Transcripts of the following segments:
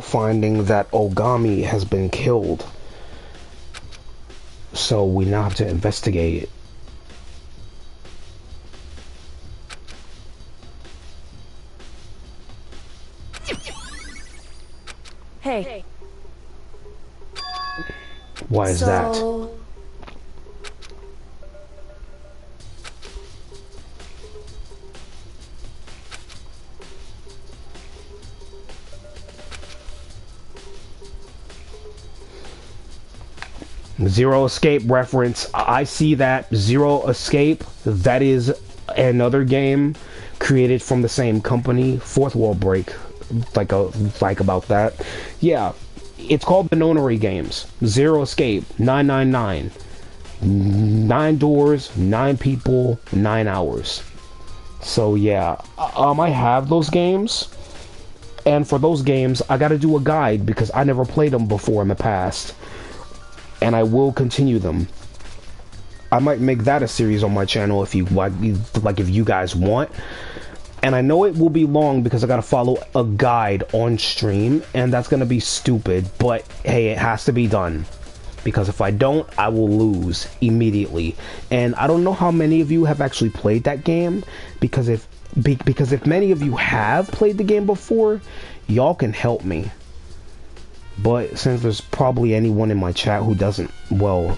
finding that Ogami has been killed. So we now have to investigate it. Hey. Why is that? Zero Escape reference. I see that. Zero Escape. That is another game created from the same company. Fourth Wall Break. Like about that. Yeah. It's called the Nonary games. Zero Escape. 999. 9 doors, 9 people, 9 hours. So yeah. I have those games. And for those games, I gotta do a guide because I never played them before in the past. And I will continue them. I might make that a series on my channel if you like if you guys want. And I know it will be long because I gotta follow a guide on stream, and that's gonna be stupid, but hey, it has to be done. Because if I don't, I will lose immediately. And I don't know how many of you have actually played that game, because if many of you have played the game before, y'all can help me. But since there's probably anyone in my chat who doesn't, well,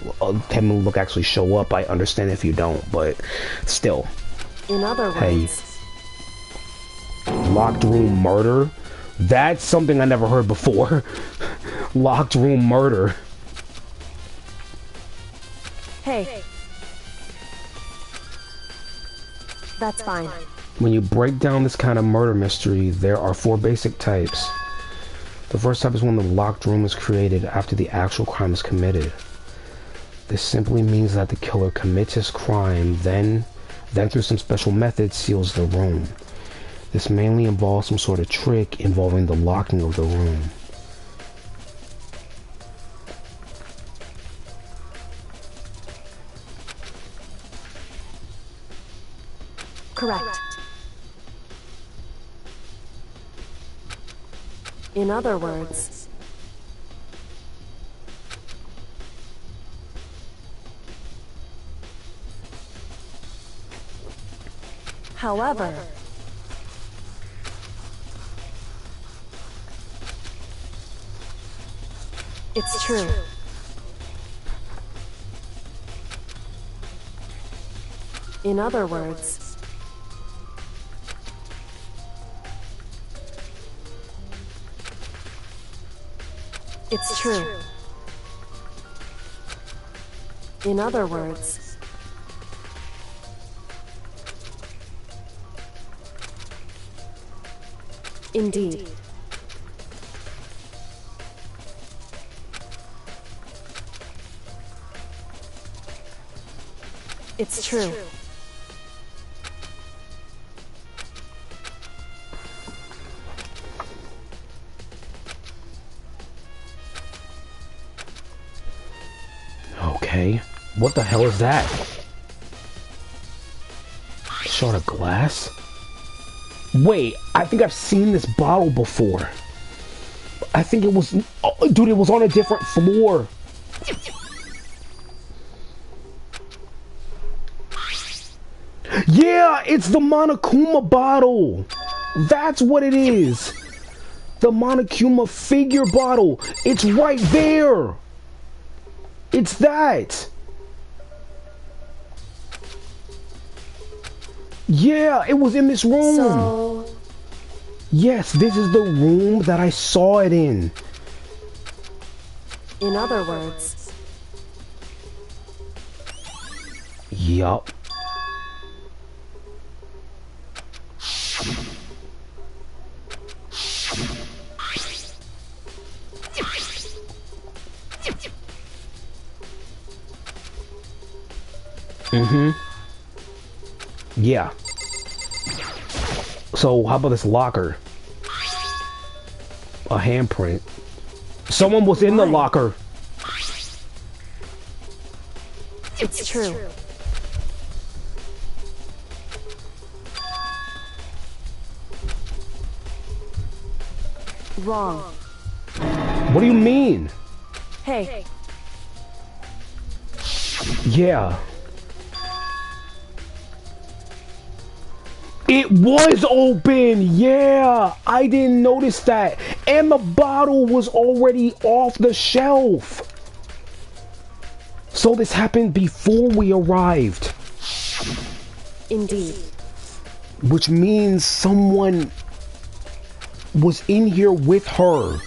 look actually show up, I understand if you don't, but still. In other words, hey, locked room murder? That's something I never heard before. Locked room murder. Hey. That's fine. When you break down this kind of murder mystery, there are 4 basic types. The first type is when the locked room is created after the actual crime is committed. This simply means that the killer commits his crime, then through some special method seals the room. This mainly involves some sort of trick involving the locking of the room. Correct. In other words, however, it's true. In other words, it's true. In other words, indeed. It's true. Okay, what the hell is that? Shot of glass? Wait, I think I've seen this bottle before. I think it was... Oh, dude, it was on a different floor. Yeah, it's the Monokuma bottle. That's what it is. The Monokuma figure bottle. It's right there. It's that. Yeah, it was in this room. So... Yes, this is the room that I saw it in. In other words, yup. Yeah. So, how about this locker? A handprint. Someone was in the locker. it's true. Wrong. What do you mean? Hey. Yeah. It was open! Yeah! I didn't notice that. And the bottle was already off the shelf. So this happened before we arrived. Indeed. Which means someone was in here with her.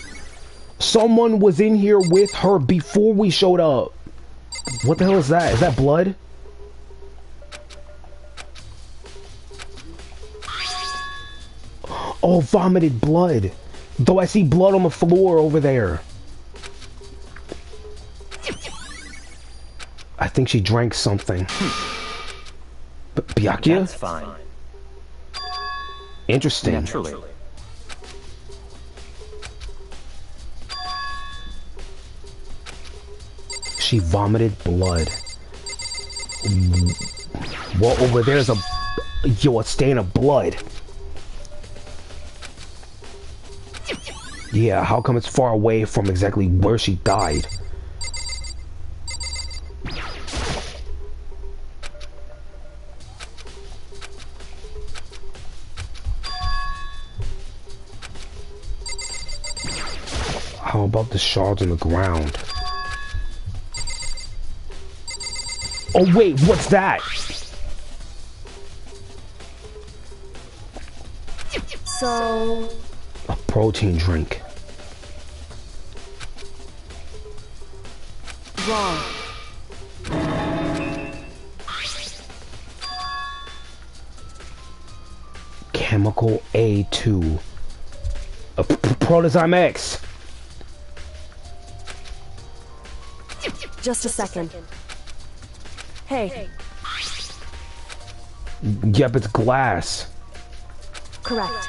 Someone was in here with her before we showed up. What the hell is that? Is that blood? Oh, vomited blood. Though I see blood on the floor over there. I think she drank something. But Byakuya? That's fine. Interesting. Naturally. She vomited blood. Well, over there's a stain of blood. Yeah, how come it's far away from exactly where she died? How about the shards on the ground? Oh wait, what's that? So... A protein drink. Wrong. Chemical A2. Protozyme X. Just a second. Hey. Yep, it's glass. Correct.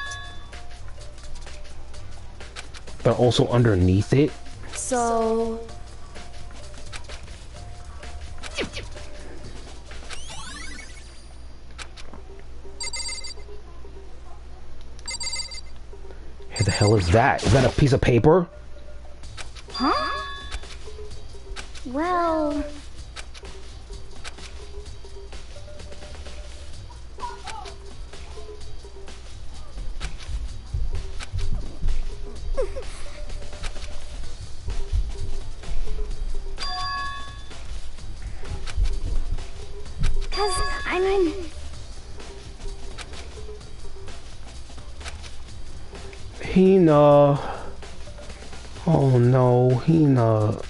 But also underneath it. So... What the hell is that? Is that a piece of paper? Huh? Well... I mean... Hina. Oh no, Hina.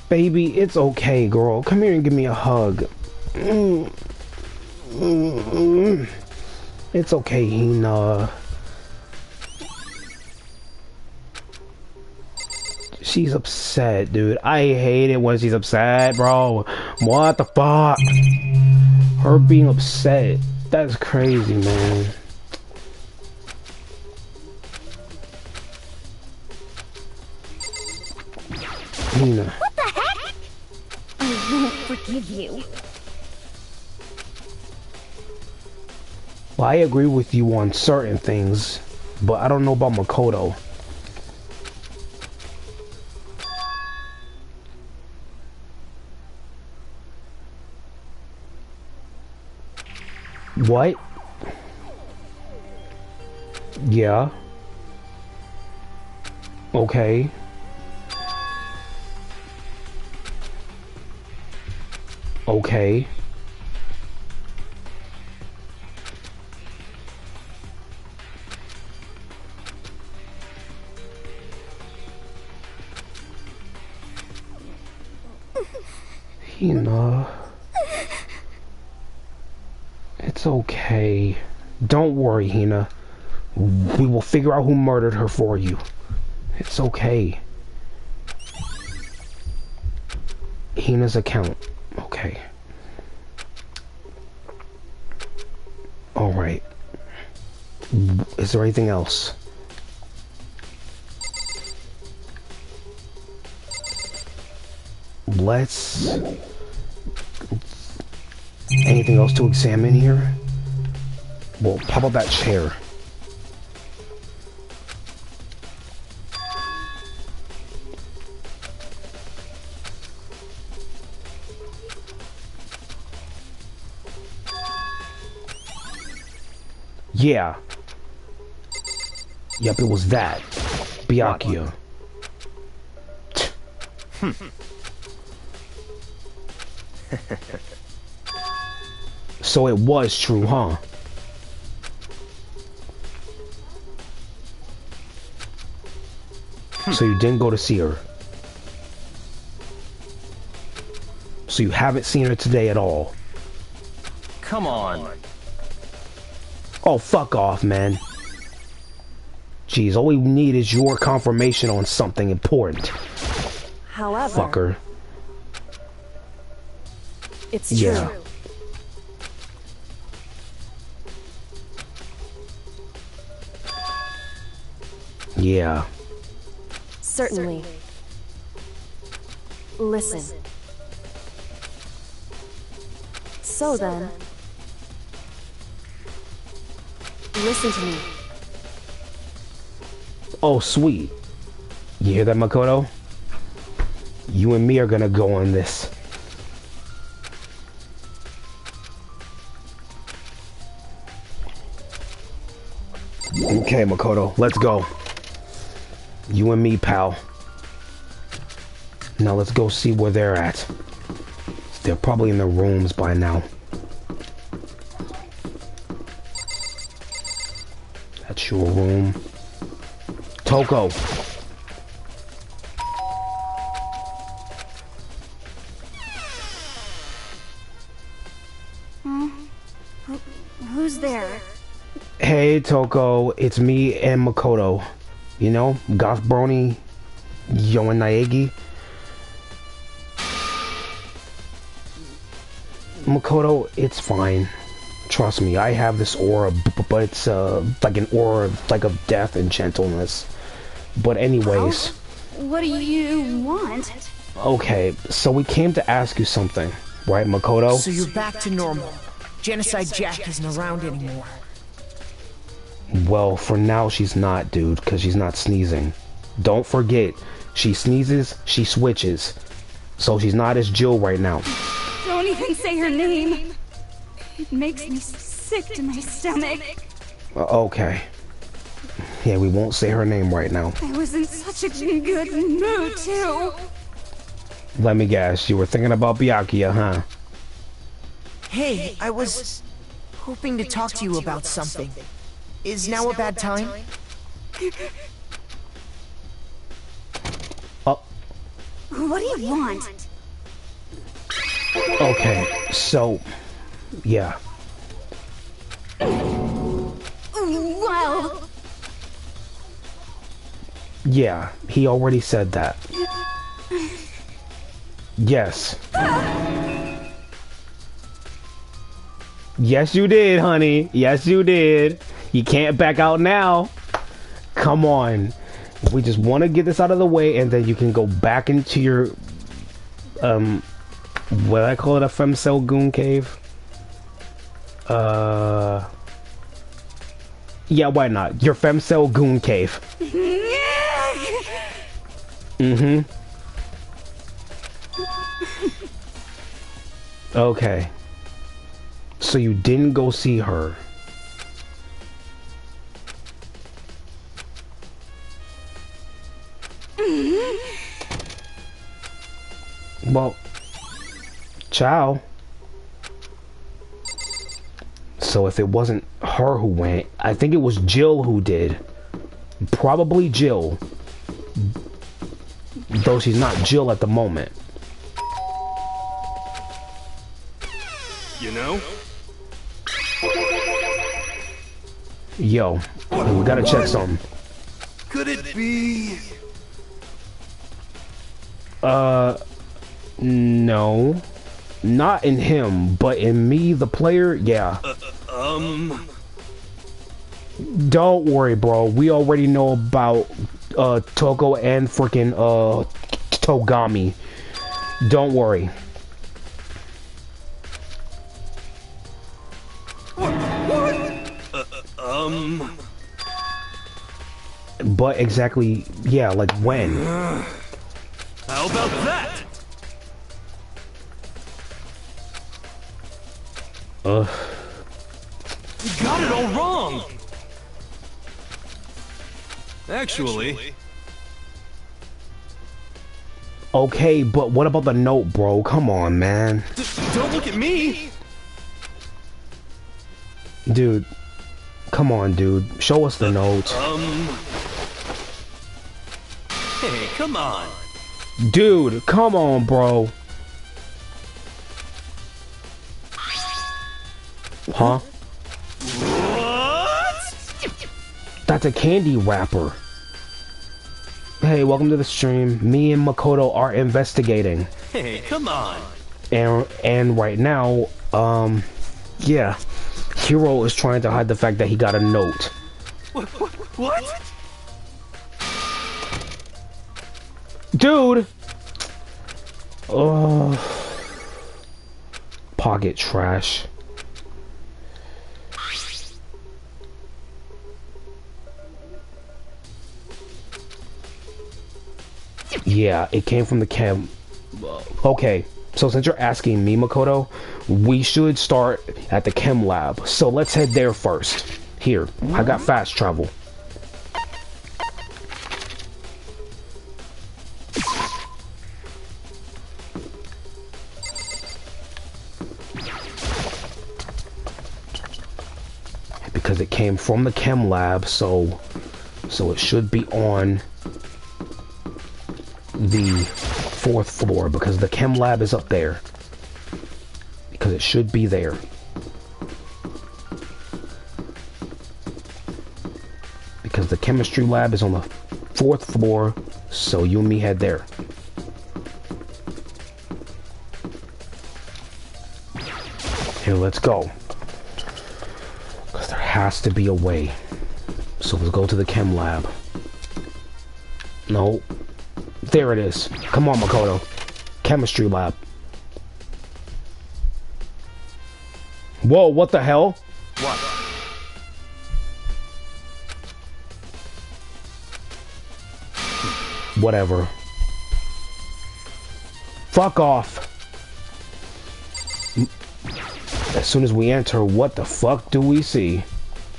Baby, it's okay, girl. Come here and give me a hug. It's okay, Hina. She's upset, dude. I hate it when she's upset, bro. What the fuck? Her being upset. That's crazy, man. Nina. What the heck? I won't forgive you. Well, I agree with you on certain things, but I don't know about Makoto. What? Yeah. Okay. Okay. You know. It's okay. Don't worry, Hina. We will figure out who murdered her for you. It's okay. Hina's account. Okay. Alright. Is there anything else? Let's... Anything else to examine here? Well, how about that chair? Yeah. Yep, it was that. Byakuya. So it was true, huh? So you didn't go to see her. So you haven't seen her today at all. Come on. Oh, fuck off, man. Jeez, all we need is your confirmation on something important. However, Fucker. it's true. Yeah. Yeah. Certainly. Listen. So then, listen to me. Oh, sweet. You hear that, Makoto? You and me are gonna go on this. Okay, Makoto, let's go. You and me, pal. Now let's go see where they're at. They're probably in their rooms by now. That's your room. Toko. Who's there? Hey, Toko. It's me and Makoto. You know, GothBrony, Yo and Naegi. Makoto, it's fine. Trust me, I have this aura, but it's like an aura like of death and gentleness. But anyways, What do you want? okay, so we came to ask you something, right, Makoto? So you're back to normal. Genocide Jack isn't around anymore. Well, for now she's not, dude, because she's not sneezing. Don't forget, she sneezes, she switches. So she's not as Jill right now. Don't even say her name. It makes me sick to my stomach. Okay. Yeah, we won't say her name right now. I was in such a good mood, too. Let me guess, you were thinking about Byakuya, huh? Hey, I was hoping to talk to you about something. Is now a bad time? Oh, What do you want? okay, so, yeah. Well, Yeah, he already said that. Yes. Yes, you did, honey. Yes, you did. You can't back out now. Come on. We just want to get this out of the way, and then you can go back into your, what I call it, a femcel goon cave? Yeah, why not? Your femcel goon cave. Mm-hmm. Okay. So you didn't go see her. Well, ciao. So if it wasn't her who went, I think it was Jill who did. Probably Jill. Though she's not Jill at the moment. You know? Yo, we gotta check something. Could it be? No. Not in him, but in me, the player, yeah. Don't worry, bro. We already know about, Toko and freaking, Togami. Don't worry. But exactly, yeah, like when? How about that? You got it all wrong! Actually... Okay, but what about the note, bro? Come on, man. Don't look at me! Dude. Come on, dude. Show us the note. Hey, come on. Dude, come on, bro. Huh? What? That's a candy wrapper. Hey, welcome to the stream. Me and Makoto are investigating. Hey, come on. And right now, yeah. Hiro is trying to hide the fact that he got a note. What? Dude! Oh. Pocket trash. Yeah, it came from the chem. Okay, so since you're asking me, Makoto, we should start at the chem lab. So let's head there first. Here, I got fast travel. Because it came from the chem lab, so it should be on the 4th floor, because the chem lab is up there. Because it should be there. Because the chemistry lab is on the 4th floor, so you and me head there. Here, let's go. Because there has to be a way. So let's go to the chem lab. No. There it is. Come on, Makoto. Chemistry lab. Whoa, what the hell? What? Whatever. Fuck off. As soon as we enter, what the fuck do we see?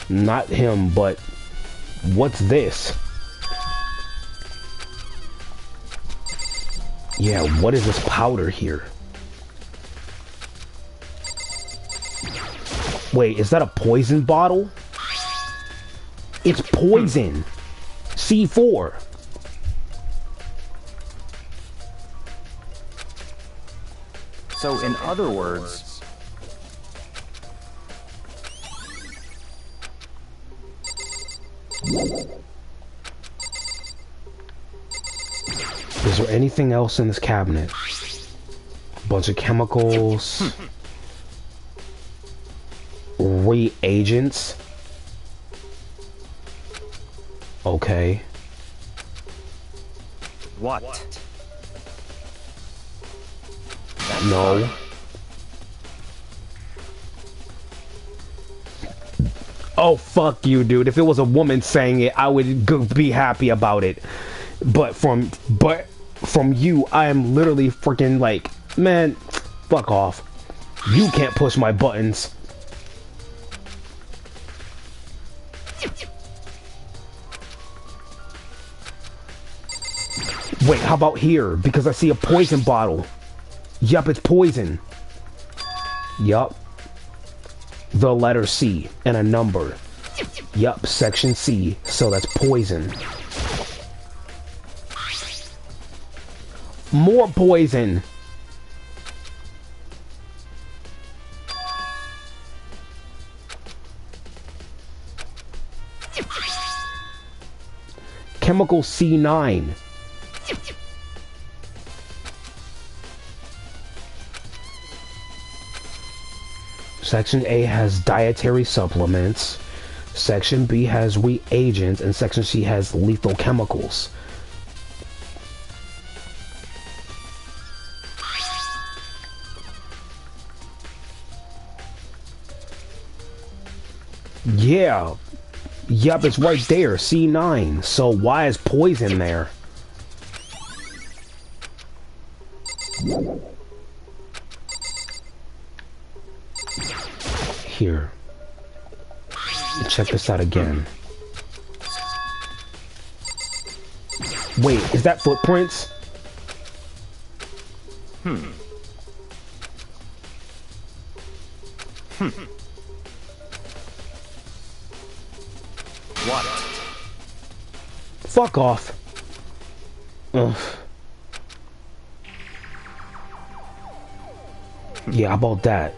Not him, but what's this? Yeah, what is this powder here? Wait, is that a poison bottle? It's poison. C4. So, in other words... Is there anything else in this cabinet? Bunch of chemicals. Reagents. Okay. What? No. Oh, fuck you, dude. If it was a woman saying it, I would be happy about it. But from you, I am literally freaking like, man, fuck off. You can't push my buttons. Wait, how about here? Because I see a poison bottle. Yup, it's poison. Yup. The letter C and a number. Yup, section C. So that's poison. More poison. Chemical C9. Section A has dietary supplements. Section B has reagents, and Section C has lethal chemicals. Yeah. Yup, it's right there, C9. So why is poison there? Here. check this out again. Wait, is that footprints? What? Fuck off. Ugh. Yeah, how about that?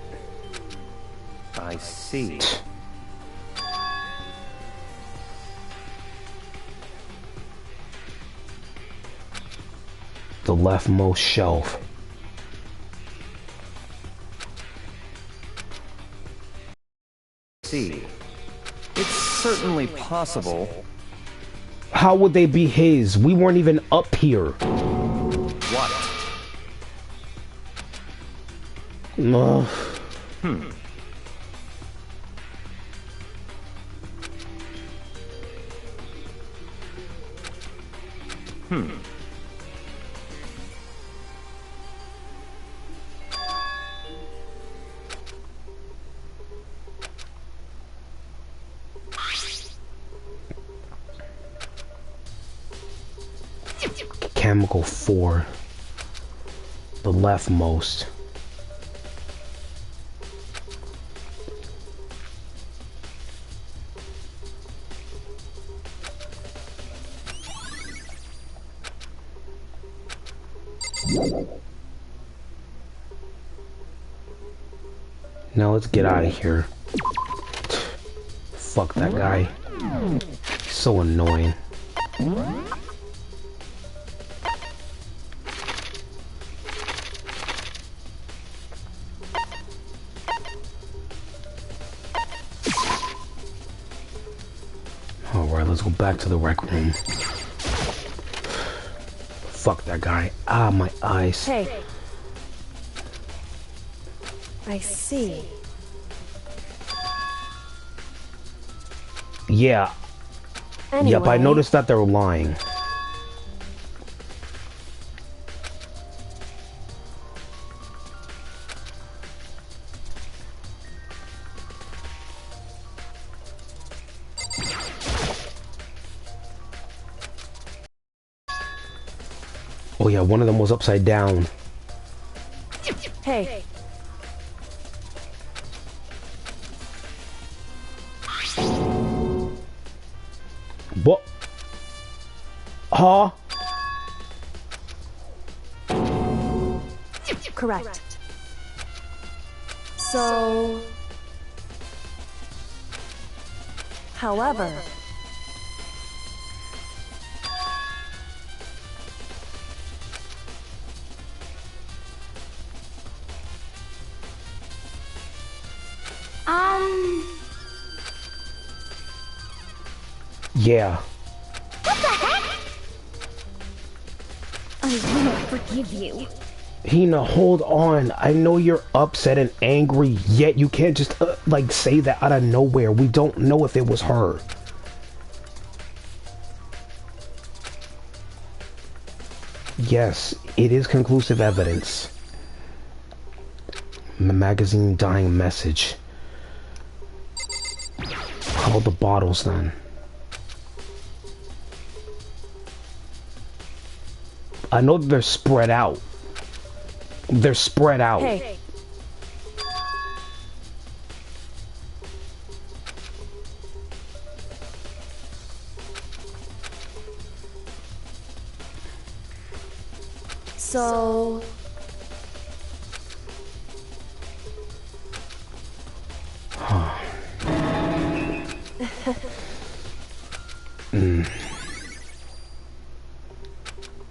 I see. The leftmost shelf. See. It's certainly possible. How would they be his? We weren't even up here. What? Ugh. Chemical 4. The leftmost. Now let's get out of here. Fuck that guy. So annoying. Alright, let's go back to the rec room. Fuck that guy. Ah, my eyes. Hey. I see. Yeah. Anyway, Yep, I noticed that they were lying. Oh yeah, one of them was upside down. Hey. What? Huh? Correct. So... However... Yeah. What the heck? I won't forgive you. Hina, hold on. I know you're upset and angry, yet you can't just, like, say that out of nowhere. We don't know if it was her. Yes, it is conclusive evidence. The magazine dying message. How about the bottles, then? I know they're spread out. They're spread out. Hey. So...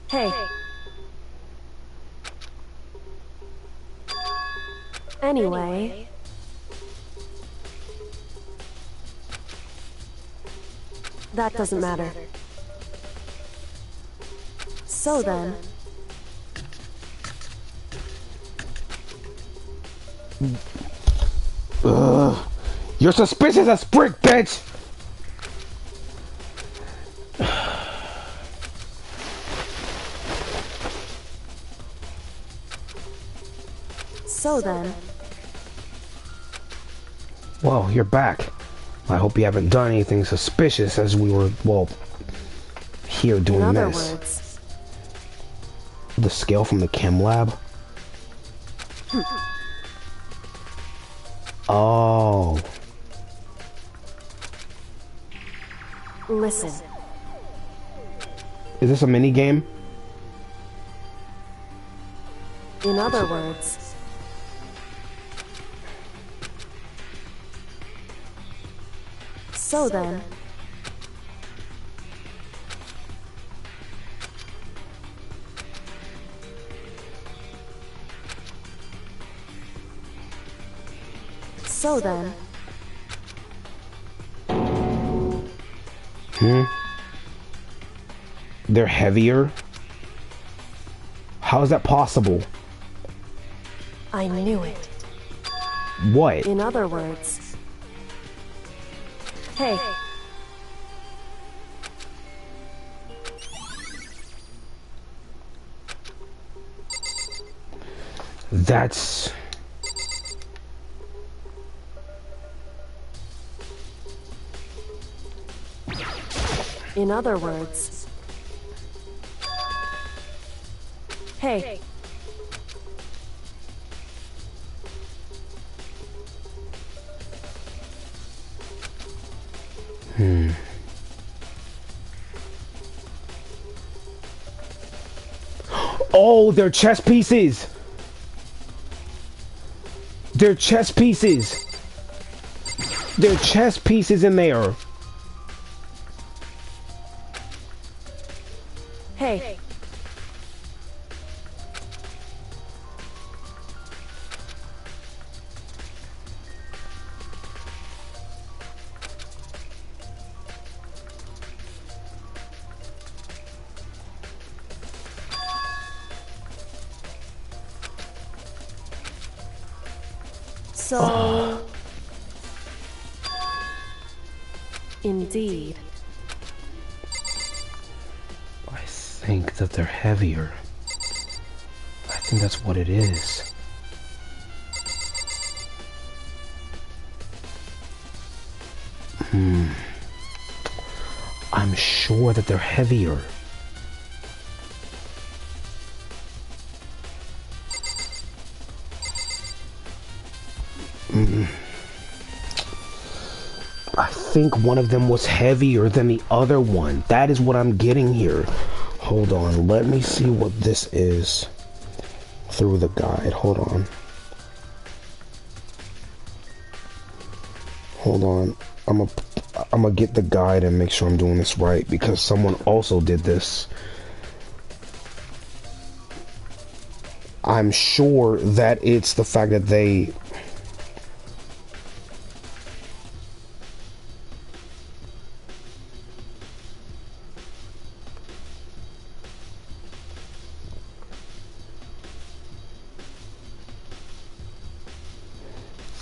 Hey. Anyway... That doesn't matter. So then... Ugh. You're suspicious as frick, bitch! So then... Whoa, you're back. I hope you haven't done anything suspicious as we were, well, here doing In other this. words, The scale from the chem lab? Oh. listen. Is this a mini game? In other words, so then, so then, They're heavier? How is that possible? I knew it. What? In other words, hey, That's... in other words, hey, Oh, they're chess pieces! They're chess pieces! They're chess pieces in there! hey, so, indeed, I think that they're heavier. I think that's what it is. I'm sure that they're heavier. I think one of them was heavier than the other one. That is what I'm getting here. Hold on, let me see what this is through the guide. Hold on. Hold on. I'm gonna get the guide and make sure I'm doing this right because someone also did this. I'm sure that it's the fact that they...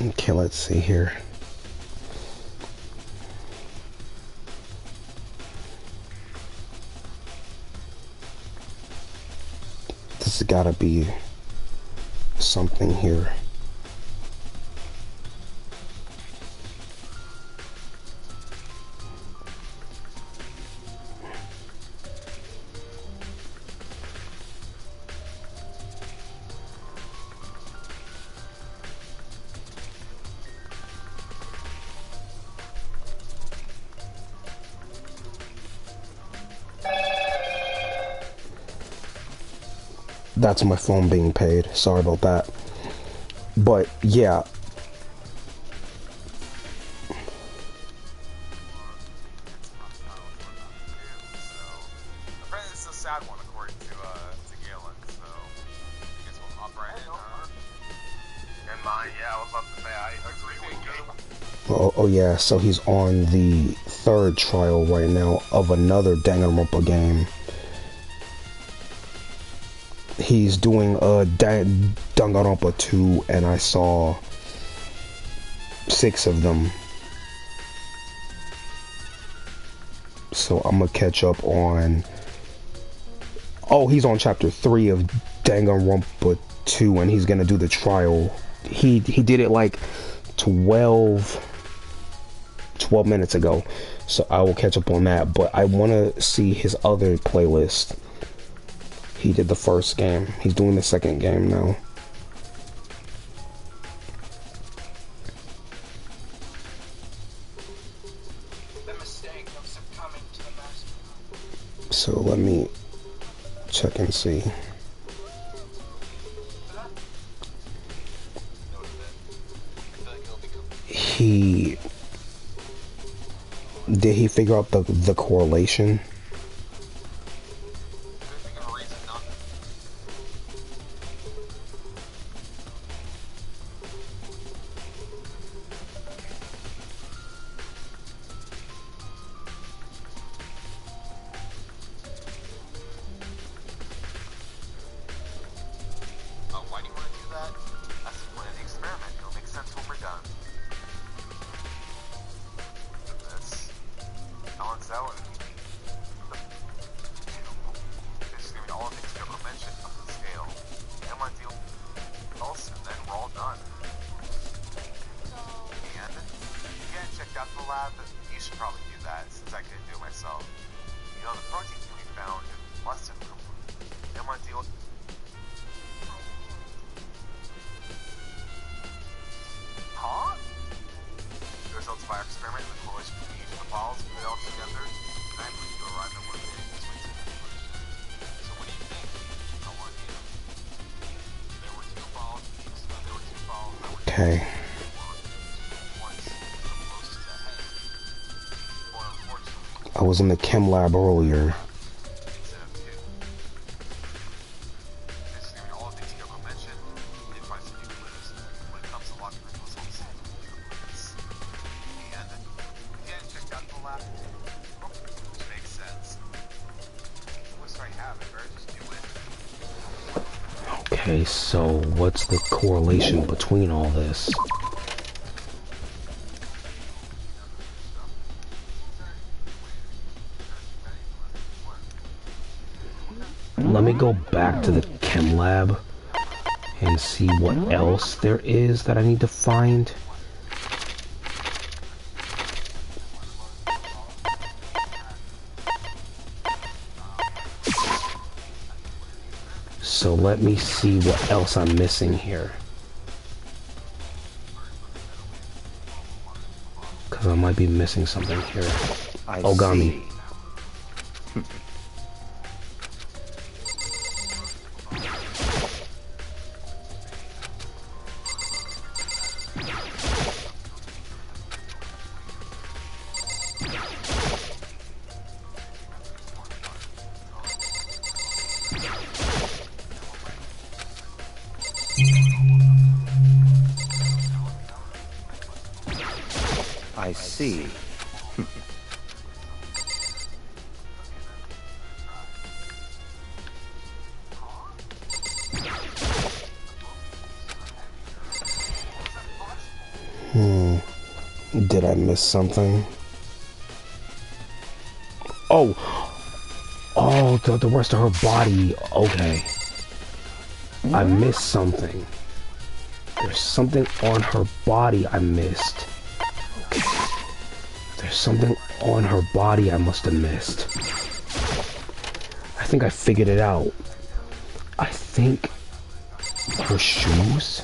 Okay, let's see here. This has gotta be something here. That's my phone being paid. Sorry about that. But yeah. Apparently it's a sad one according to Galen, so I guess we'll hop right in. And mine, yeah, I was about to say I agree with you. Oh yeah, so he's on the third trial right now of another Danganronpa game. He's doing Danganronpa 2, and I saw 6 of them. So I'm gonna catch up on... Oh, he's on chapter 3 of Danganronpa 2, and he's gonna do the trial. He did it like 12 12 minutes ago, so I will catch up on that. But I want to see his other playlist. He did the first game. He's doing the second game now. So let me check and see. Did he figure out the correlation? Okay. I was in the chem lab earlier. Okay, so what's the correlation between all this? Let me go back to the chem lab and see what else there is that I need to find. So let me see what else I'm missing here. Because I might be missing something here. Ogami. I see. Did I miss something? Oh, the rest of her body. Okay, I missed something. There's something on her body I missed. Okay, there's something on her body I must have missed. I think I figured it out. I think her shoes.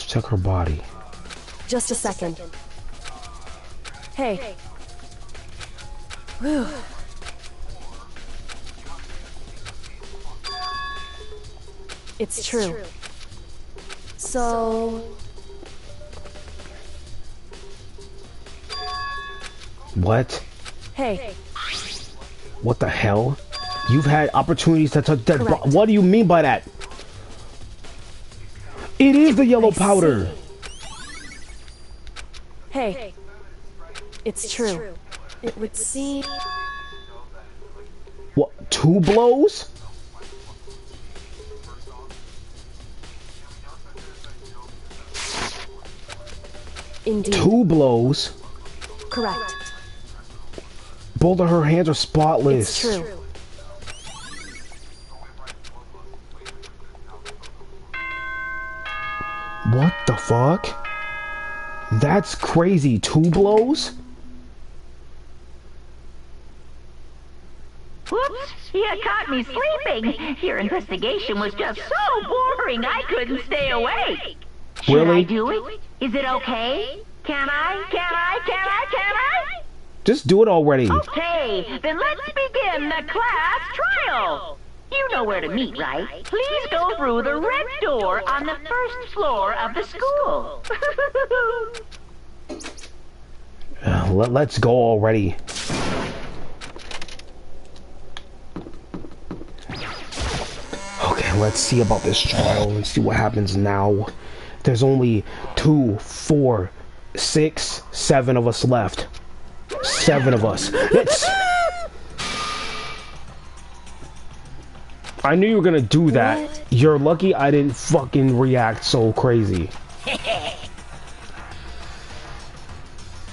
Check her body. Just a second. Hey. Whew. It's true. So... What? Hey. What the hell? You've had opportunities to touch dead body. What do you mean by that? It is the yellow powder. Hey. It's true. It would seem... What? 2 blows? Indeed. 2 blows? Correct. Both of her hands are spotless. It's true. What the fuck? That's crazy. 2 blows? Whoops! You caught me sleeping. Your investigation was just so boring I couldn't stay awake. Should Really? I do it? Is it okay? Can I? Just do it already. Okay, then let's begin the class trial. You know where to meet, right? Please go through the red door on the first floor of the school. Let's go already. Okay, let's see about this trial. Let's see what happens now. There's only 2, 4, 6, 7 of us left. 7 of us. I knew you were gonna do that. What? You're lucky I didn't fucking react so crazy.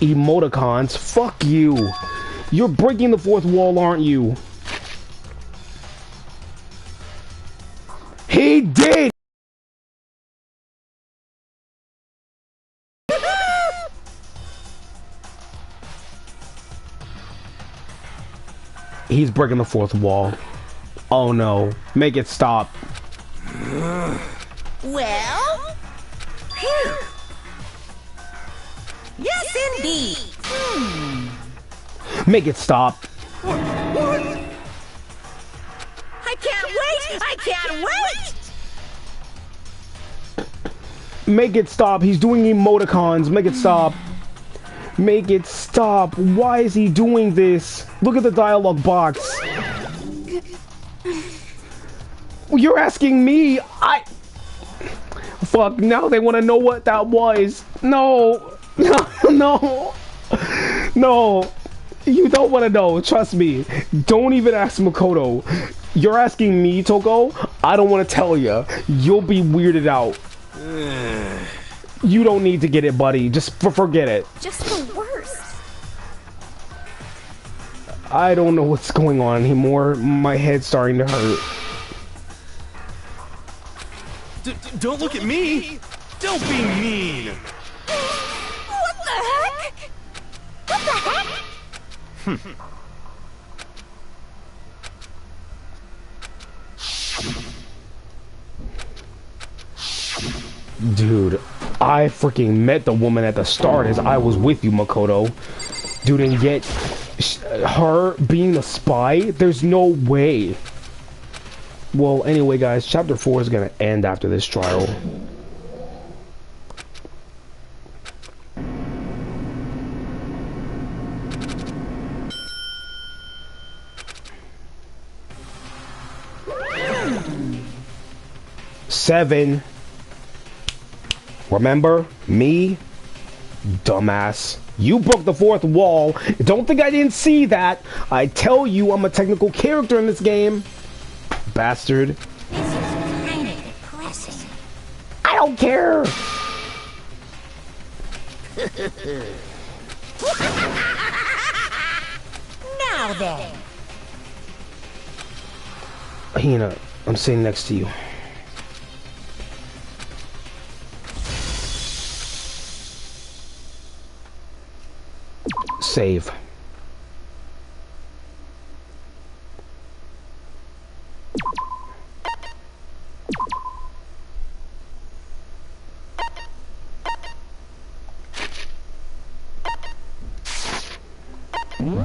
Emoticons, fuck you. You're breaking the fourth wall, aren't you? He did! He's breaking the fourth wall. Oh no. Make it stop. Well? Phew. Yes, indeed. Make it stop. I can't wait! I can't wait! Make it stop. He's doing emoticons. Make it stop. Make it stop. Why is he doing this? Look at the dialogue box. You're asking me. Fuck, now they want to know what that was. No. No. No. You don't want to know. Trust me. Don't even ask Makoto. You're asking me, Toko? I don't want to tell you. You'll be weirded out. You don't need to get it, buddy. Just forget it. Just the worst. I don't know what's going on anymore. My head's starting to hurt. Don't look at me! Don't be mean! What the heck? What the heck? Dude, I freaking met the woman at the start as I was with you, Makoto. Dude, and yet her being the spy, there's no way. Well, anyway, guys, chapter 4 is gonna end after this trial. Seven. Remember me? Dumbass. You broke the fourth wall. Don't think I didn't see that. I tell you, I'm a technical character in this game. Bastard. This is kind of depressing. I don't care. Now then. Hina, I'm sitting next to you. Save.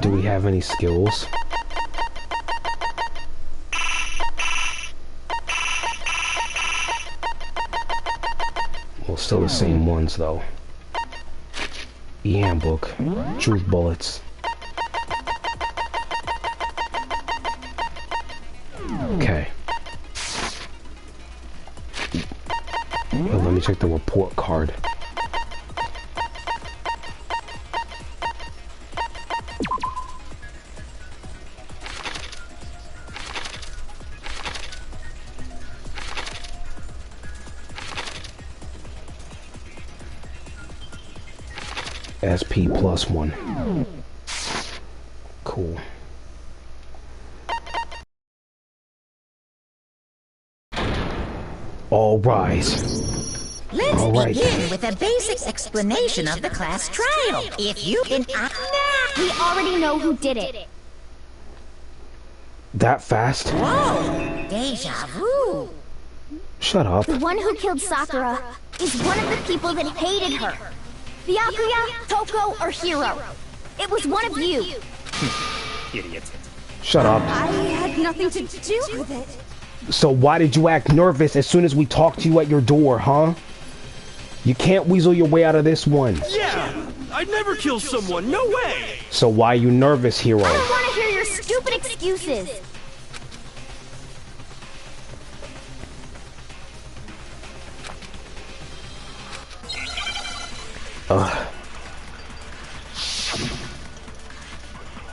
Do we have any skills? Well, still the same ones though. E-handbook, truth bullets. Okay. Well, let me check the report card. SP +1. Cool. All rise. Let's All right. begin with a basic explanation of the class trial. If you can... We already know who did it. That fast? Whoa! Deja vu! Shut up. The one who killed Sakura is one of the people that hated her. Byakuya, Toko, or Hiro. It was one of you. Idiot. Shut up. I had nothing to do with it. So why did you act nervous as soon as we talked to you at your door, huh? You can't weasel your way out of this one. Yeah! I'd never kill someone, no way! So why are you nervous, Hiro? I don't want to hear your stupid excuses.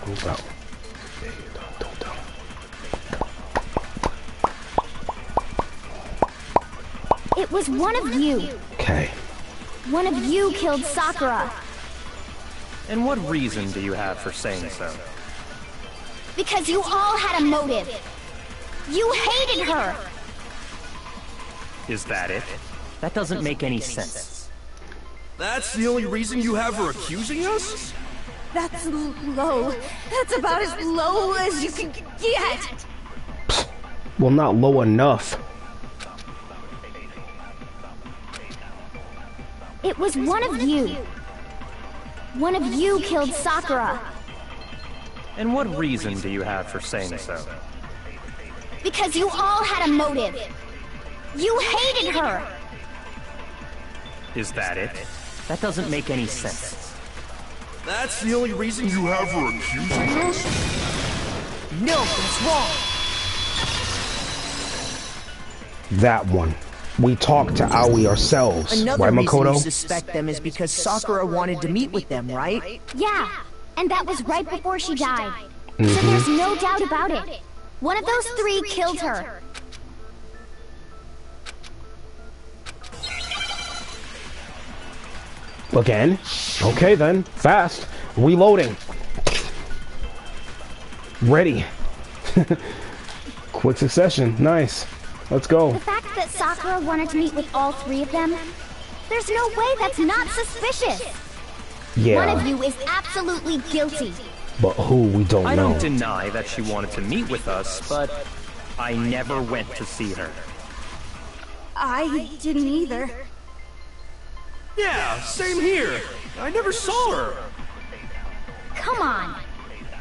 Move out. It was one of you. Okay. One of you killed Sakura. And what reason do you have for saying so? Because you all had a motive. You hated her. Is that it? That doesn't make any sense. That's the only reason you have her accusing us? That's low. That's about as low as you can get. Well, not low enough. It was one of you. One of you killed Sakura. And what reason do you have for saying so? Because you all had a motive. You hated her. Is that it? That doesn't make any sense. That's the only reason you have her accusing us? No, it's wrong. That one. We talked to Aoi ourselves, Another right, reason Makoto? you suspect them is because Sakura wanted to meet with them, right? Yeah, and that was right before she died. So there's no doubt about it. One of those three killed her. Again? Okay then. Fast. Reloading. Ready. Quick succession. Nice. Let's go. The fact that Sakura wanted to meet with all three of them, there's no way that's not suspicious. Yeah. One of you is absolutely guilty. But who, we don't know. I don't deny that she wanted to meet with us, but I never went to see her. I didn't either. Yeah, same here. I never saw her. Come on.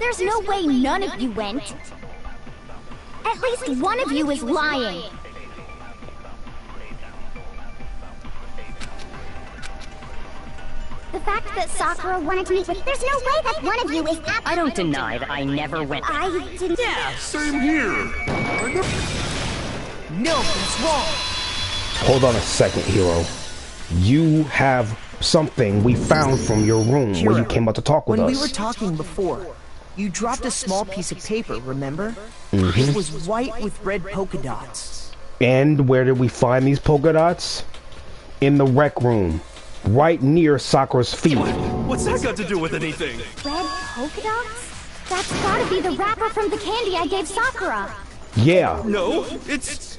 There's no way none of you went. At least one of you is lying. The fact that Sakura wanted to meet with... There's no way that one of you is... I don't deny that I never went. I didn't... Yeah, same here. No, it's wrong. Hold on a second, Hiro. You have something we found from your room where you came out to talk with us. When we were talking before, you dropped a small piece of paper, remember? Mm-hmm. It was white with red polka dots. And where did we find these polka dots? In the rec room. Right near Sakura's feet. What's that got to do with anything? Red polka dots? That's gotta be the wrapper from the candy I gave Sakura. Yeah. No, it's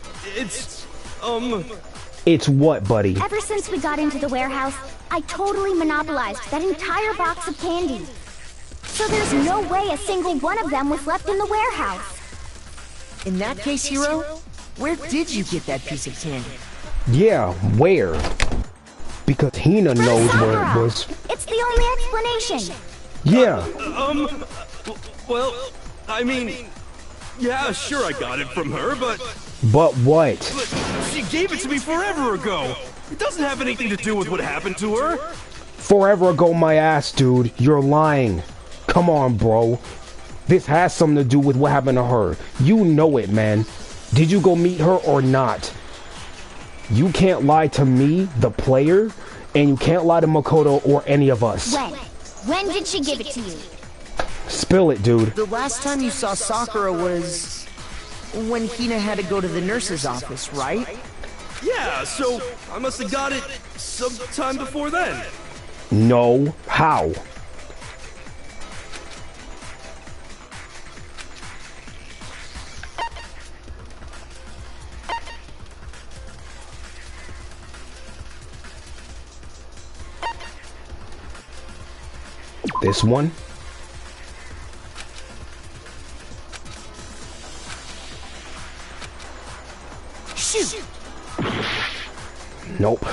It's what, buddy? Ever since we got into the warehouse, I totally monopolized that entire box of candy. So there's no way a single one of them was left in the warehouse. In that case, Hiro, where did you get that piece of candy? Yeah, where? Because Hina knows where it Sakura. was. It's the only explanation. Yeah. well, I mean, yeah, sure I got it from her, but But what? she gave it to me forever ago. It doesn't have anything to do with what happened to her. Forever ago, my ass, dude. You're lying. Come on, bro. This has something to do with what happened to her. You know it, man. Did you go meet her or not? You can't lie to me, the player, and you can't lie to Makoto or any of us. When? When did she give it to you? Spill it, dude. The last time you saw Sakura was... when Hina had to go to the nurse's office, right? Yeah, so I must have got it sometime before then. No. How? This one? Shoot! Nope.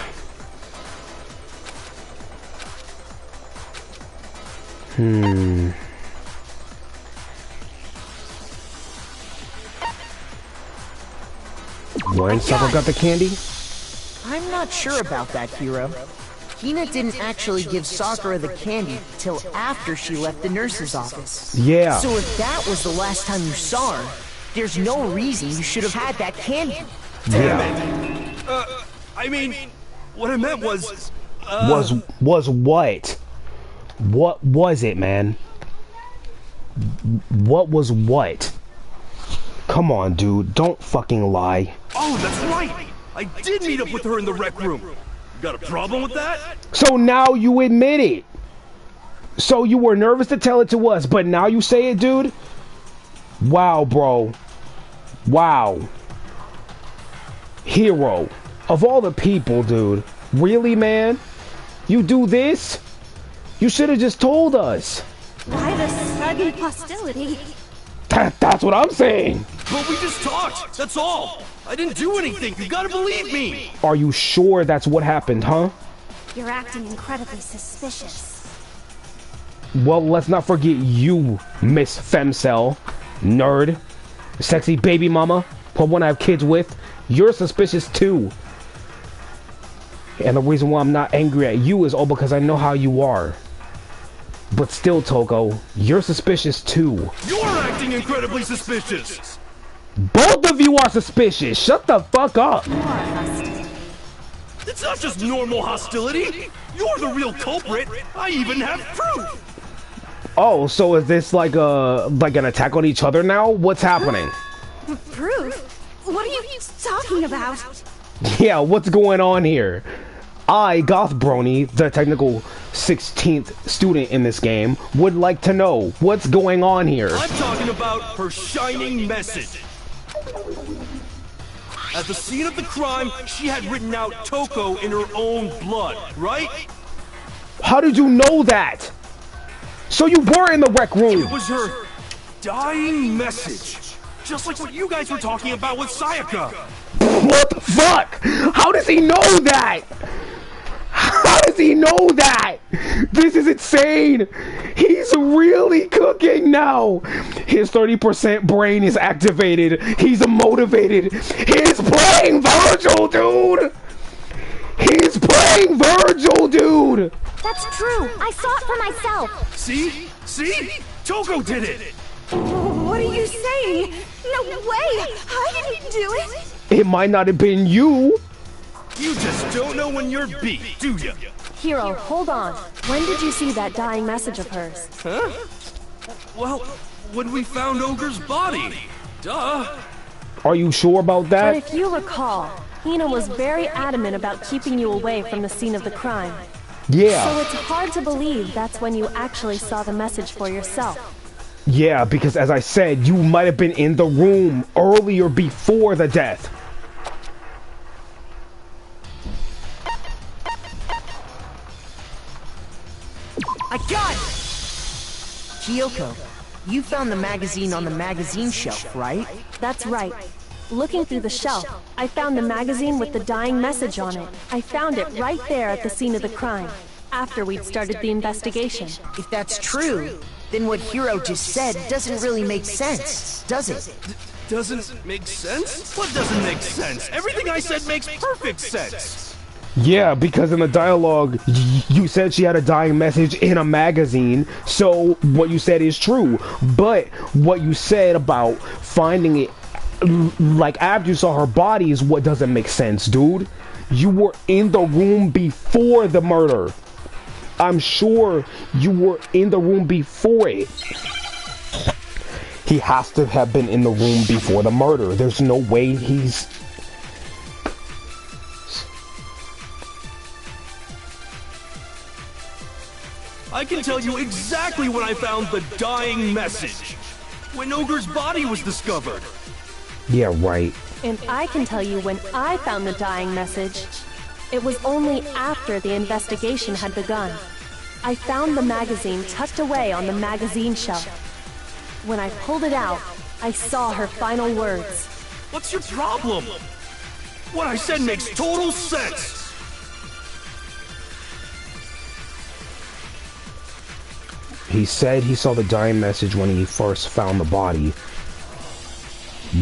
When Sakura got the candy? I'm not sure about that, Hiro. Hina didn't actually give Sakura the candy till after she left the nurse's office. Yeah. So if that was the last time you saw her, there's no reason you should have had that candy. Yeah. I mean, what I meant was Was what? What was it, man? What was what? Come on, dude. Don't fucking lie. Oh, that's right! I did meet up with her in the rec room. You got a problem with that? So now you admit it. So you were nervous to tell it to us, but now you say it, dude? Wow, bro. Wow. Hero. Of all the people, dude. Really, man? You do this? You should have just told us. Why the sudden hostility? That's what I'm saying. But we just talked, that's all. I didn't do anything, you gotta believe me. Are you sure that's what happened, huh? You're acting incredibly suspicious. Well, let's not forget you, Miss Femcell. Nerd. Sexy baby mama. Who I want to have kids with. You're suspicious too. And the reason why I'm not angry at you is all because I know how you are. But still, Toko, you're suspicious too. You're acting incredibly suspicious. Both of you are suspicious. Shut the fuck up. It's not just normal hostility. You're the real culprit. I even have proof. Oh, so is this like an attack on each other now? What's happening? Proof? What are you talking about? Yeah, what's going on here? I, GothBrony, the technical 16th student in this game, would like to know what's going on here. I'm talking about her shining message. At the scene of the crime, she had written out Toko in her own blood, right? How did you know that? So you were in the rec room. It was her dying message. Just like what you guys were talking about with Sayaka. What the fuck? How does he know that? How does he know that? This is insane. He's really cooking now. His 30% brain is activated. He's motivated. He's playing Virgil, dude. He's playing Virgil, dude. That's true. I saw it for myself. See? See? Toko did it. What are you saying? No way! I didn't do it! It might not have been you. You just don't know when you're beat, do ya? Hiro, hold on. When did you see that dying message of hers? Huh? Well, when we found Ogre's body. Duh. Are you sure about that? But if you recall, Hina was very adamant about keeping you away from the scene of the crime. Yeah. So it's hard to believe that's when you actually saw the message for yourself. Yeah, because as I said, you might have been in the room earlier before the death. I got it! Kyoko, you found the magazine on the magazine shelf, right? That's right. Looking through the shelf, I found the magazine with the dying message on it. I found it right there at the scene of the crime, after we'd started the investigation. If that's true, then what Hiro just said doesn't really make sense, does it? Doesn't make sense? What doesn't make sense? Everything I said makes perfect sense. Yeah, because in the dialogue, you said she had a dying message in a magazine, so what you said is true. But what you said about finding it, like, after you saw her body is what doesn't make sense, dude. You were in the room before the murder. I'm sure you were in the room before it. He has to have been in the room before the murder. There's no way he's... I can tell you exactly when I found the dying message. When Ogre's body was discovered. Yeah, right. And I can tell you when I found the dying message. It was only after the investigation had begun. I found the magazine tucked away on the magazine shelf. When I pulled it out, I saw her final words. What's your problem? What I said makes total sense! He said he saw the dying message when he first found the body.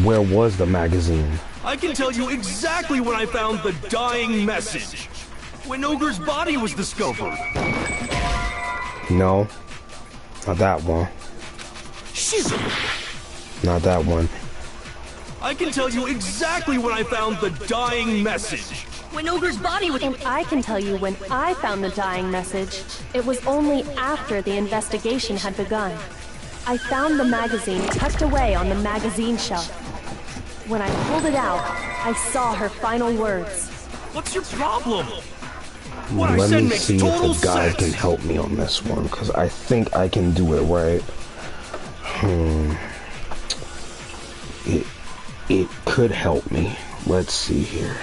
Where was the magazine? I can tell you exactly when I found the dying message. When Ogre's body was discovered. No. Not that one. Shoot! Not that one. I can tell you exactly when I found the dying message. When Ogre's body was... And I can tell you when I found the dying message. It was only after the investigation had begun. I found the magazine tucked away on the magazine shelf. When I pulled it out, I saw her final words. What's your problem? What I Let said me makes see total if the guy sense. can help me on this one, because I think I can do it right. It could help me. Let's see here.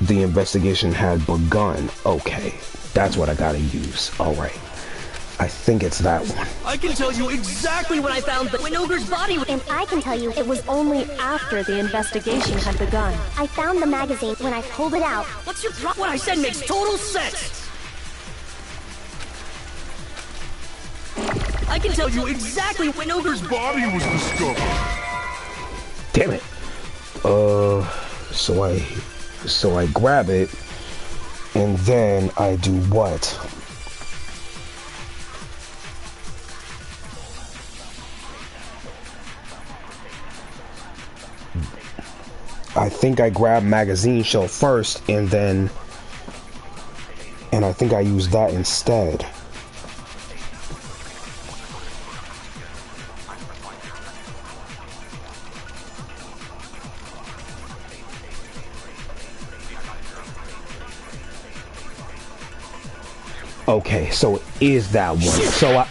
The investigation had begun. Okay, that's what I gotta use. Alright. I think it's that one. I can tell you exactly when I found the... When Ogre's body was... And I can tell you It was only after the investigation had begun. I found the magazine when I pulled it out. What's your problem? What I said makes total sense! I can tell you exactly when Ogre's body was discovered. Damn it. So I grab it, and then I do what? I think I grab magazine shelf first, and I think I use that instead. Okay, so it is that one.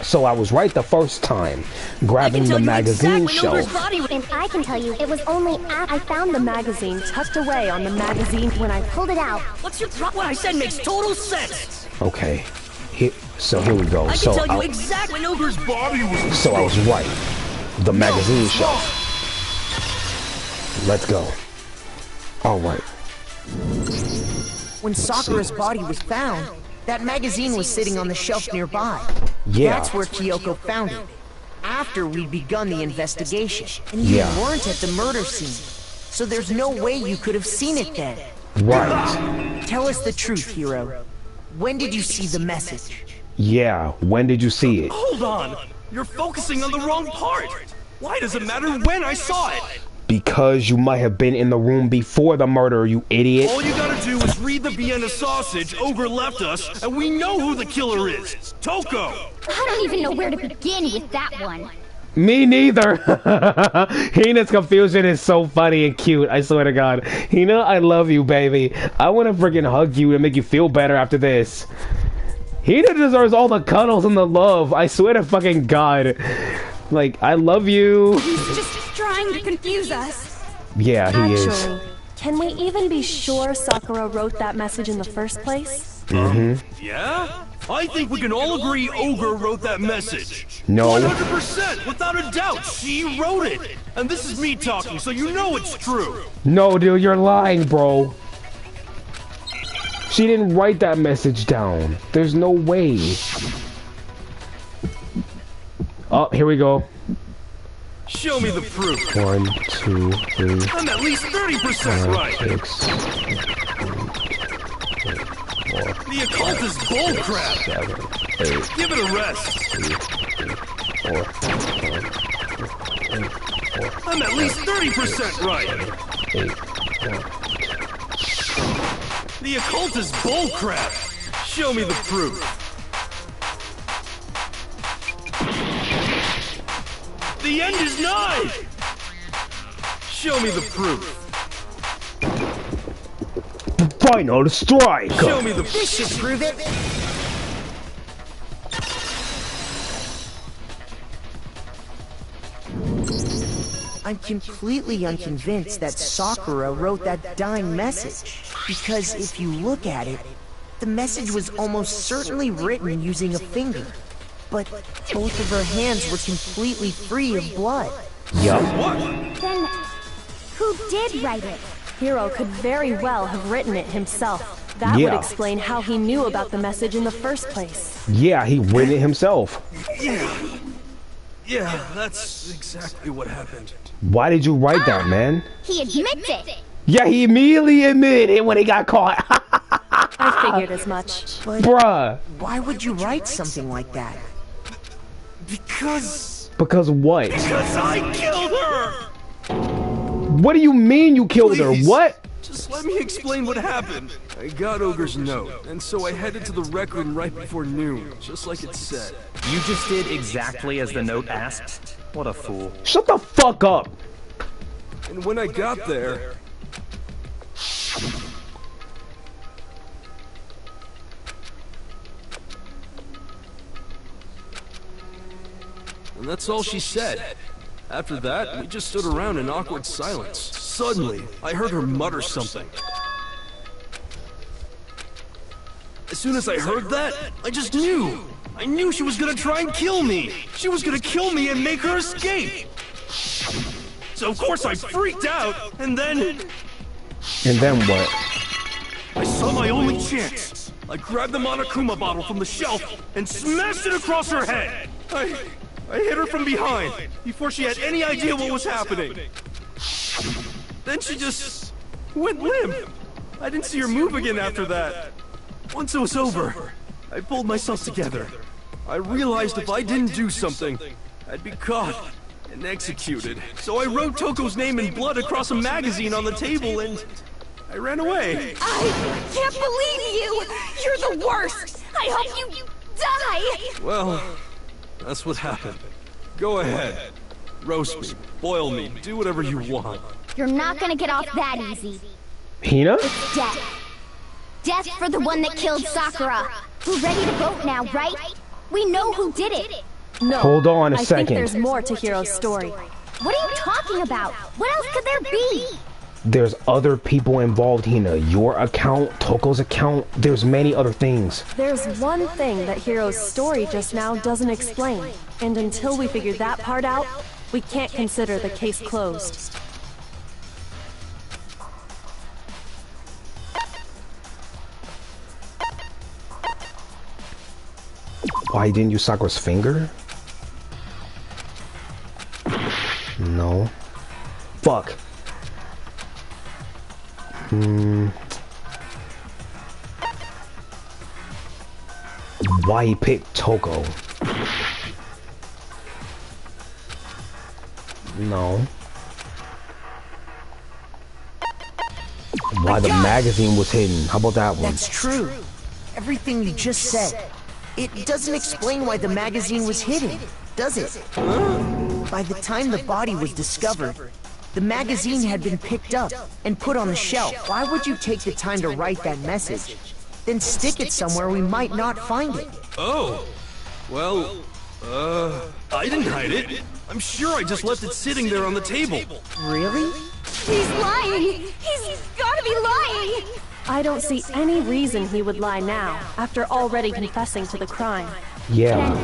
So I was right the first time, grabbing the magazine shelf. And I can tell you it was only after I found the magazine tucked away on the magazine when I pulled it out. What's your problem? What I said makes total sense! Okay, so here we go. I can tell you exactly when Ogre's body was discovered. So I was right. The magazine shelf. Let's go. Alright. When Sakura's body was found, that magazine was sitting on the shelf nearby. Yeah. That's where Kyoko found it. After we'd begun the investigation. And you weren't at the murder scene. So there's no way you could have seen it then. Right. Tell us the truth, Hiro. When did you see the message? Yeah, when did you see it? Hold on! You're focusing on the wrong part! Why does it matter when I saw it? Because you might have been in the room before the murder, you idiot. All you gotta do is read the Vienna sausage Ogre left us, and we know who the killer is! Toko! I don't even know where to begin with that one. Me neither. Hina's confusion is so funny and cute, I swear to God. Hina, I love you, baby. I want to freaking hug you and make you feel better after this. Hina deserves all the cuddles and the love, I swear to fucking God. Like, I love you. He's just trying to confuse us. Yeah, he is. Actually, can we even be sure Sakura wrote that message in the first place? Yeah? I think we can all agree Ogre wrote that message. No. 100%, without a doubt, she wrote it. And this is me talking, so you know it's true. No, dude, you're lying, bro. She didn't write that message down. There's no way. Oh, here we go. Show me the proof. 1, 2, 3. I'm at least 30% right. 6, 7, 8, 4. The occult is bullcrap. 7, 8. Give it a rest. 3, 4. I'm at least 30% right. 8. The occult is bullcrap. Show me the proof. The end is nigh! Show me the proof. Final strike! Show me the proof. This should prove it. I'm completely unconvinced that Sakura wrote that dying message. Because if you look at it, the message was almost certainly written using a finger. But both of her hands were completely free of blood. Yup. Then, who did write it? Hiro could very well have written it himself. That would explain how he knew about the message in the first place. Yeah, he wrote it himself. Yeah, that's exactly what happened. Why did you write that, man? He admits it. Yeah, he immediately admitted it when he got caught. I figured as much. But bruh. Why would you write something like that? Because what? Because I killed her! What do you mean you killed her? What? Just let me explain what happened. I got Ogre's note, and so I headed to the rec room right before noon, just like it said. You just did exactly as the note asked? What a fool. Shut the fuck up! And when I got there... And that's all she said. After that, we just stood around in awkward silence. Suddenly, I heard her mutter something. As soon as I heard that, I just knew. I knew she was gonna try and kill me. She was gonna kill me and make her escape. So of course I freaked out, and then... And then what? I saw my only chance. I grabbed the Monokuma bottle from the shelf and smashed it across her head. I hit her from behind, before she had any idea what was happening. Then she just went limp. I didn't see her move again after that. Once it was over, I pulled myself together. I realized if I didn't do something, I'd be caught and executed. So I wrote Toko's name in blood across a magazine on the table and I ran away. I can't believe you! You're the worst! I hope you die! Well... that's what happened. Go ahead. Roast me, boil me, do whatever you want. You're not gonna get off that easy. Hina? It's death. Death for the one that killed Sakura. We're ready to vote now, right? We know who did it. No. Hold on a I second. think there's more to Hiro's story. What are you talking about? What else could there be? There's other people involved, Hina. Your account, Toko's account, there's many other things. There's one thing that Hiro's story just now doesn't explain. And until we figure that part out, we can't consider the case closed. Why didn't you Sakura's finger? No. Fuck. Why he picked Toko? No. Why the magazine was hidden? How about that one? That's true. Everything you just said. It doesn't explain why the magazine was hidden, does it? By the time the body was discovered, the magazine had been picked up and put on the shelf. Why would you take the time to write that message? Then stick it somewhere we might not find it. Oh. Well, I didn't hide it. I'm sure I just left it sitting there on the table. Really? He's lying! He's gotta be lying! I don't see any reason he would lie now, after already confessing to the crime. Yeah.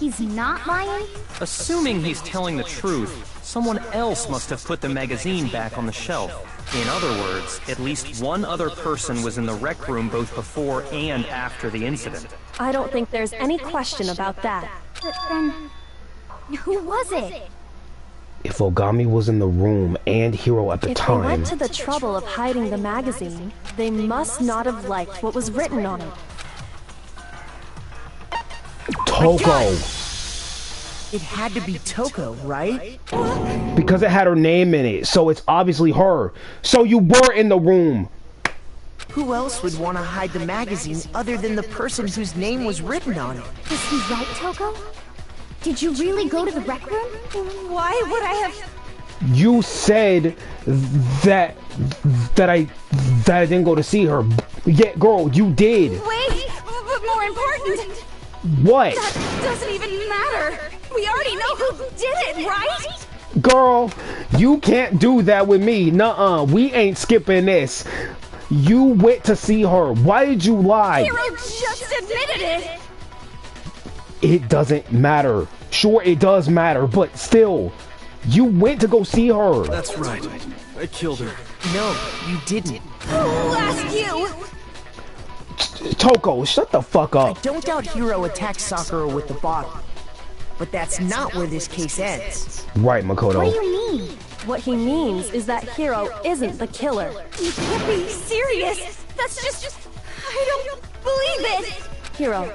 He's not lying? Assuming he's telling the truth, someone else must have put the magazine back on the shelf. In other words, at least one other person was in the rec room both before and after the incident. I don't think there's any question about that. But then, who was it? If Ogami was in the room and Hiro at the If time... they went to the trouble of hiding the magazine, they must not have liked what was written on it. Toko! It had to be Toko, right? Because it had her name in it, so it's obviously her. So you were in the room. Who else would want to hide the magazine other than the person whose name was written on it? Is he right, Toko? Did you really go to the rec room? Why would I have... You said that I didn't go to see her. Yeah, girl, you did. Wait, but more important... What? That doesn't even matter. We already know who did it, right? Girl, you can't do that with me. Nuh-uh, we ain't skipping this. You went to see her. Why did you lie? Hero just admitted it. It doesn't matter. Sure, it does matter, but still, you went to go see her. That's right. I killed her. No, you didn't. Who asked you? Toko, shut the fuck up. I don't doubt Hiro attacked Sakura with the bottle. But that's not where this case ends. Right, Makoto. What do you mean? What he means is that Hiro isn't the killer. You can't be serious. That's just... I don't believe it. Hiro,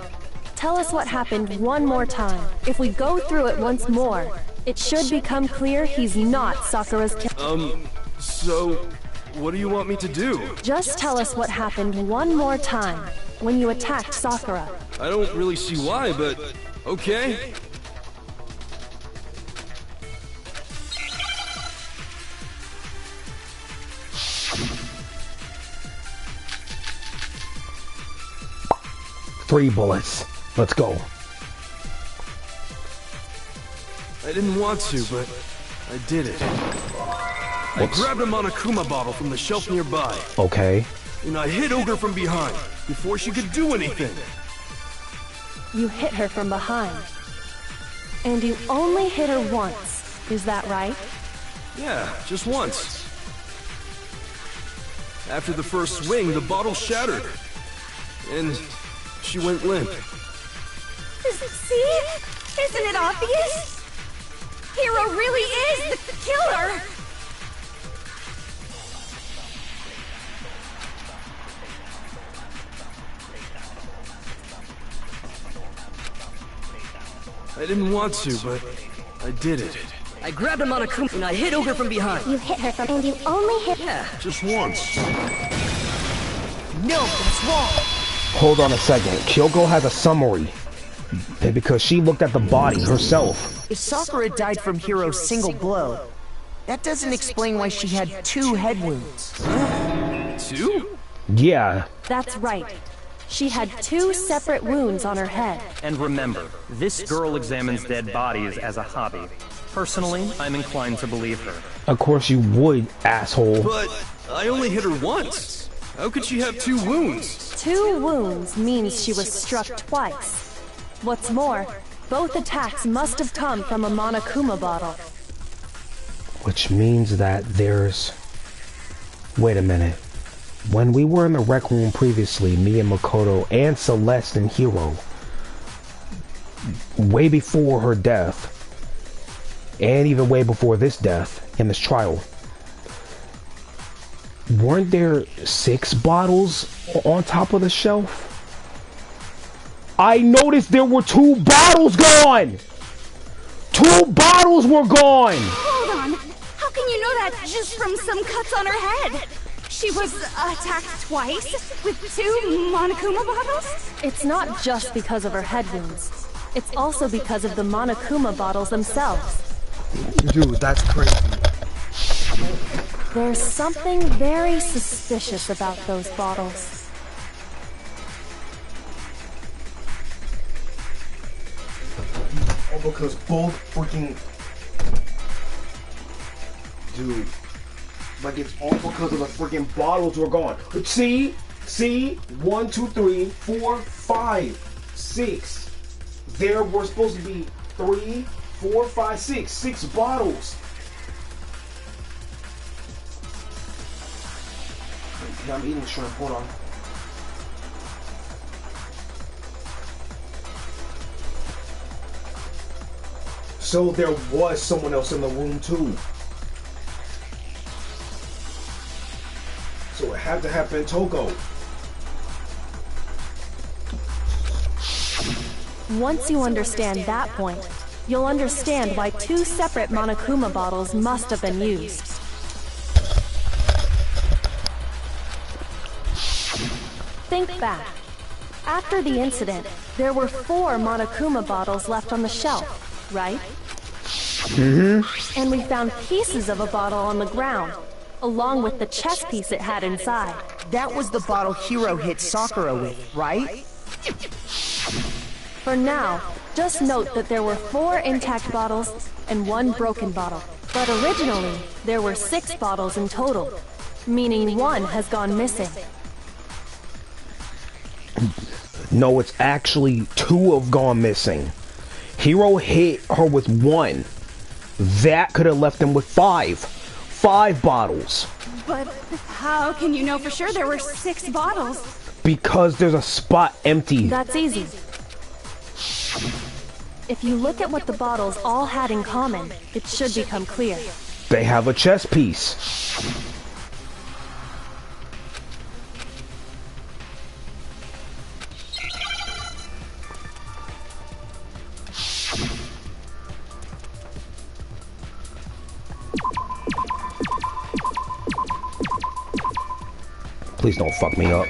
tell us what happened one more time. If we go through it once more, it should become clear he's not Sakura's killer. So, what do you want me to do? Just tell us what happened one more time when you attacked Sakura. I don't really see why, but okay. Three bullets. Let's go. I didn't want to, but I did it. I grabbed a Monokuma bottle from the shelf nearby. Okay. And I hit Ogre from behind before she could do anything. You hit her from behind. And you only hit her once. Is that right? Yeah, just once. After the first swing, the bottle shattered. And she went limp. See? Isn't it obvious? Hiro really is the killer. I didn't want to, but I did it. I grabbed a Monokuma and I hit Ogre from behind. You hit her from, and you only hit. Yeah, just once. No, that's wrong. Hold on a second. Kyoko has a summary. Because she looked at the body herself. If Sakura died from Hiro's single blow, that doesn't explain why she had 2 head wounds. 2? Yeah. That's right. She had 2 separate wounds on her head. And remember, this girl examines dead bodies as a hobby. Personally, I'm inclined to believe her. Of course you would, asshole. But I only hit her once. How could she have 2 wounds? 2 wounds means she was struck twice. What's more, both attacks must have come from a Monokuma bottle. Which means that there's... Wait a minute. When we were in the rec room previously, me and Makoto and Celeste and Hiro, way before her death, and even way before this death, in this trial, weren't there 6 bottles on top of the shelf? I noticed there were 2 bottles gone! 2 bottles were gone! Hold on. How can you know that just from some cuts on her head? She was attacked twice with 2 Monokuma bottles? It's not just because of her head wounds. It's also because of the Monokuma bottles themselves. Dude, that's crazy. There's something very suspicious about those bottles. Oh, because both freaking... Dude. Like, it's all because of the freaking bottles were gone. See? 1, 2, 3, 4, 5, 6. There were supposed to be 3, 4, 5, 6. 6 bottles. Yeah, I'm eating shrimp. Hold on. So there was someone else in the room too. So it had to have been Toko. Once you understand that point, you'll understand why 2 separate Monokuma bottles must have been used. Think back. After the incident, there were 4 Monokuma bottles left on the shelf, right? Mm-hmm. And we found pieces of a bottle on the ground, along with the chess piece it had inside. That was the bottle Hiro hit Sakura with, right? For now, just note that there were 4 intact bottles and 1 broken bottle. But originally, there were 6 bottles in total, meaning 1 has gone missing. No, it's actually 2 have gone missing. Hero hit her with 1. That could have left him with 5. 5 bottles. But how can you know for sure there were 6 bottles? Because there's a spot empty. That's easy. If you look at what the bottles all had in common, it should become clear. They have a chess piece. Please don't fuck me up.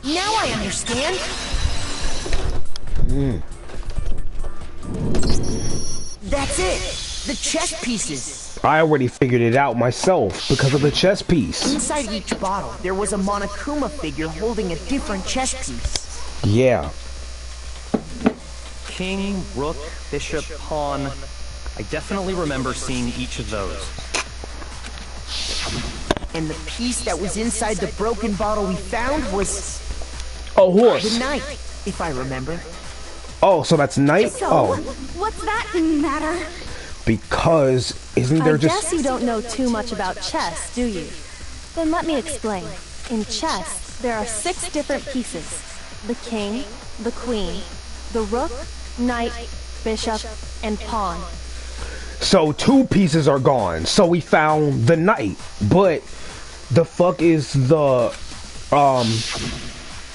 Now I understand. That's it. The chess pieces. I already figured it out myself because of the chess piece. Inside each bottle, there was a Monokuma figure holding a different chess piece. Yeah. King, rook, bishop, pawn. I definitely remember seeing each of those. And the piece that was inside the broken bottle we found was... a horse. the knight, if I remember. Oh, so that's knight? So, Oh. what's that matter? Because isn't there I just... guess you don't know too much about chess, do you? Then let me explain. In chess, there are 6 different pieces. The king, the queen, the rook, knight, bishop, and pawn. So 2 pieces are gone. So we found the knight. But the fuck is the...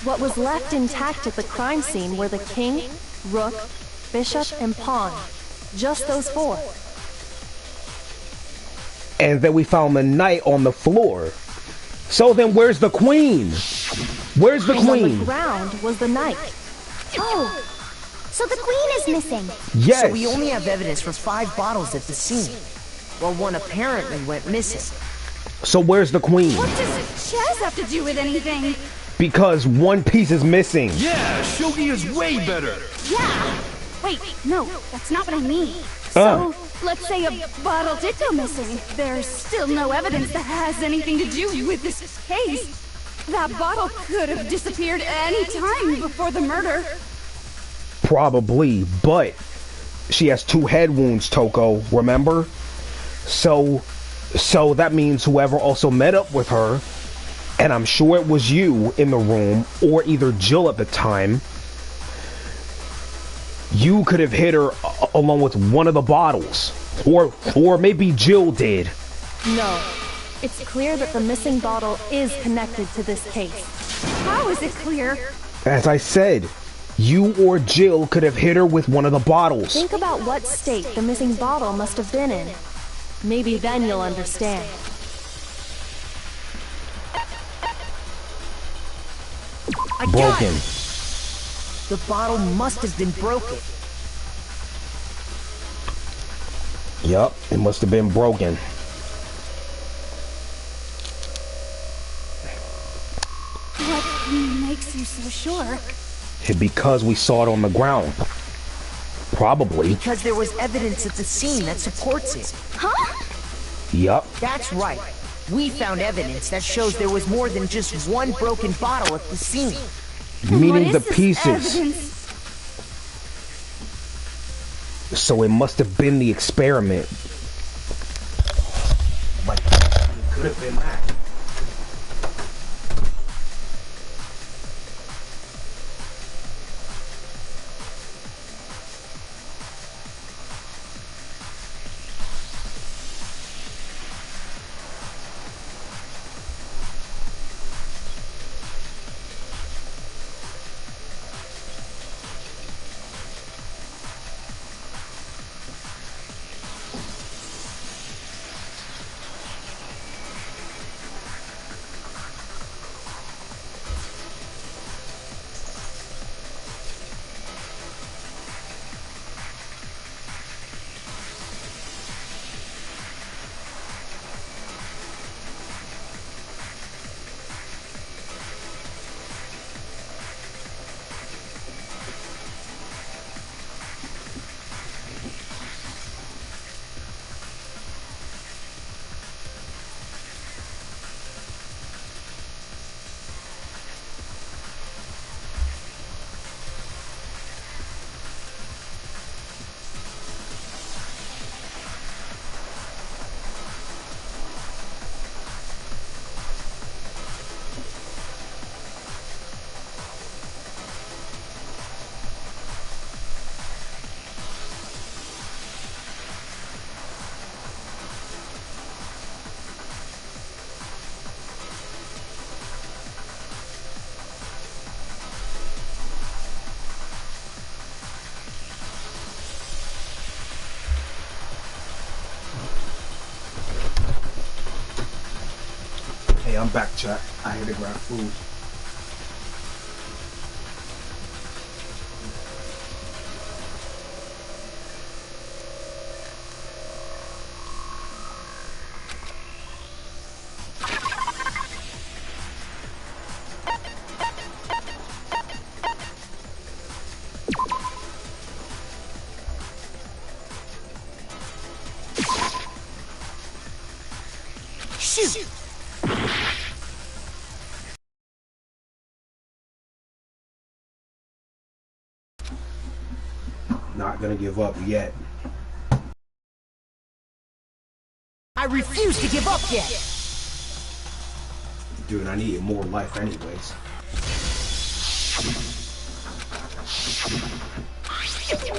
What was left intact at the crime scene were the king, rook, bishop, and pawn. Just those 4. And then we found the knight on the floor. So then where's the queen? Where's the And on queen? the ground was the knight. Oh, so the queen is missing. Yes. So we only have evidence for 5 bottles at the scene, while 1 apparently went missing. So where's the queen? What does chess have to do with anything? Because 1 piece is missing. Yeah, Shogi is way better. Yeah. Wait, no, that's not what I mean. So, let's say a bottle did go missing. There's still no evidence that has anything to do with this case. That bottle could have disappeared any time before the murder. Probably, but she has 2 head wounds, Toko, remember? So that means whoever also met up with her, and I'm sure it was you in the room, or either Jill at the time, you could have hit her along with 1 of the bottles. Or maybe Jill did. No. It's clear that the missing bottle is connected to this case. How is it clear? As I said, you or Jill could have hit her with 1 of the bottles. Think about what state the missing bottle must have been in. Maybe then you'll understand. I got Broken. it. The bottle must have been broken. Yup, it must have been broken. What makes you so sure? Because we saw it on the ground. Probably. Because there was evidence at the scene that supports it. Huh? Yup. That's right. We found evidence that shows there was more than just 1 broken bottle at the scene. Meaning the What is this pieces. evidence? So it must have been the experiment. Like, it could have been that. I'm back, chat. I had to grab food. Not gonna give up yet. I refuse to give up yet. Dude, I needed more life anyways.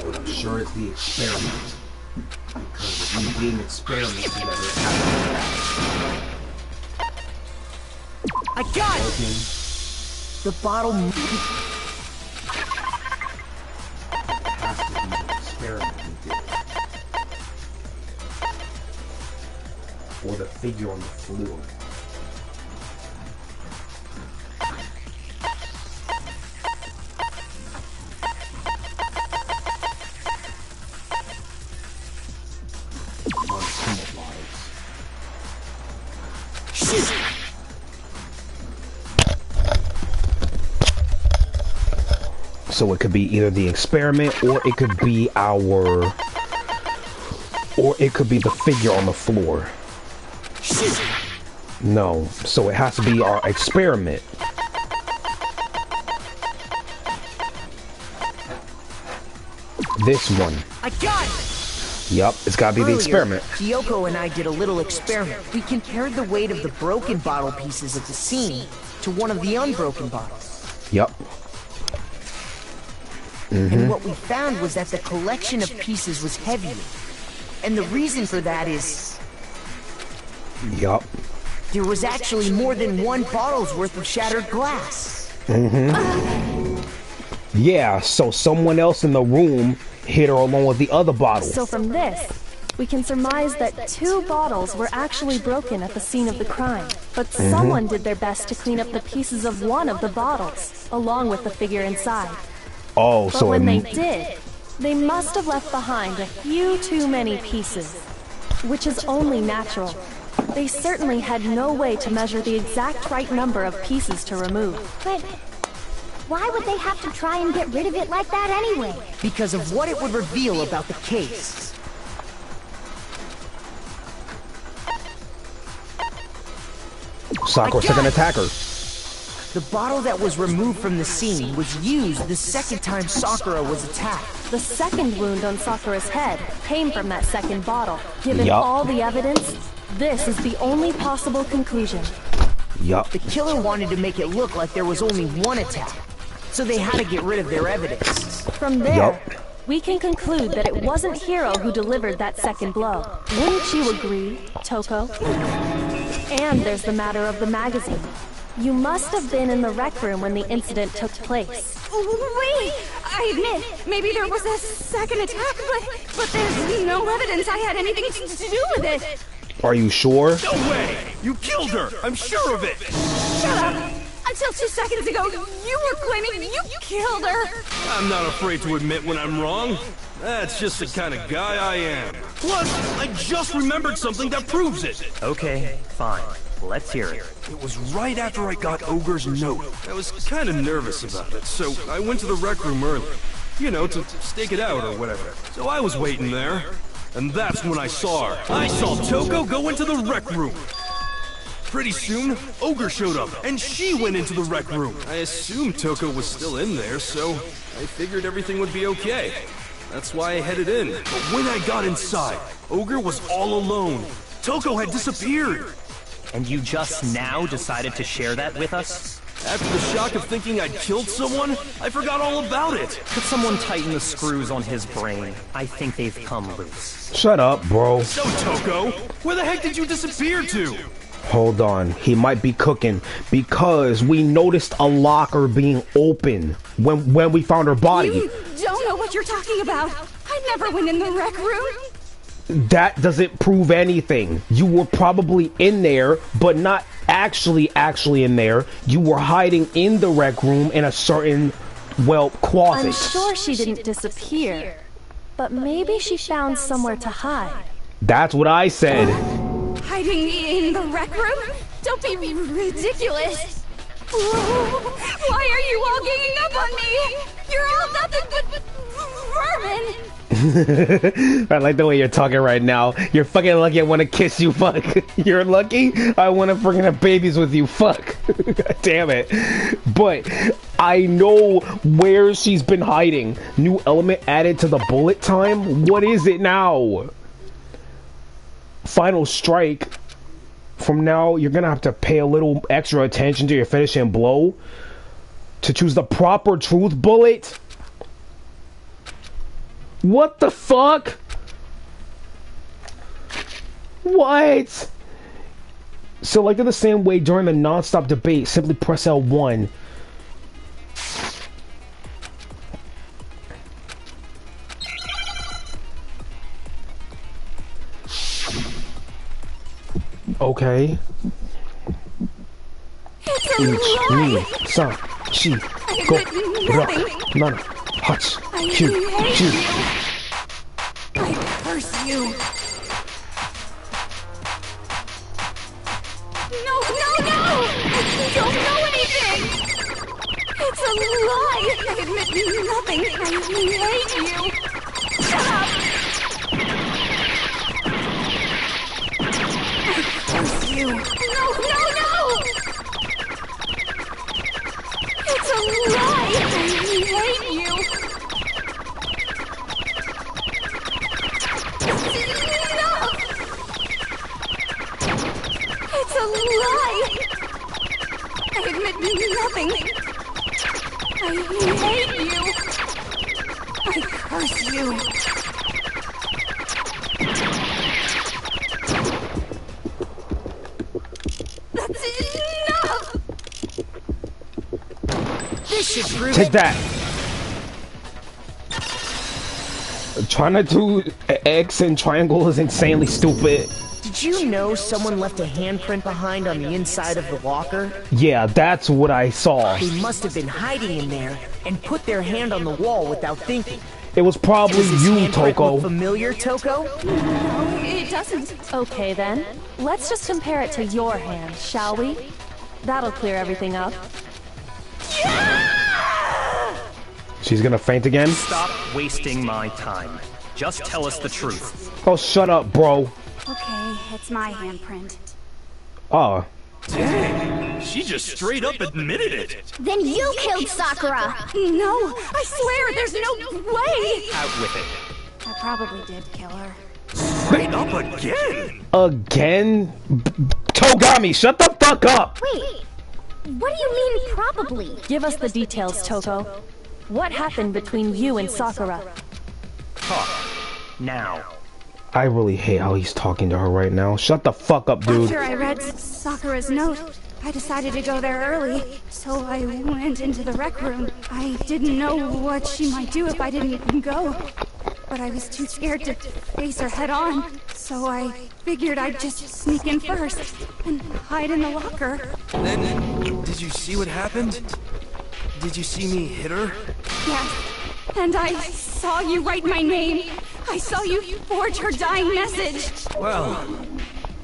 But I'm sure it's the experiment. Because if you didn't experiment together, it happened. I got it! The bottle has to be the experiment we did. Or the figure on the floor. So it could be either the experiment, or it could be the figure on the floor. No, so it has to be our experiment. This one. I got it! Yup, it's gotta be the experiment. Kyoko and I did a little experiment. We compared the weight of the broken bottle pieces of the scene to one of the unbroken bottles. Yup. And what we found was that the collection of pieces was heavier. And the reason for that is... Yup. There was actually more than one bottle's worth of shattered glass. Yeah, so someone else in the room hit her along with the other bottles. So from this, we can surmise that 2 bottles were actually broken at the scene of the crime. But someone did their best to clean up the pieces of one of the bottles, along with the figure inside. Oh, but when they did, they must have left behind a few too many pieces, which is only natural. They certainly had no way to measure the exact right number of pieces to remove. But why would they have to try and get rid of it like that anyway? Because of what it would reveal about the case. Sakura's second attacker. The bottle that was removed from the scene was used the second time Sakura was attacked. The second wound on Sakura's head came from that second bottle. Given all the evidence, this is the only possible conclusion. The killer wanted to make it look like there was only one attack, so they had to get rid of their evidence. From there, we can conclude that it wasn't Hiro who delivered that second blow. Wouldn't you agree, Toko? And there's the matter of the magazine. You must have been in the rec room when the incident took place. Wait! I admit, maybe there was a second attack, but there's no evidence I had anything to do with it. Are you sure? No way! You killed her! I'm sure of it! Shut up! Until 2 seconds ago, you were claiming you killed her! I'm not afraid to admit when I'm wrong. That's just the kind of guy I am. Plus, I just remembered something that proves it. Okay, fine. Let's hear it. It was right after I got Ogre's note. I was kind of nervous about it, so I went to the rec room early. You know, to stake it out or whatever. So I was waiting there, and that's when I saw her. I saw Toko go into the rec room. Pretty soon, Ogre showed up, and she went into the rec room. I assumed Toko was still in there, so I figured everything would be okay. That's why I headed in. But when I got inside, Ogre was all alone. Toko had disappeared. And you just now decided to share that with us? After the shock of thinking I'd killed someone, I forgot all about it. Could someone tighten the screws on his brain? I think they've come loose. Shut up, bro. So, Toko, where the heck did you disappear to? Hold on, he might be cooking because we noticed a locker being open when we found her body. You don't know what you're talking about. I never went in the rec room. That doesn't prove anything. You were probably in there, but not actually in there. You were hiding in the rec room in a certain, well, closet. I'm sure she didn't disappear, but maybe she found somewhere to hide. That's what I said. Hiding in the rec room? Don't be ridiculous. Whoa. Why are you all ganging up on me? You're all nothing but vermin. I like the way you're talking right now. You're fucking lucky I want to kiss you, fuck. You're lucky I want to freaking have babies with you, fuck. God damn it. But I know where she's been hiding. New element added to the bullet time? What is it now? Final strike. From now, you're gonna have to pay a little extra attention to your finishing blow to choose the proper truth bullet. What the fuck? What? Selected the same way during the non-stop debate. Simply press L1. Okay. Ich, ni, sa, shi, go, ra, nan, hach, q, q. I curse you. No! I don't know anything! It's a lie! I admit nothing. I hate you. Shut up! You. No! It's a lie! I hate you! Enough! It's a lie! I admit nothing. I hate you! I curse you! Take that. Trying to do X and triangle is insanely stupid. Did you know someone left a handprint behind on the inside of the locker? Yeah, that's what I saw. They must have been hiding in there and put their hand on the wall without thinking. It was probably you, Toko. Look familiar, Toko? No, it doesn't. Okay then, let's just compare it to your hand, shall we? That'll clear everything up. She's gonna faint again? Stop wasting my time. Just tell us the truth. Oh, shut up, bro. Okay, it's my handprint. Oh. Dang, she just straight up admitted it. Then you killed Sakura! No, I swear, there's no way! Out with it. I probably did kill her. Straight up again? Again? Togami, shut the fuck up! Wait, what do you mean probably? Give us the details, Toko. What happened between you and Sakura? Talk. Now. I really hate how he's talking to her right now. Shut the fuck up, dude. After I read Sakura's note, I decided to go there early, so I went into the rec room. I didn't know what she might do if I didn't go, but I was too scared to face her head on, so I figured I'd just sneak in first and hide in the locker. Then, did you see what happened? Did you see me hit her? Yes, and I saw you write my name. I saw you forge her dying message. Well,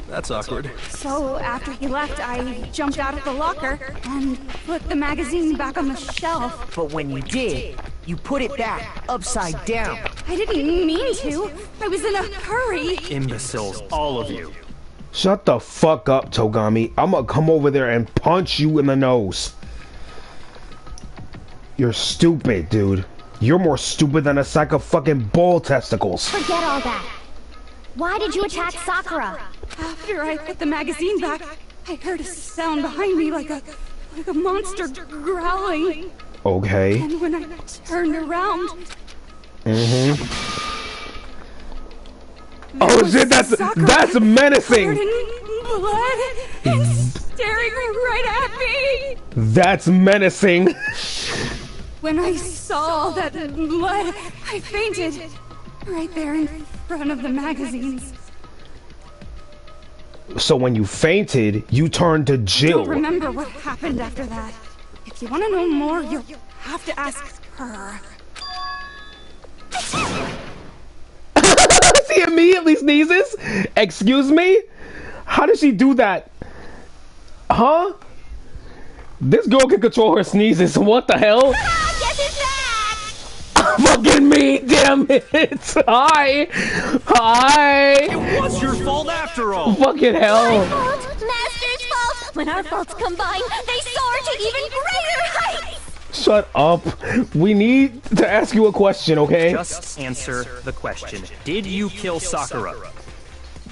that's awkward. So after he left, I jumped out of the locker and put the magazine back on the shelf. But when you did, you put it back, upside down. I didn't mean to. I was in a hurry. Imbeciles, all of you. Shut the fuck up, Togami. I'm gonna come over there and punch you in the nose. You're stupid, dude. You're more stupid than a sack of fucking bull testicles. Forget all that. Why did you attack Sakura? After I put the magazine back, I heard a sound behind me like a monster growling. Okay. And when I turned around... Oh shit, that's menacing! Covered in blood and staring right at me! That's menacing! When I saw all that blood, I fainted. Right there in front of the magazines. So when you fainted, you turned to I Jill. don't remember what happened after that. If you want to know more, you'll have to ask her. He immediately sneezes? Excuse me? How did she do that? Huh? This girl can control her sneezes. What the hell? Guess it's back! Fucking me, damn it! Hi! Hi! It was your fault after all! Fucking hell! My fault, Master's fault! When our faults combine, they soar to even greater heights! Shut up. We need to ask you a question, okay? Just answer the question. Did you kill Sakura?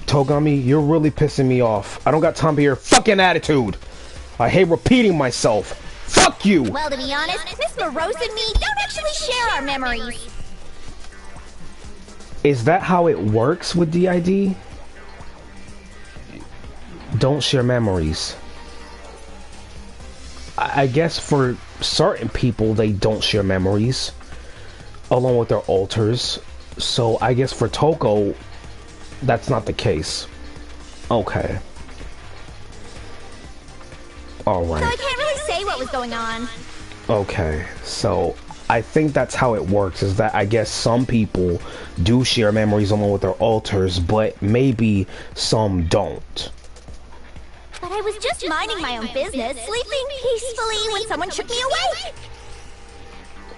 Togami, you're really pissing me off. I don't got time for your fucking attitude. I hate repeating myself. Fuck you! Well, to be honest, Miss Morose and me don't actually share our memories. Is that how it works with DID? Don't share memories. I guess for certain people, they don't share memories along with their alters. So I guess for Toko, that's not the case. Okay. Alright. So I can't really say what was going on. Okay, so I think that's how it works, is that I guess some people do share memories along with their alters, but maybe some don't. But I was just minding my own business, sleeping peacefully when someone shook me awake.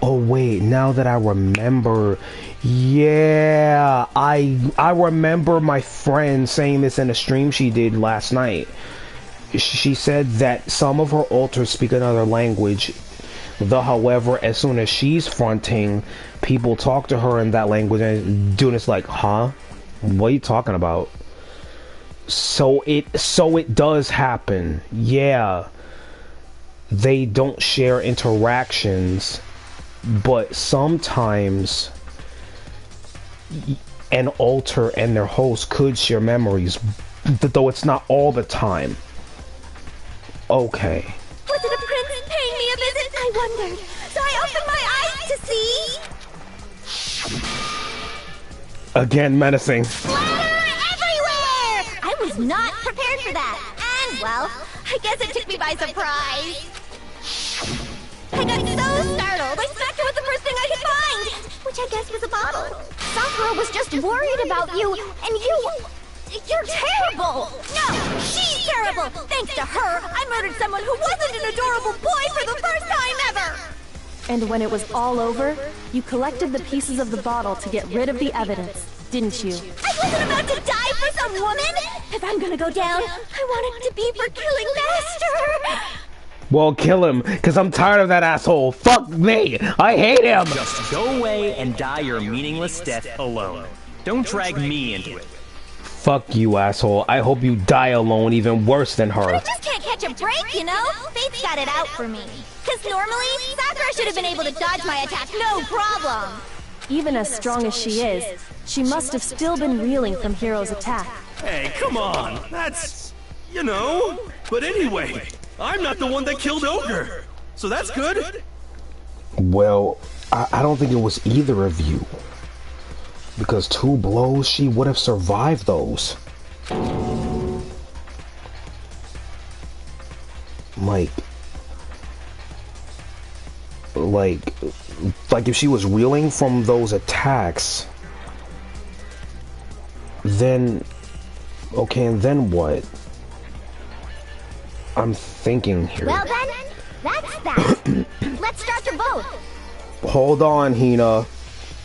Oh wait, now that I remember, yeah, I remember my friend saying this in a stream she did last night. She said that some of her alters speak another language, though however, as soon as she's fronting, people talk to her in that language and Duna's like, huh? What are you talking about? So it does happen. Yeah. They don't share interactions, but sometimes an alter and their host could share memories, though it's not all the time. Okay. Was it a prince paying me a visit? I wondered. So I opened my eyes to see... Again, menacing. Splatter everywhere! I was not prepared for that. And, well, I guess it took me by surprise. I got so startled, I smacked her with the first thing I could find. Which I guess was a bottle. Sakura was just worried about you, and you're terrible! No, she's terrible! Thanks to her, I murdered someone who wasn't an adorable boy for the first time ever! And when it was all over, you collected the pieces of the bottle to get rid of the evidence, didn't you? I wasn't about to die for some woman! If I'm gonna go down, I want it to be for killing Master! Well, kill him, because I'm tired of that asshole. Fuck me! I hate him! Just go away and die your meaningless death alone. Don't drag me into it. Fuck you, asshole. I hope you die alone, even worse than her. I just can't catch a break, you know? Fate's got it out for me. Because normally, Sakura should have been able to dodge my attack, no problem. Even as strong as she is, she must have still been reeling from Hiro's attack. Hey, come on! That's... you know... But anyway, I'm not the one that killed Ogre! So that's good! Well, I don't think it was either of you. Because 2 blows, she would have survived those. Like if she was reeling from those attacks, then... okay, and then what? I'm thinking here. Well then, that's that. Let's start your boat. Hold on, Hina.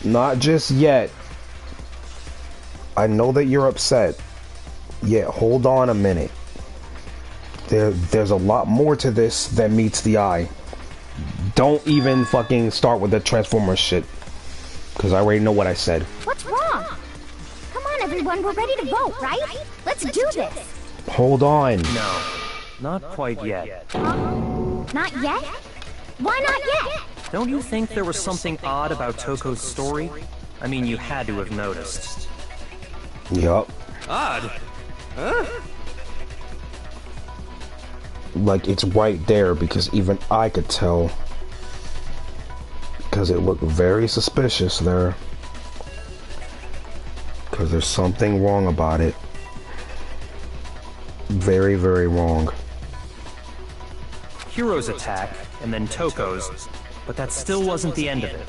Not just yet. I know that you're upset. Yeah, hold on a minute. There's a lot more to this than meets the eye. Don't even fucking start with the Transformers shit. Because I already know what I said. What's wrong? Come on, everyone. We're ready to vote, right? Let's do this. Hold on. No, not quite yet. Not yet? Why not yet? Don't you think there was something odd about Toko's story? I mean, you had to have noticed. Yup. Odd? Huh? Like, it's right there because even I could tell. Because it looked very suspicious there. Because there's something wrong about it. Very, very wrong. Hiro's attack, and then Toko's, but that still wasn't the end of it.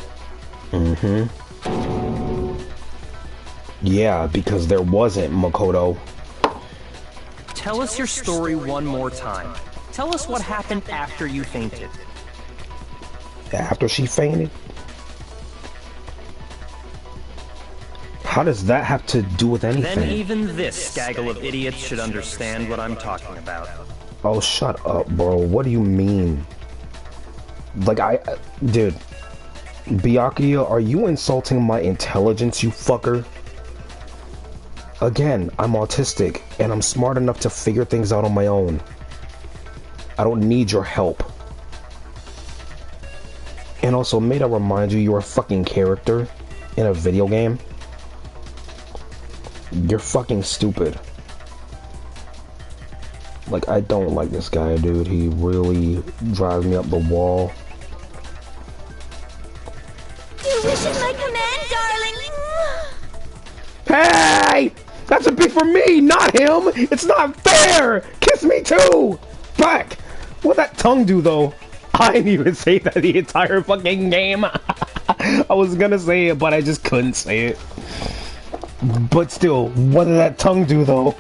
Mm-hmm. Yeah, because there wasn't, Makoto. Tell us your story one more time. Tell us what happened after you fainted. After she fainted? How does that have to do with anything? Then even this gaggle of idiots should understand what I'm talking about. Oh, shut up, bro. What do you mean? Like, dude. Byakuya, are you insulting my intelligence, you fucker? Again, I'm autistic, and I'm smart enough to figure things out on my own. I don't need your help. And also, may I remind you, you're a fucking character in a video game. You're fucking stupid. Like, I don't like this guy, dude. He really drives me up the wall. You wish in my command, darling. Hey! That's a bit for me, not him! It's not fair! Kiss me too! Back! What'd that tongue do, though? I didn't even say that the entire fucking game. I was gonna say it, but I just couldn't say it. But still, what did that tongue do, though?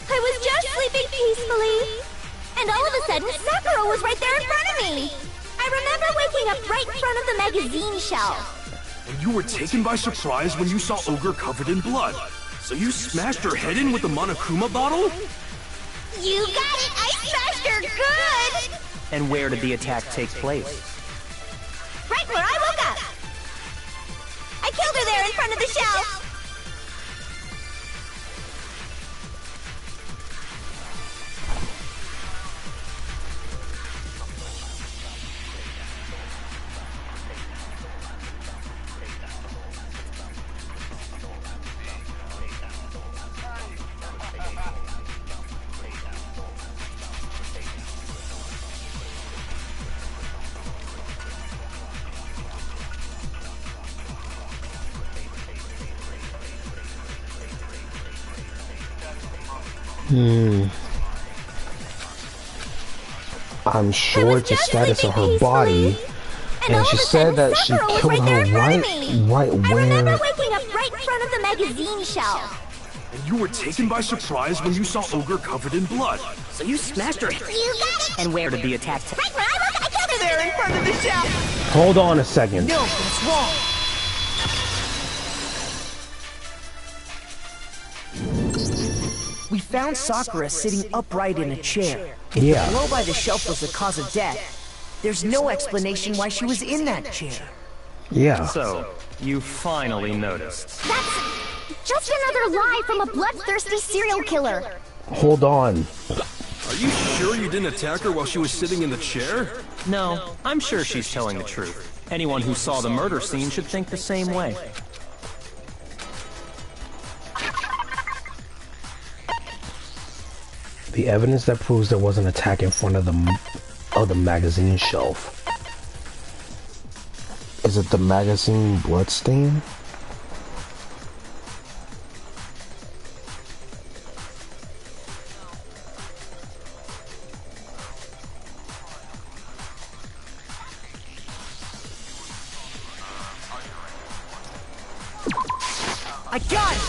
I was just sleeping peacefully, and all of a sudden Sakura was right there in front of me. I remember waking up right in front of the magazine shelf. And you were taken by surprise when you saw Ogre covered in blood. So you smashed her head in with the Monokuma bottle? You got it! I smashed her good! And where did the attack take place? Right where I woke up! I killed her there in front of the shelf! I'm sure it's the status of her body, and she said that she killed her right where. I remember waking up right in front of the magazine shelf. And you were taken by surprise when you saw Ogre covered in blood. So you smashed her. You got it! And where did the attack take Right where I woke up! I killed her there in front of the shelf! Hold on a second. No, that's wrong. We found Sakura sitting upright in a chair. If the blow by the shelf was the cause of death, there's no explanation why she was in that chair. Yeah. So, you finally noticed. That's just another lie from a bloodthirsty serial killer. Hold on. Are you sure you didn't attack her while she was sitting in the chair? No, I'm sure she's telling the truth. Anyone who saw the murder scene should think the same way. The evidence that proves there was an attack in front of the magazine shelf. Is it the magazine bloodstain? I got it!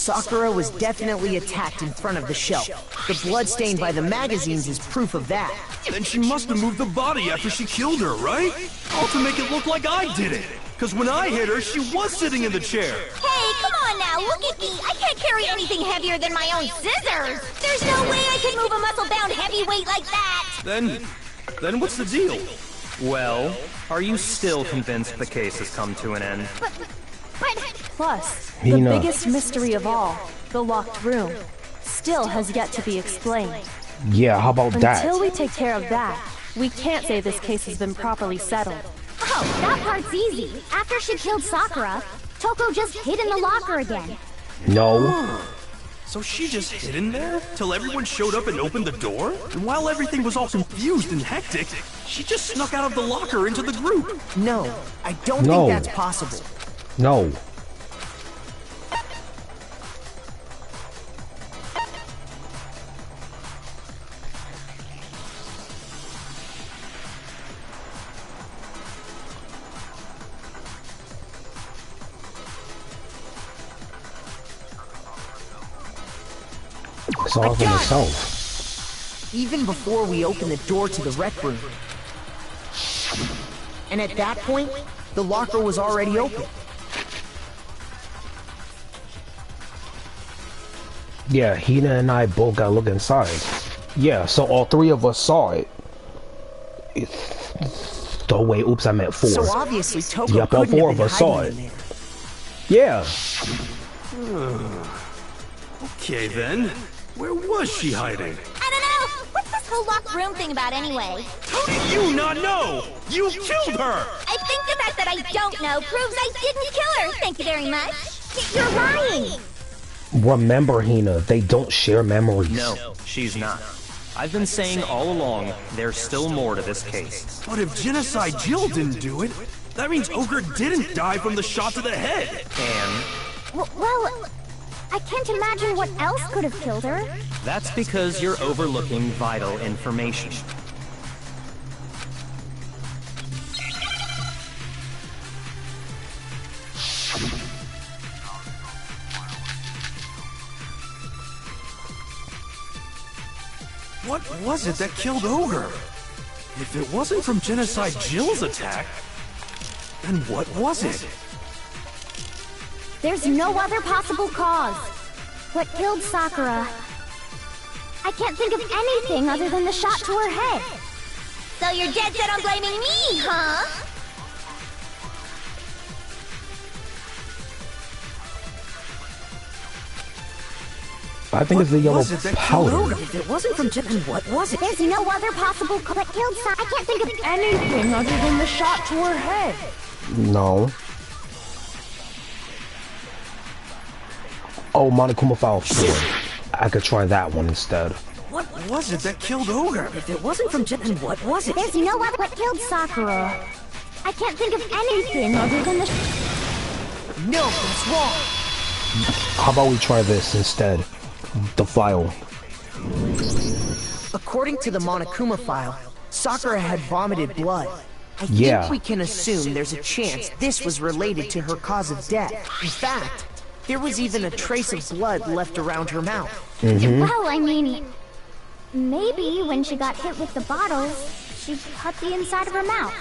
Sakura was definitely attacked in front of the shelf. The blood stain by the magazines is proof of that. Then she must have moved the body after she killed her, right? All to make it look like I did it. Because when I hit her, she was sitting in the chair. Hey, come on now, look at me. I can't carry anything heavier than my own scissors. There's no way I can move a muscle-bound heavyweight like that. Then what's the deal? Well, are you still convinced the case has come to an end? But... Plus, the biggest mystery of all, the locked room, still has yet to be explained. Yeah, how about that? Until we take care of that, we can't say this case has been properly settled. Oh, that part's easy. After she killed Sakura, Toko just hid in the locker again. No. So she just hid in there till everyone showed up and opened the door? And while everything was all confused and hectic, she just snuck out of the locker into the group. No, I don't think that's possible. No. It's all for myself. Even before we opened the door to the rec room. And at that point, the locker was already open. Yeah, Hina and I both got to look inside. Yeah, so all three of us saw it. Oh wait, oops, I meant 4. So obviously Toko yep, all 4 of us saw it. Yeah. Okay then, where was she hiding? I don't know! What's this whole locked room thing about anyway? How do you not know? You killed her! I think the fact that I don't know proves I didn't kill her, thank you very much. You're lying! Remember, Hina, they don't share memories. No, she's not. I've been saying all along, there's still more to this case. But if Genocide Jill didn't do it, that means Ogre didn't die from the shot to the head! And? Well, I can't imagine what else could have killed her. That's because you're overlooking vital information. What was it that killed Ogre? If it wasn't from Genocide Jill's attack, then what was it? There's no other possible cause. What killed Sakura? I can't think of anything other than the shot to her head. So you're dead set on blaming me, huh? I think it's the yellow powder. If it wasn't from Jip, then what was it? There's no other possible cause that killed Sakura. I can't think of anything other than the shot to her head. No. Oh, Monokuma File 4. I could try that one instead. What was it that killed Ogre? If it wasn't from Jip, then what was it? There's no other what killed Sakura. I can't think of anything other than the No, that's wrong. How about we try this instead? The file. According to the Monokuma file, Sakura had vomited blood. I Yeah. think we can assume there's a chance this was related to her cause of death. In fact, there was even a trace of blood left around her mouth. Well, I mean, maybe when she got hit with the bottles, she cut the inside of her mouth.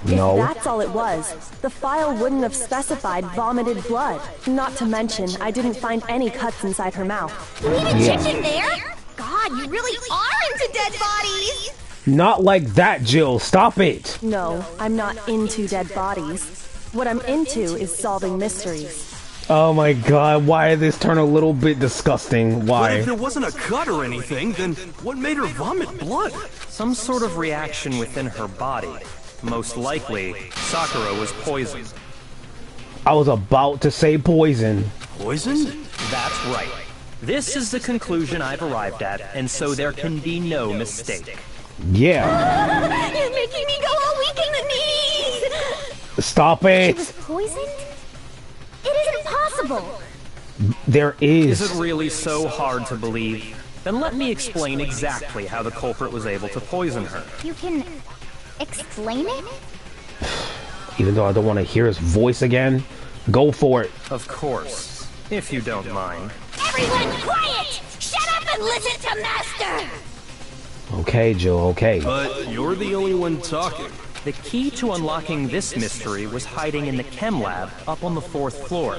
No. If that's all it was, the file wouldn't have specified vomited blood. Not to mention, I didn't find any cuts inside her mouth. You even checked in there? God, you really are into dead bodies! Not like that, Jill. Stop it. No, I'm not into dead bodies. What I'm into is solving mysteries. Oh my god, why did this turn a little bit disgusting? But Why? if there wasn't a cut or anything, then what made her vomit blood? Some sort of reaction within her body. Most likely, Sakura was poisoned. I was about to say poison. Poisoned? That's right. This is the conclusion I've arrived at, and so there can be no mistake. Yeah. You're making me go all weak in the knees! Stop She it. was poisoned? It isn't possible. There is. Is it really so hard to believe? Then let me explain exactly how the culprit was able to poison her. You can explain it? Even though I don't want to hear his voice again, go for it. Of course, if you don't mind. Everyone quiet! Shut up and listen to Master! Okay, Jill, okay. But you're the only one talking. The key to unlocking this mystery was hiding in the chem lab up on the 4th floor.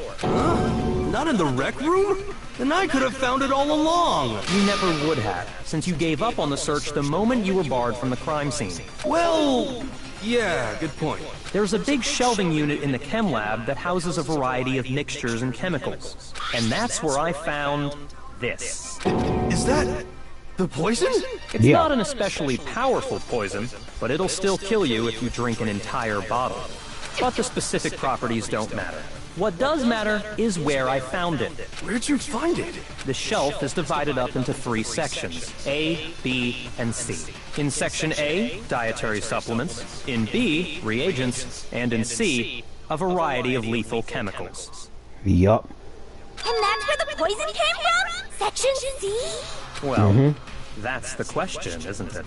Not in the rec room? Then I could have found it all along. You never would have, since you gave up on the search the moment you were barred from the crime scene. Well, yeah, good point. There's a big shelving unit in the chem lab that houses a variety of mixtures and chemicals. And that's where I found this. Is that the poison? It's not an especially powerful poison, but it'll still kill you if you drink an entire bottle. But the specific properties don't matter. What does matter is where I found it. Where'd you find it? The shelf is divided up into 3 sections, A, B, and C. In Section A, dietary supplements. In B, reagents. And in C, a variety of lethal chemicals. Yup. And that's where the poison came from? Section C? Well, that's the question, isn't it?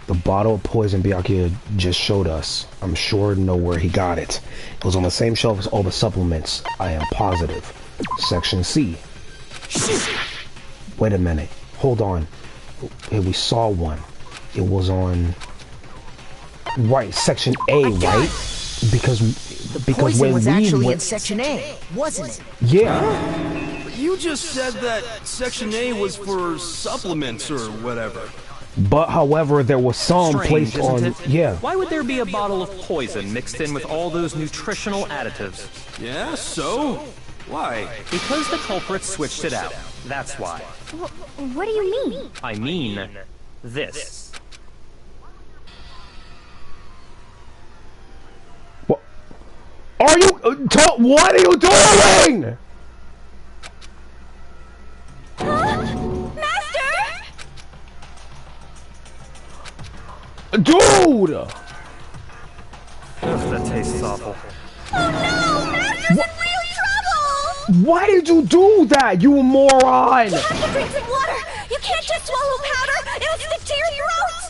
The bottle of poison Byakuya just showed us. I'm sure to know where he got it. It was on the same shelf as all the supplements. I am positive. Section C. Wait a minute. Hold on. Hey, we saw one. It was on... Right, Section A, right? Because Poison when was we actually went... in Section A, wasn't it? Yeah. You just said that Section A was for supplements or whatever. But however, there was some Strange, placed isn't on... it? Yeah. Why would there be a bottle of poison mixed in with all those nutritional additives? Yeah, so? Why? Because the culprits switched it out. That's why. What do you mean? I mean, this. What? Are you... what are you doing? Dude! Ugh, that tastes awful. Oh no! Master's in real trouble! Why did you do that, you moron? You have to drink some water! You can't just swallow powder! It'll stick to your throat!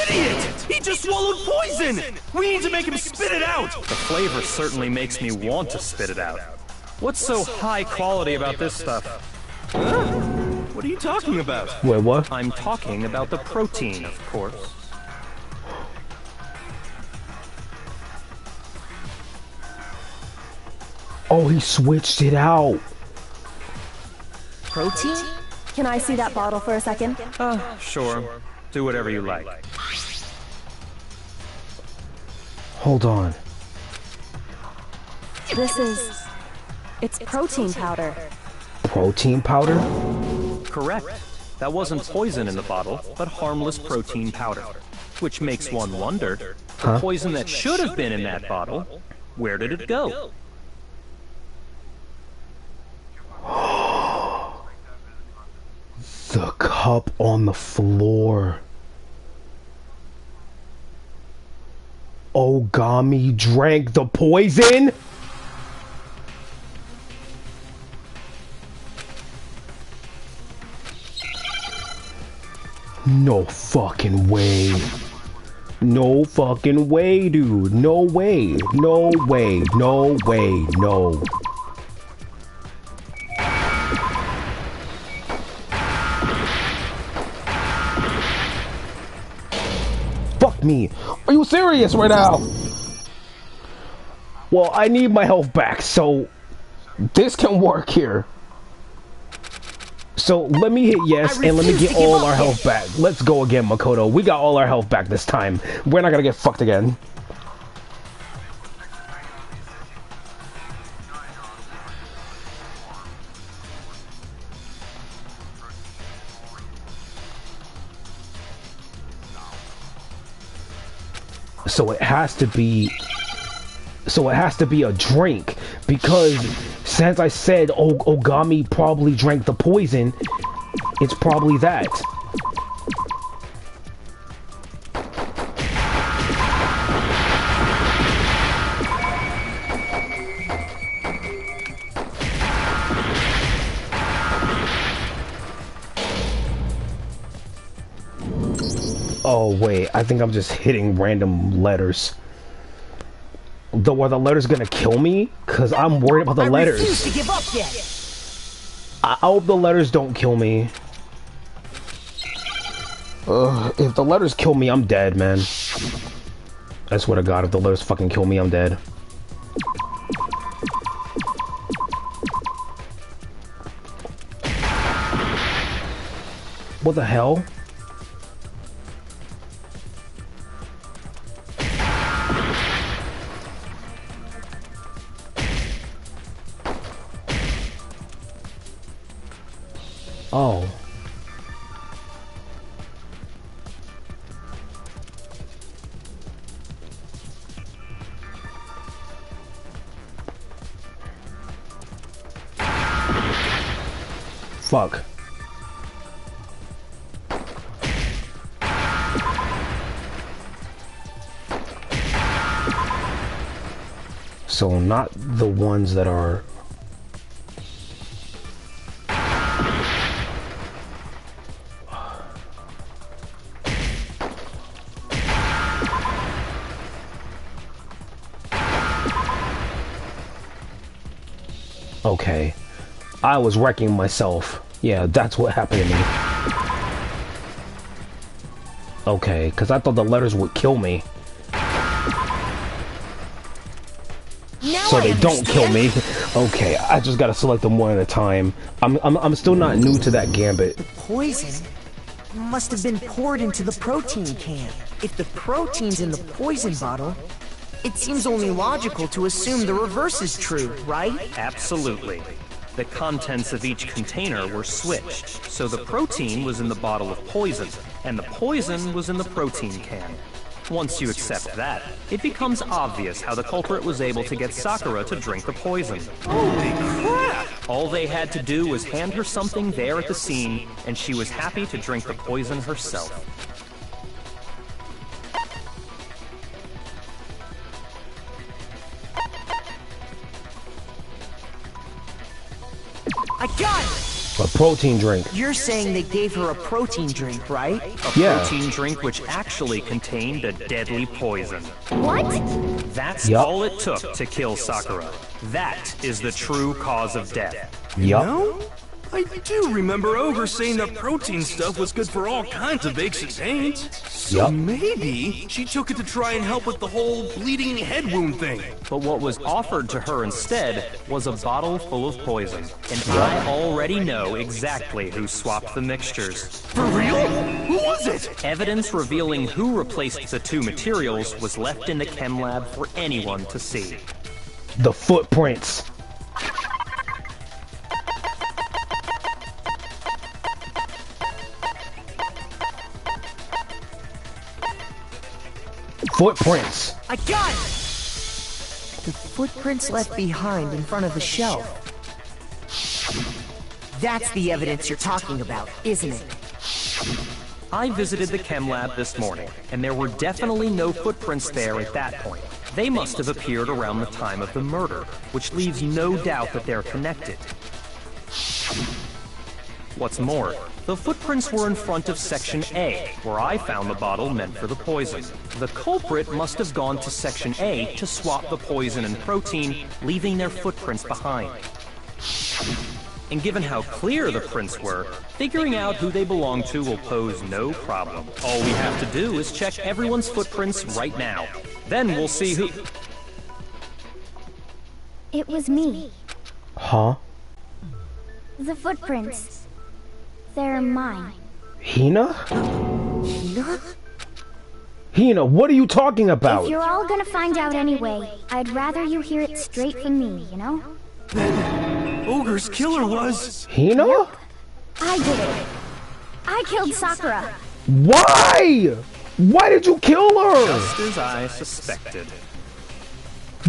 Idiot! He just swallowed poison! We need to make him spit it out! The flavor certainly makes me want to spit it out. What's so high quality about this stuff? Huh? What are you talking about? Wait, what? I'm talking about the protein, of course. Oh, he switched it out. Protein? Can I see that bottle for a second? Sure. Do whatever you like. Hold on. This is... It's protein powder. Protein powder? Correct. That wasn't poison in the bottle, but harmless protein powder. Which makes one wonder, the poison that should have been in that bottle, where did it go? The cup on the floor. Ogami drank the poison? No fucking way. No fucking way, dude. No way. No way. No way. No. Fuck me. Are you serious right now? Well, I need my health back, so this can work here. So let me hit yes, and let me get all our health back. Let's go again, Makoto. We got all our health back this time. We're not gonna get fucked again. So it has to be... So it has to be a drink, because since I said Ogami probably drank the poison, it's probably that. Oh wait, I think I'm just hitting random letters. Though, are the letters gonna kill me? Cause I'm worried about the letters. I refuse to give up yet. I hope the letters don't kill me. If the letters kill me, I'm dead, man. I swear to God, if the letters fucking kill me, I'm dead. What the hell? Oh. Fuck. So not the ones that are... Okay. I was wrecking myself. Yeah, that's what happened to me. Okay, because I thought the letters would kill me. So they don't kill me. Okay, I just gotta select them one at a time. I'm still not new to that gambit. The poison must have been poured into the protein can. If the protein's in the poison bottle, it seems only logical to assume the reverse is true, right? Absolutely. The contents of each container were switched, so the protein was in the bottle of poison, and the poison was in the protein can. Once you accept that, it becomes obvious how the culprit was able to get Sakura to drink the poison. Holy crap! All they had to do was hand her something there at the scene, and she was happy to drink the poison herself. I got it! A protein drink. You're saying they gave her a protein drink, right? A protein drink which actually contained a deadly poison. What? That's all it took to kill Sakura. That is the true cause of death. No? I do remember Ogre saying that protein stuff was good for all kinds of aches and pains. So maybe she took it to try and help with the whole bleeding head wound thing. But what was offered to her instead was a bottle full of poison. And I already know exactly who swapped the mixtures. For real? Who was it? Evidence revealing who replaced the two materials was left in the chem lab for anyone to see. The footprints. Footprints. I got it! The footprints left behind in front of the shelf. That's the evidence you're talking about, isn't it? I visited the chem lab this morning, and there were definitely no footprints there at that point. They must have appeared around the time of the murder, which leaves no doubt that they're connected. What's more, the footprints were in front of Section A, where I found the bottle meant for the poison. The culprit must have gone to Section A to swap the poison and protein, leaving their footprints behind. And given how clear the prints were, figuring out who they belong to will pose no problem. All we have to do is check everyone's footprints right now. Then we'll see who... It was me. Huh? The footprints. They're mine. Hina? Hina? Hina, what are you talking about? If you're all gonna find out anyway, I'd rather you hear it straight from me, you know? Then Ogre's killer was... Hina? Yep. I did it. I killed Sakura. Why? Why did you kill her? Just as I suspected.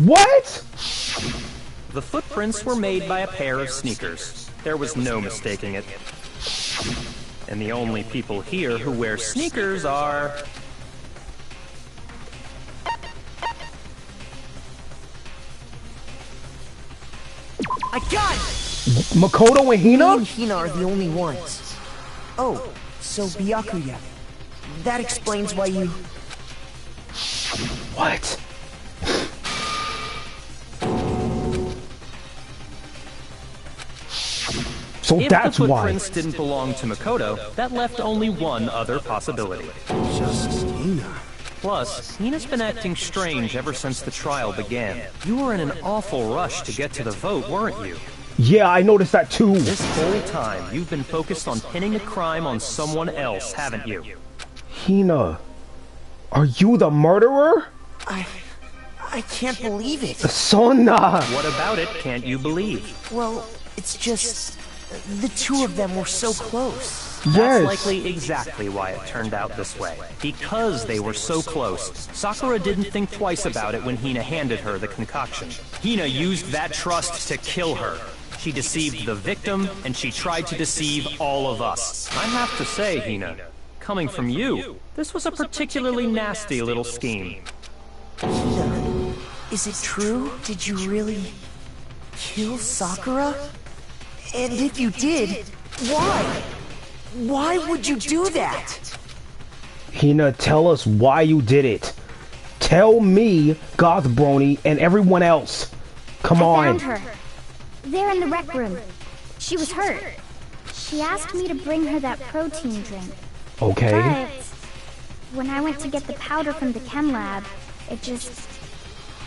What? The footprints were made by a pair of sneakers. There was no mistaking it. And the only people here who wear sneakers are... I got it! Makoto and Hina? Me and Hina are the only ones. Oh, so Byakuya. That explains why you... What? So if that's the why. footprints didn't belong to Makoto, that left only one other possibility. Just Hina. Plus, Hina's been acting strange ever since the trial began. You were in an awful rush to get to the vote, weren't you? Yeah, I noticed that too. This whole time, you've been focused on pinning the crime on someone else, haven't you? Hina, are you the murderer? I can't believe it. Sona! What about it can't you believe? Well, it's just... the two of them were so close. That's likely exactly why it turned out this way. Because they were so close, Sakura didn't think twice about it when Hina handed her the concoction. Hina used that trust to kill her. She deceived the victim, and she tried to deceive all of us. I have to say, Hina, coming from you, this was a particularly nasty little scheme. Hina, is it true? Did you really kill Sakura? And if you did, why? Why would you do that? Hina, tell us why you did it. Tell me, GothBrony, and everyone else. Come on. I found her. There in the rec room. She was hurt. She asked me to bring her that protein drink. Okay. But when I went to get the powder from the chem lab, it just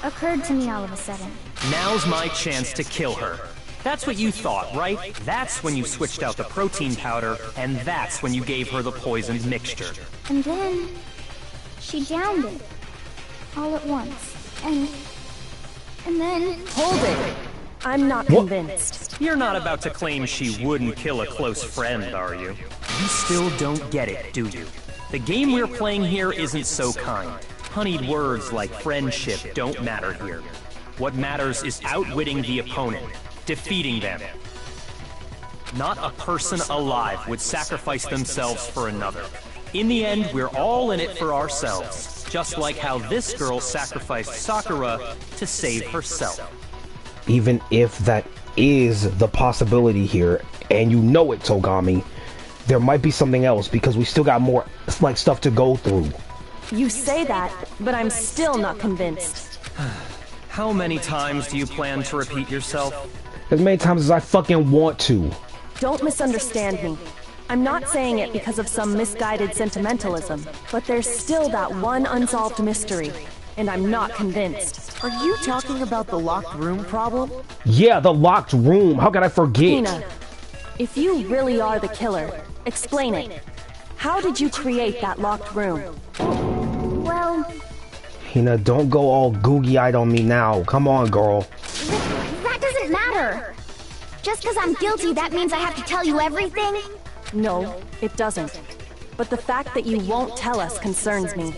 occurred to me all of a sudden. Now's my chance to kill her. That's what you thought, right? That's when you switched out the protein powder, and that's when you gave her the poisoned mixture. And then she downed it all at once. And then... Hold it! I'm not convinced. You're not about to claim she wouldn't kill a close friend, are you? You still don't get it, do you? The game we're playing here isn't so kind. Honeyed words like friendship don't matter here. What matters is outwitting the opponent, defeating them. Not a person alive would sacrifice themselves for another. In the end, we're all in it for ourselves, just like how this girl sacrificed Sakura to save herself. Even if that is the possibility here, and you know it, Ogami, there might be something else because we still got more like stuff to go through. You say that, but I'm still not convinced. How many times do you plan to repeat yourself? As many times as I fucking want to. Don't misunderstand me. I'm not saying it because of some misguided sentimentalism, but there's still that one unsolved mystery, and I'm not convinced. Are you talking about the locked room problem? Yeah, the locked room. How could I forget? Hina, if you really are the killer, explain it. How did you create that locked room? Well... Hina, don't go all googie-eyed on me now. Come on, girl. That doesn't matter. Just because I'm guilty, that means I have to tell you everything? No, it doesn't. But the fact that you won't tell us concerns me.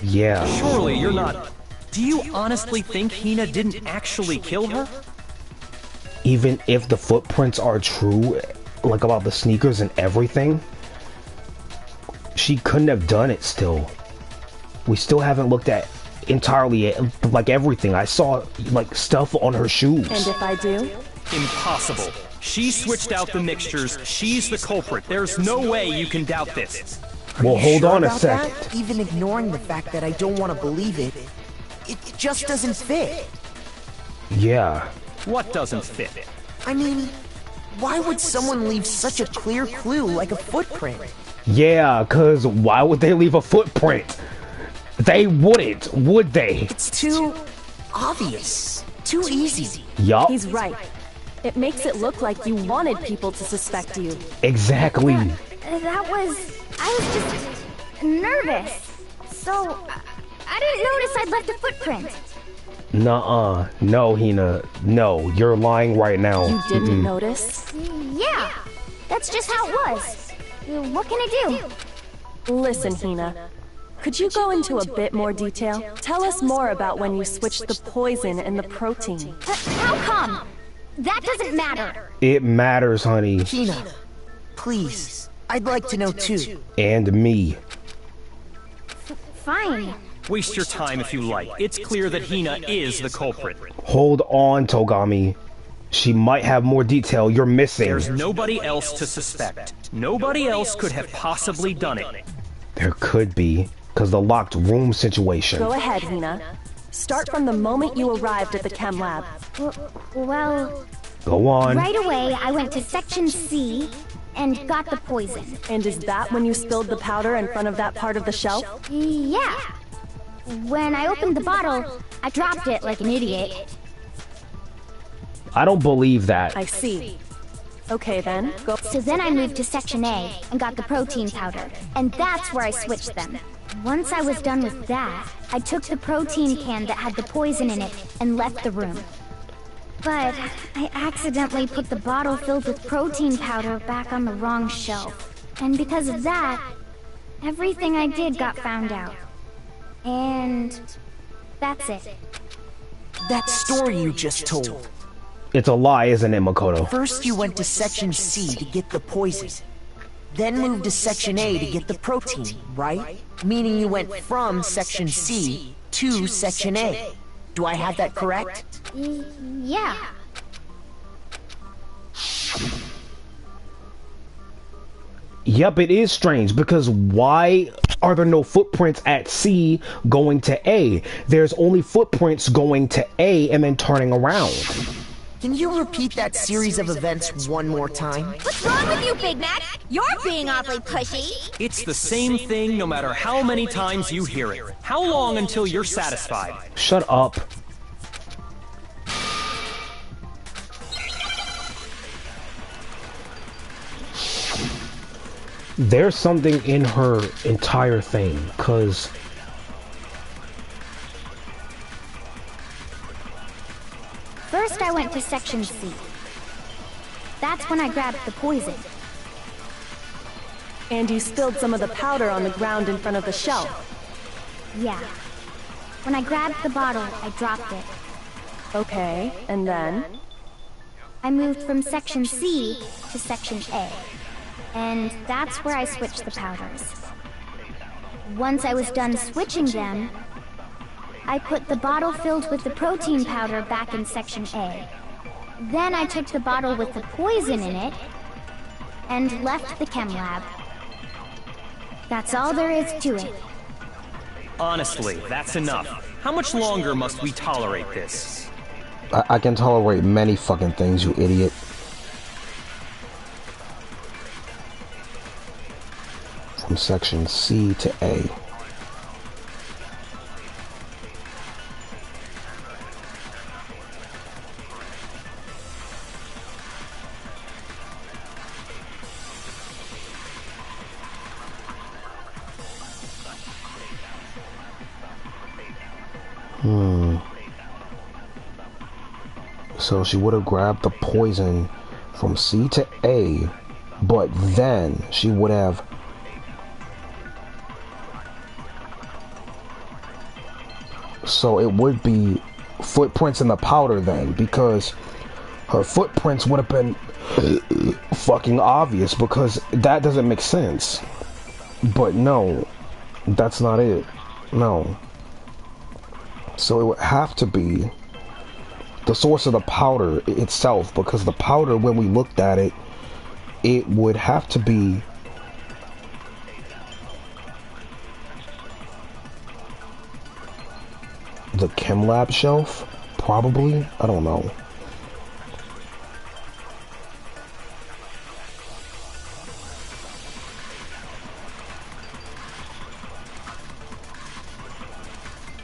Yeah. Surely you're not... Do you honestly think Hina didn't actually kill her? Even if the footprints are true, like about the sneakers and everything, she couldn't have done it still. We still haven't looked at entirely, like everything. I saw, like, stuff on her shoes. And if I do? Impossible. She switched out the mixtures. She's the culprit. There's no way you can doubt this. Well, hold on a That? second. Even ignoring the fact that I don't want to believe it, it just doesn't fit. Yeah. What doesn't fit? I mean, why would someone leave such a clear clue like a footprint? Yeah, cause why would they leave a footprint? They wouldn't, would they? It's too obvious. Too easy. Yup. He's right. It makes it look like you wanted people to suspect you. Exactly. I was just nervous. So, I didn't notice I'd left a footprint. Nuh-uh. No, Hina. No, you're lying right now. You didn't notice? Yeah, that's just how it was. What can I do? Listen, Hina. Could you go into a bit more detail? Tell us more about when you switched the poison and the protein. How come? That doesn't matter. It matters, honey. Hina, please. I'd like to know too. And me. Fine. Waste your time if you like. It's clear that Hina is the culprit. Hold on, Ogami. She might have more detail you're missing. There's nobody else to suspect. Nobody else could have possibly done it. There could be, because the locked room situation. Go ahead, Hina. Start from the moment you arrived at the chem lab. Well... Go on. Right away, I went to Section C and got the poison. And is that when you spilled the powder in front of that part of the shelf? Yeah. When I opened the bottle, I dropped it like an idiot. I don't believe that. I see. Okay then, go. So then I moved to Section A and got the protein powder. And that's where I switched them. Once I was done with that, I took the protein can that had the poison in it and left the room. But I accidentally put the bottle filled with protein powder back on the wrong shelf. And because of that, everything I did got found out. And that's it. That story you just told. It's a lie, isn't it, Makoto? First you went to Section C to get the poison. Then moved to Section A to get the protein, right? Meaning you went from Section C to Section A. Do I have that correct? Yeah. Yep, it is strange, because why are there no footprints at C going to A? There's only footprints going to A and then turning around. Can you repeat that series of events one more time? What's wrong with you, Big Mac? You're being awfully pushy. It's the same thing no matter how many times you hear it. How long until you're satisfied? Shut up. There's something in her entire thing, cause First I went to Section C. That's when I grabbed the poison. And you spilled some of the powder on the ground in front of the shelf. Yeah. When I grabbed the bottle, I dropped it. Okay, and then? I moved from Section C to Section A. And that's where I switched the powders. Once I was done switching them, I put the bottle filled with the protein powder back in Section A. Then I took the bottle with the poison in it and left the chem lab. That's all there is to it. Honestly, that's enough. How much longer must we tolerate this? I can tolerate many fucking things, you idiot. From Section C to A. So she would have grabbed the poison from C to A, but then she would have so it would be footprints in the powder then, because her footprints would have been fucking obvious, because that doesn't make sense. But no, that's not it. No. So it would have to be the source of the powder itself, because the powder, when we looked at it, it would have to be the chem lab shelf, probably. I don't know.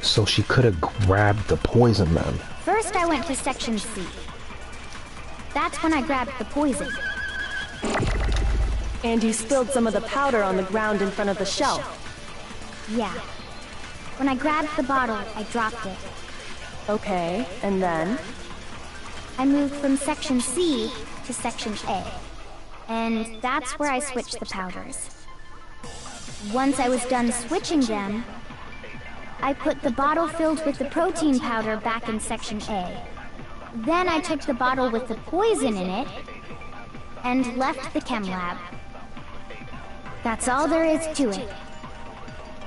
So she could have grabbed the poison then. First I went to Section C. That's when I grabbed the poison. And you spilled some of the powder on the ground in front of the shelf. Yeah. When I grabbed the bottle, I dropped it. Okay, and then? I moved from Section C to Section A. And that's where I switched the powders. Once I was done switching them, I put the bottle filled with the protein powder back in Section A. Then I took the bottle with the poison in it and left the chem lab. That's all there is to it.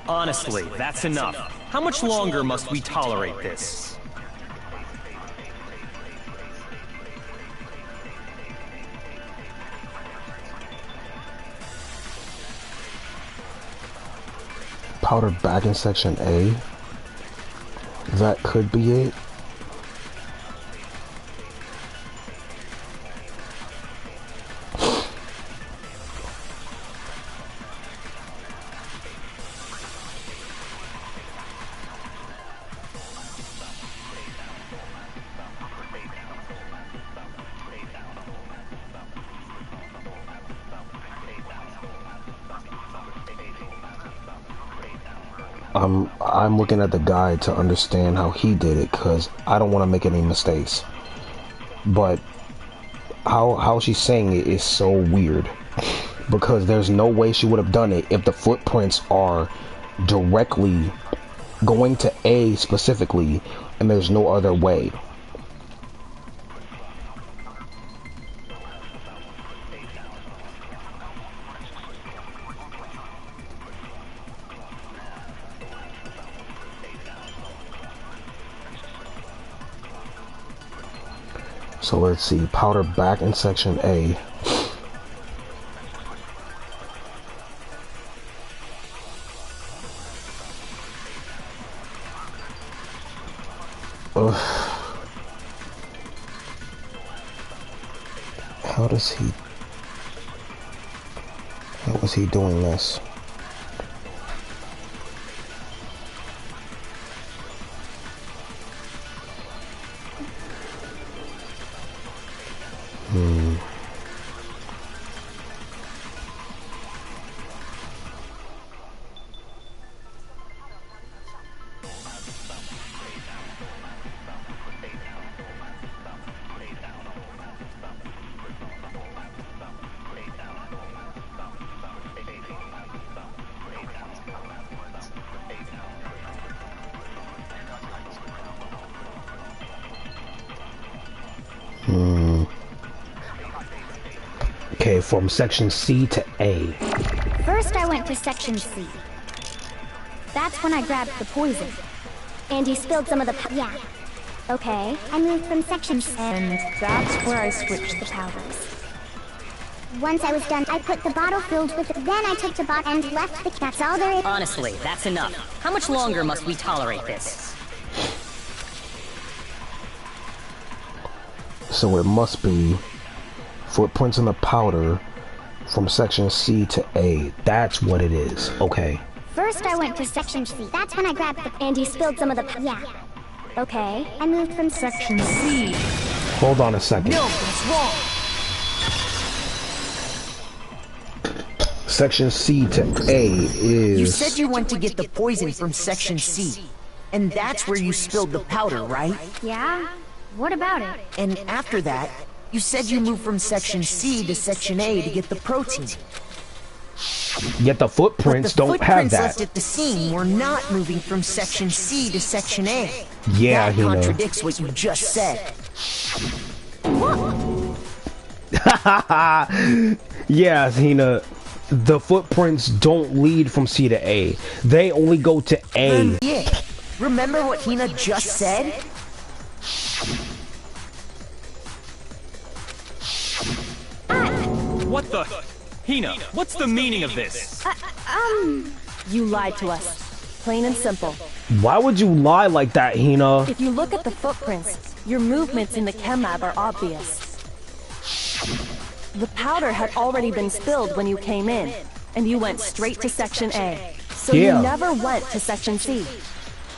Honestly, that's enough. How much longer must we tolerate this? Powder back in Section A? That could be it. I'm looking at the guide to understand how he did it, because I don't want to make any mistakes. But how she's saying it is so weird, because there's no way she would have done it if the footprints are directly going to A specifically, and there's no other way. So let's see, powder back in section A. Ugh. How is he doing this? Okay, from section C to A. First I went to section C. That's when I grabbed the poison. And he spilled some of the yeah. Okay, I moved from section C. And that's where I switched the powders. Once I was done, I put the bottle filled with it. Then I took the bottle and left the... That's all there is. Honestly, that's enough. How much longer must we tolerate this? So it must be footprints in the powder from section C to A. That's what it is. Okay. First I went to section C. That's when I grabbed the... And he spilled some of the... Yeah. Okay, I moved from section C. Hold on a second. No, that's wrong. Section C to A is... You said you went to get the poison from section C. And that's where you spilled the powder, right? Yeah? What about it? And after that, you said you moved from section C to section A to get the protein. Yet the footprints don't have that. Left at the scene were not moving from section C to section A. Yeah, that contradicts what you just said. Yeah, Hina. The footprints don't lead from C to A. They only go to A. Yeah. Remember what Hina just said? What the? Hina, what's the meaning of this? You lied to us. Plain and simple. Why would you lie like that, Hina? If you look at the footprints, your movements in the chem lab are obvious. The powder had already been spilled when you came in, and you went straight to section A. So you never went to section C.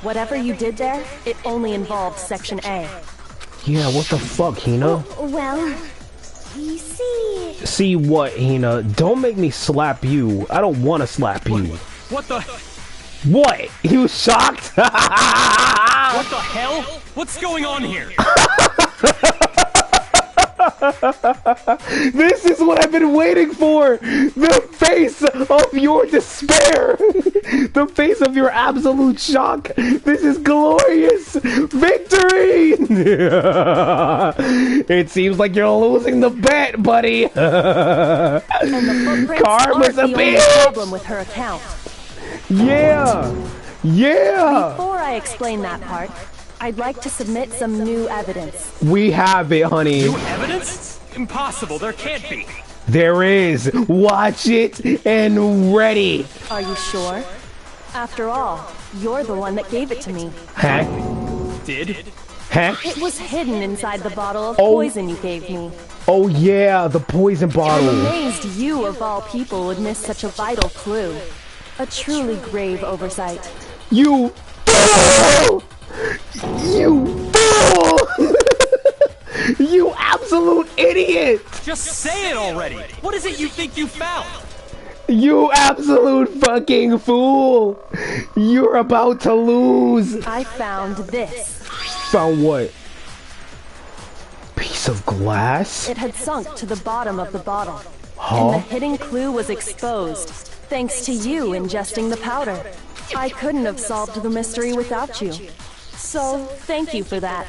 Whatever you did there, it only involved section A. Yeah, what the fuck, Hina? Well, you see... See what, Hina? Don't make me slap you. I don't want to slap you. What the... What? You shocked? What the hell? What's going on here? This is what I've been waiting for! The face of your despair! The face of your absolute shock! This is glorious! Victory! It seems like you're losing the bet, buddy! And the footprints Karma's a aren't the only bitch! problem with her account. Yeah! Yeah! Before I explain that part, I'd like to submit some new evidence. We have it, honey. New evidence? Impossible, there can't be. There is. Watch it and ready. Are you sure? After all, you're the one that gave it to me. Huh? Did? Huh? It was hidden inside the bottle of poison you gave me. Oh yeah, the poison bottle. I'm amazed you, of all people, would miss such a vital clue. A truly grave oversight. You fool! You fool! You absolute idiot! Just say it already! What is it you think you found? You absolute fucking fool! You're about to lose! I found this. Found what? Piece of glass? It had sunk to the bottom of the bottle. Huh? And the hidden clue was exposed, thanks to you ingesting the powder. I couldn't have solved the mystery without you. So, thank you for that.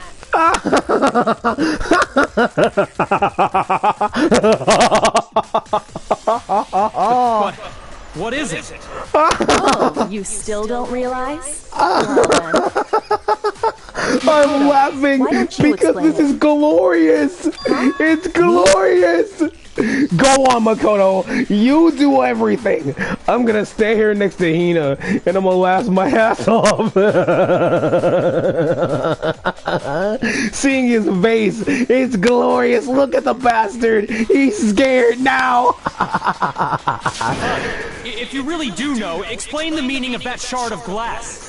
What is it? Oh, you still don't realize? Well, then. I'm laughing why don't you because explain this is glorious. It's glorious. Go on, Makoto. You do everything. I'm gonna stay here next to Hina, and I'm gonna laugh my ass off. Seeing his face, it's glorious. Look at the bastard. He's scared now. If you really do know, explain the meaning of that shard of glass.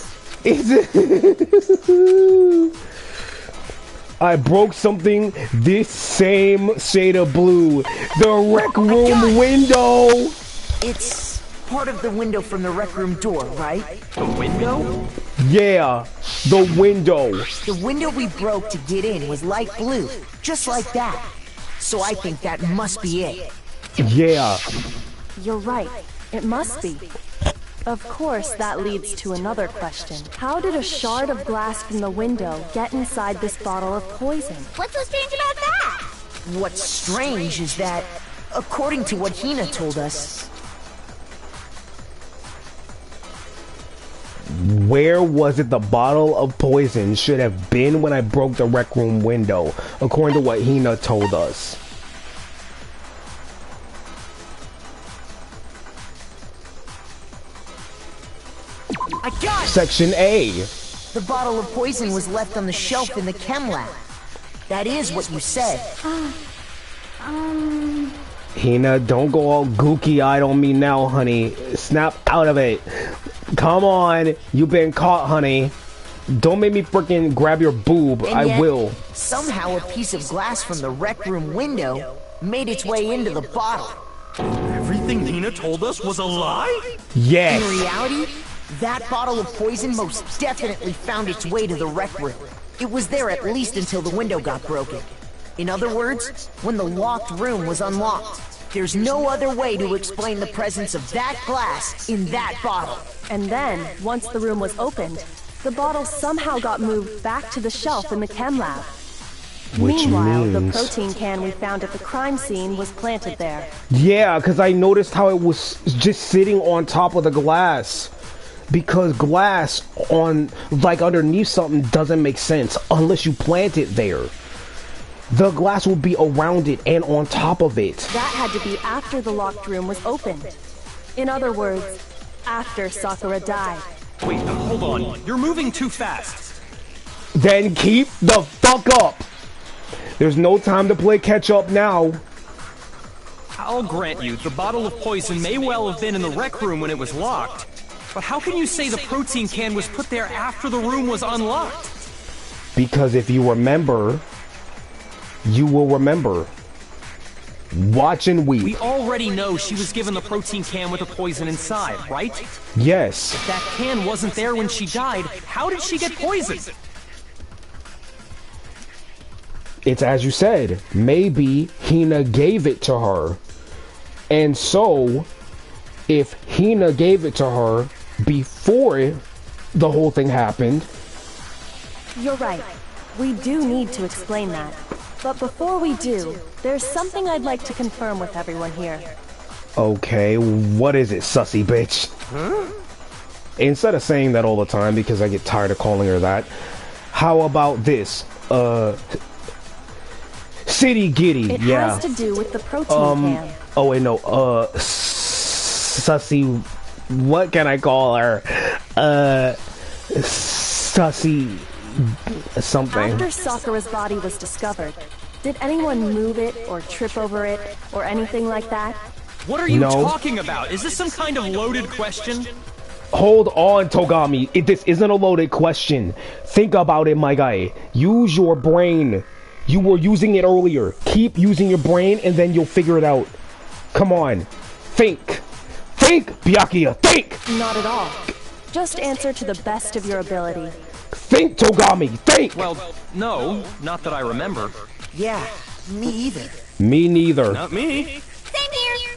I broke something this same shade of blue. The rec room window. It's part of the window from the rec room door, right? The window? Yeah, the window. The window we broke to get in was light blue, just like that. So I think that must be it. Yeah. You're right. It must be. Of course, that leads to another question. How did a shard of glass from the window get inside this bottle of poison? What's so strange about that? What's strange is that, according to what Hina told us... Where was it the bottle of poison should have been when I broke the rec room window, according to what Hina told us? I got it! Section A. The bottle of poison was left on the shelf in the chem lab. That is what you said. Hina, don't go all gooky-eyed on me now, honey. Snap out of it. Come on. You've been caught, honey. Don't make me frickin' grab your boob. And I yet, will. Somehow a piece of glass from the rec room window made its way into the bottle. Everything Hina told us was a lie? Yes. In reality, that bottle of poison most definitely found its way to the rec room. It was there at least until the window got broken. In other words, when the locked room was unlocked. There's no other way to explain the presence of that glass in that bottle. And then, once the room was opened, the bottle somehow got moved back to the shelf in the chem lab. Which Meanwhile, means... the protein can we found at the crime scene was planted there. Yeah, because I noticed how it was just sitting on top of the glass. Because glass on, like, underneath something doesn't make sense unless you plant it there. The glass will be around it and on top of it. That had to be after the locked room was opened. In other words, after Sakura died. Wait, hold on. You're moving too fast. Then keep the fuck up. There's no time to play catch up now. I'll grant you, the bottle of poison may well have been in the rec room when it was locked. But how can you say the protein can was put there after the room was unlocked? Because if you remember, you will remember. Watch and weep. We already know she was given the protein can with the poison inside, right? Yes. If that can wasn't there when she died, how did she get poisoned? It's as you said. Maybe Hina gave it to her. And so, if Hina gave it to her before the whole thing happened... You're right. We do need to explain that. But before we do, there's something I'd like to confirm with everyone here. Okay, what is it, sussy bitch? Huh? Instead of saying that all the time, because I get tired of calling her that, how about this? City Giddy, it yeah. has to do with the protein can. Oh wait, no, sussy, what can I call her? Sussy... something. After Sakura's body was discovered, did anyone move it or trip over it or anything like that? What are you talking about? Is this some kind of loaded question? Hold on, Togami. This isn't a loaded question. Think about it, my guy. Use your brain. You were using it earlier. Keep using your brain and then you'll figure it out. Come on. Think. Think, Byakuya. Think! Not at all. Just answer to the best of your ability. Think, Togami! Think! Well, no, not that I remember. Yeah, me either. Me neither. Not me. Same here.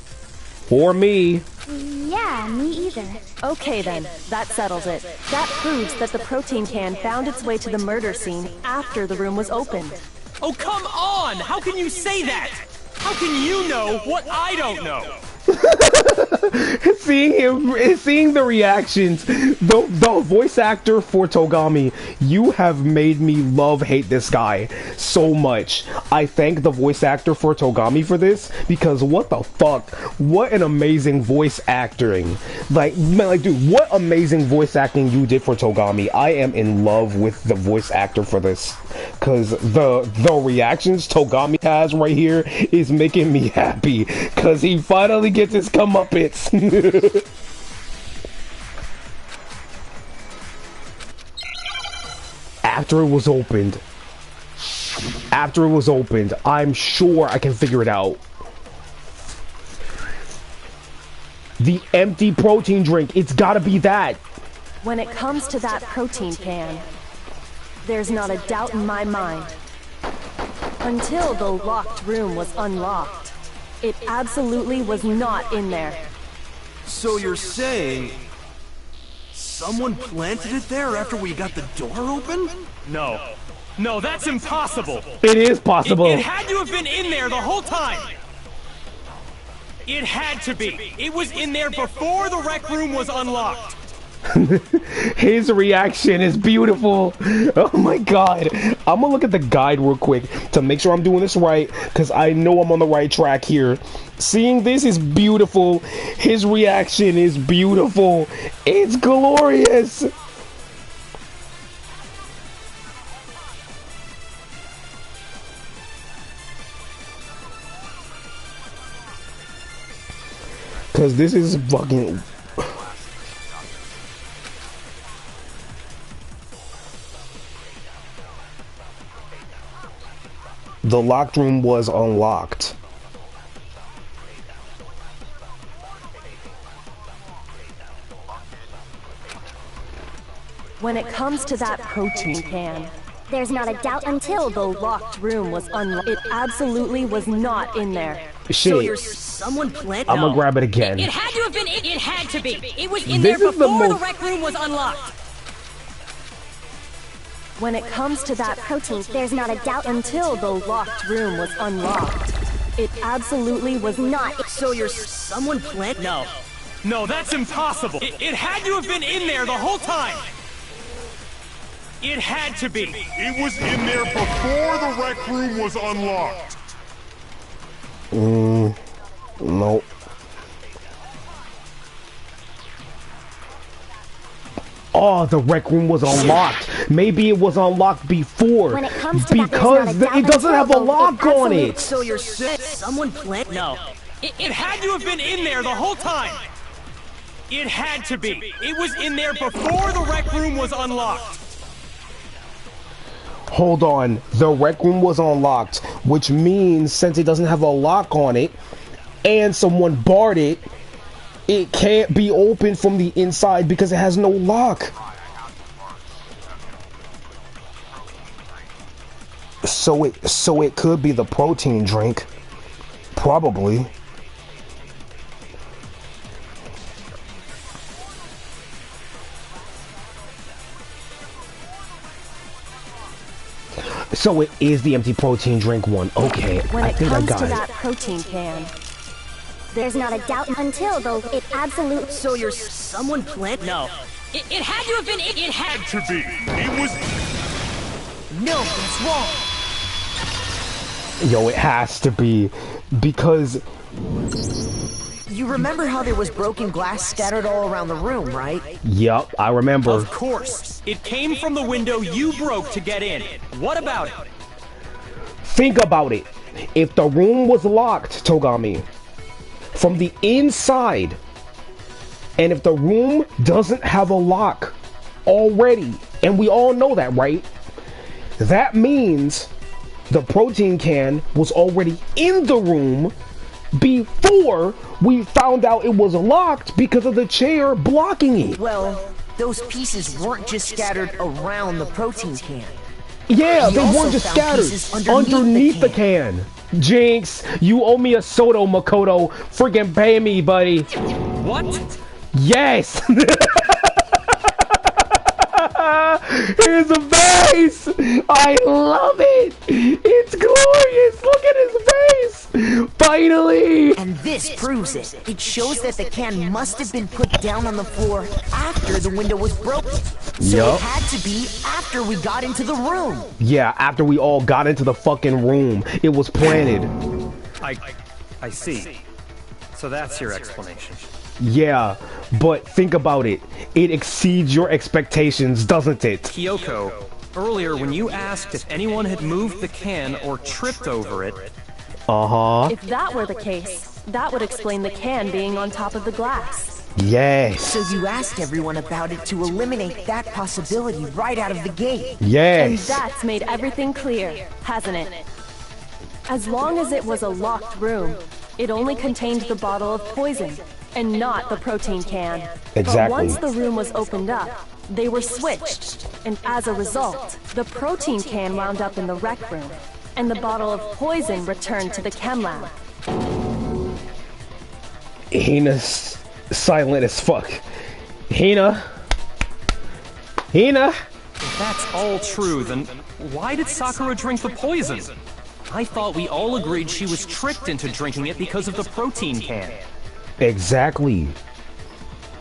Or me. Yeah, me either. Okay then, that settles it. That proves that the protein can found its way to the murder scene after the room was opened. Oh, come on! How can you say that? How can you know what I don't know? seeing the reactions, the voice actor for Togami, you have made me hate this guy so much. I thank the voice actor for Togami for this, because what the fuck, what an amazing voice acting. Like, man, like, dude, what amazing voice acting you did for Togami. I am in love with the voice actor for this, because the reactions Togami has right here is making me happy, because he finally gets his comeuppance. After it was opened, I'm sure I can figure it out. The empty protein drink, it's gotta be that. When it comes to that protein can, there's not a doubt in my mind. Until the locked room was unlocked, it absolutely was not in there. So you're saying someone planted it there after we got the door open? No. No, that's impossible. It is possible. It had to have been in there the whole time. It had to be. It was in there before the rec room was unlocked. His reaction is beautiful. Oh my god. I'm gonna look at the guide real quick to make sure I'm doing this right, because I know I'm on the right track here. Seeing this is beautiful. His reaction is beautiful. It's glorious. Because this is fucking... The locked room was unlocked. When it comes to that protein can, there's not a doubt until the locked room was unlocked. It absolutely was not in there. Shit. So you're someone planted. I'm gonna grab it again. It had to have been. It had to be. It was in This there is the before the most- rec room was unlocked. When it comes to that protein, there's not a doubt until the locked room was unlocked. It absolutely was not. So you're someone planted. No. No, that's impossible. It had to have been in there the whole time. It had to be. It was in there before the rec room was unlocked. Nope. Oh, the rec room was unlocked. Maybe it was unlocked before. When it comes to that, because there's not a it doubt doesn't have a until the lock on absolute- it. So you're someone planted. No. It had to have been in there the whole time. It had to be. It was in there before the rec room was unlocked. Hold on. The rec room was unlocked, which means since it doesn't have a lock on it, and someone barred it, it can't be opened from the inside because it has no lock. So it could be the protein drink. Probably. So it is the empty protein drink one. Okay, When I it think I comes got to it. that protein can, There's not a doubt until the it absolute. So you're someone planted. No. It had to have been. It had To be. It was. No, that's wrong. Yo, it has to be, because You remember how there was broken glass scattered all around the room, right? yup, I remember. Of course. It came from the window you broke to get in. What about it? Think about it. If the room was locked, Togami, from the inside, and if the room doesn't have a lock already, and we all know that, right? That means the protein can was already in the room before we found out it was locked because of the chair blocking it. Well, those pieces weren't just scattered around the protein can. Yeah, We they also weren't just found scattered pieces underneath the can. Jinx, you owe me a Soto, Makoto. Freaking pay me, buddy. What? Yes! Here's a face! I love it! It's glorious! Look at his face! Finally! And this proves it. It shows that the can must have been put down on the floor after the window was broken. So Yup. it had to be after we got into the room. Yeah, after we all got into the fucking room, it was planted. I see. So that's your explanation. Yeah, but think about it. It exceeds your expectations, doesn't it? Kyoko, earlier when you asked if anyone had moved the can or tripped over it... Uh-huh. If that were the case, that would explain the can being on top of the glass. Yes. So you asked everyone about it to eliminate that possibility right out of the gate. Yes. And that's made everything clear, hasn't it? As long as it was a locked room, it only contained the bottle of poison, and not the protein can. Exactly. But once the room was opened up, they were switched, and as a result, the protein can wound up in the rec room, and the bottle of poison returned to the chem lab. Hina's silent as fuck. Hina? If that's all true, then why did Sakura drink the poison? I thought we all agreed she was tricked into drinking it because of the protein can. Exactly.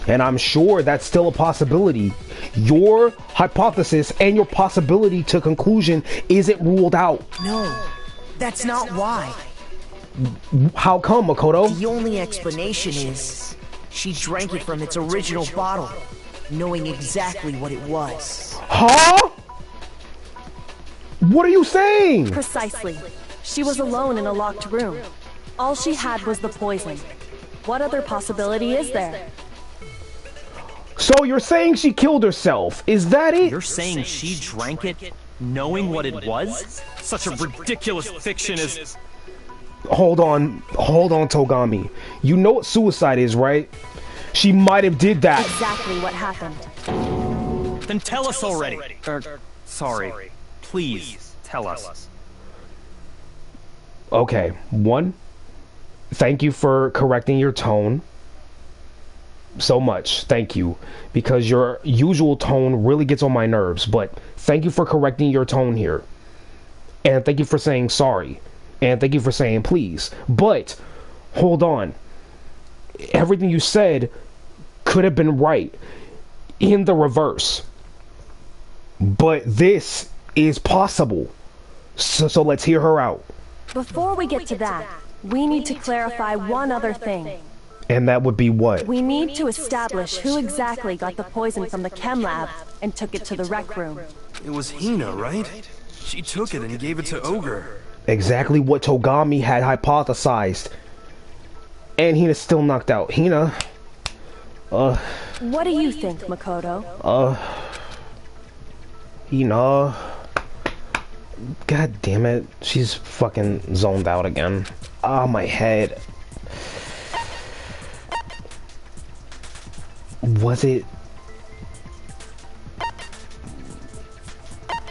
And I'm sure that's still a possibility. Your hypothesis and your possibility to conclusion isn't ruled out. No, that's not why. How come, Makoto? The only explanation is she drank it from its original bottle, knowing exactly what it was. Huh? What are you saying? Precisely. She was alone in a locked room. All she had was the poison. What other possibility is there? So you're saying she killed herself? Is that it? You're saying she drank it knowing what it was? Such a ridiculous fiction is... Hold on, Togami. You know what suicide is, right? She might have did that. Exactly what happened. Then tell us already. Sorry. Please, tell us. Okay, one, thank you for correcting your tone. So much, thank you. Because your usual tone really gets on my nerves, but thank you for correcting your tone here. And thank you for saying sorry. And thank you for saying please. But, hold on. Everything you said could have been right in the reverse. But this is possible. So let's hear her out. Before we get to that, we need to clarify one other thing. And that would be what? We need to establish who exactly got the poison from the chem lab and took it to the rec room. It was Hina, right? She took it and gave it to Ogre. Exactly what Togami had hypothesized. And Hina's still knocked out. Hina... What do you think, Makoto? Hina... God damn it. She's fucking zoned out again. Ah, my head. Was it...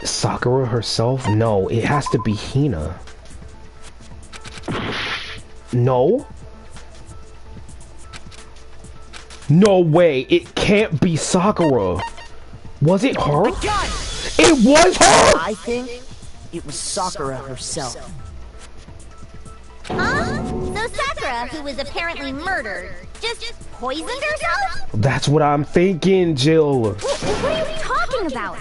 Sakura herself? No, it has to be Hina. No? No way, it can't be Sakura. Was it her? It was her! I think it was Sakura herself. Huh? So Sakura, who was apparently murdered, just poisoned herself? That's what I'm thinking, Jill. What are you talking about?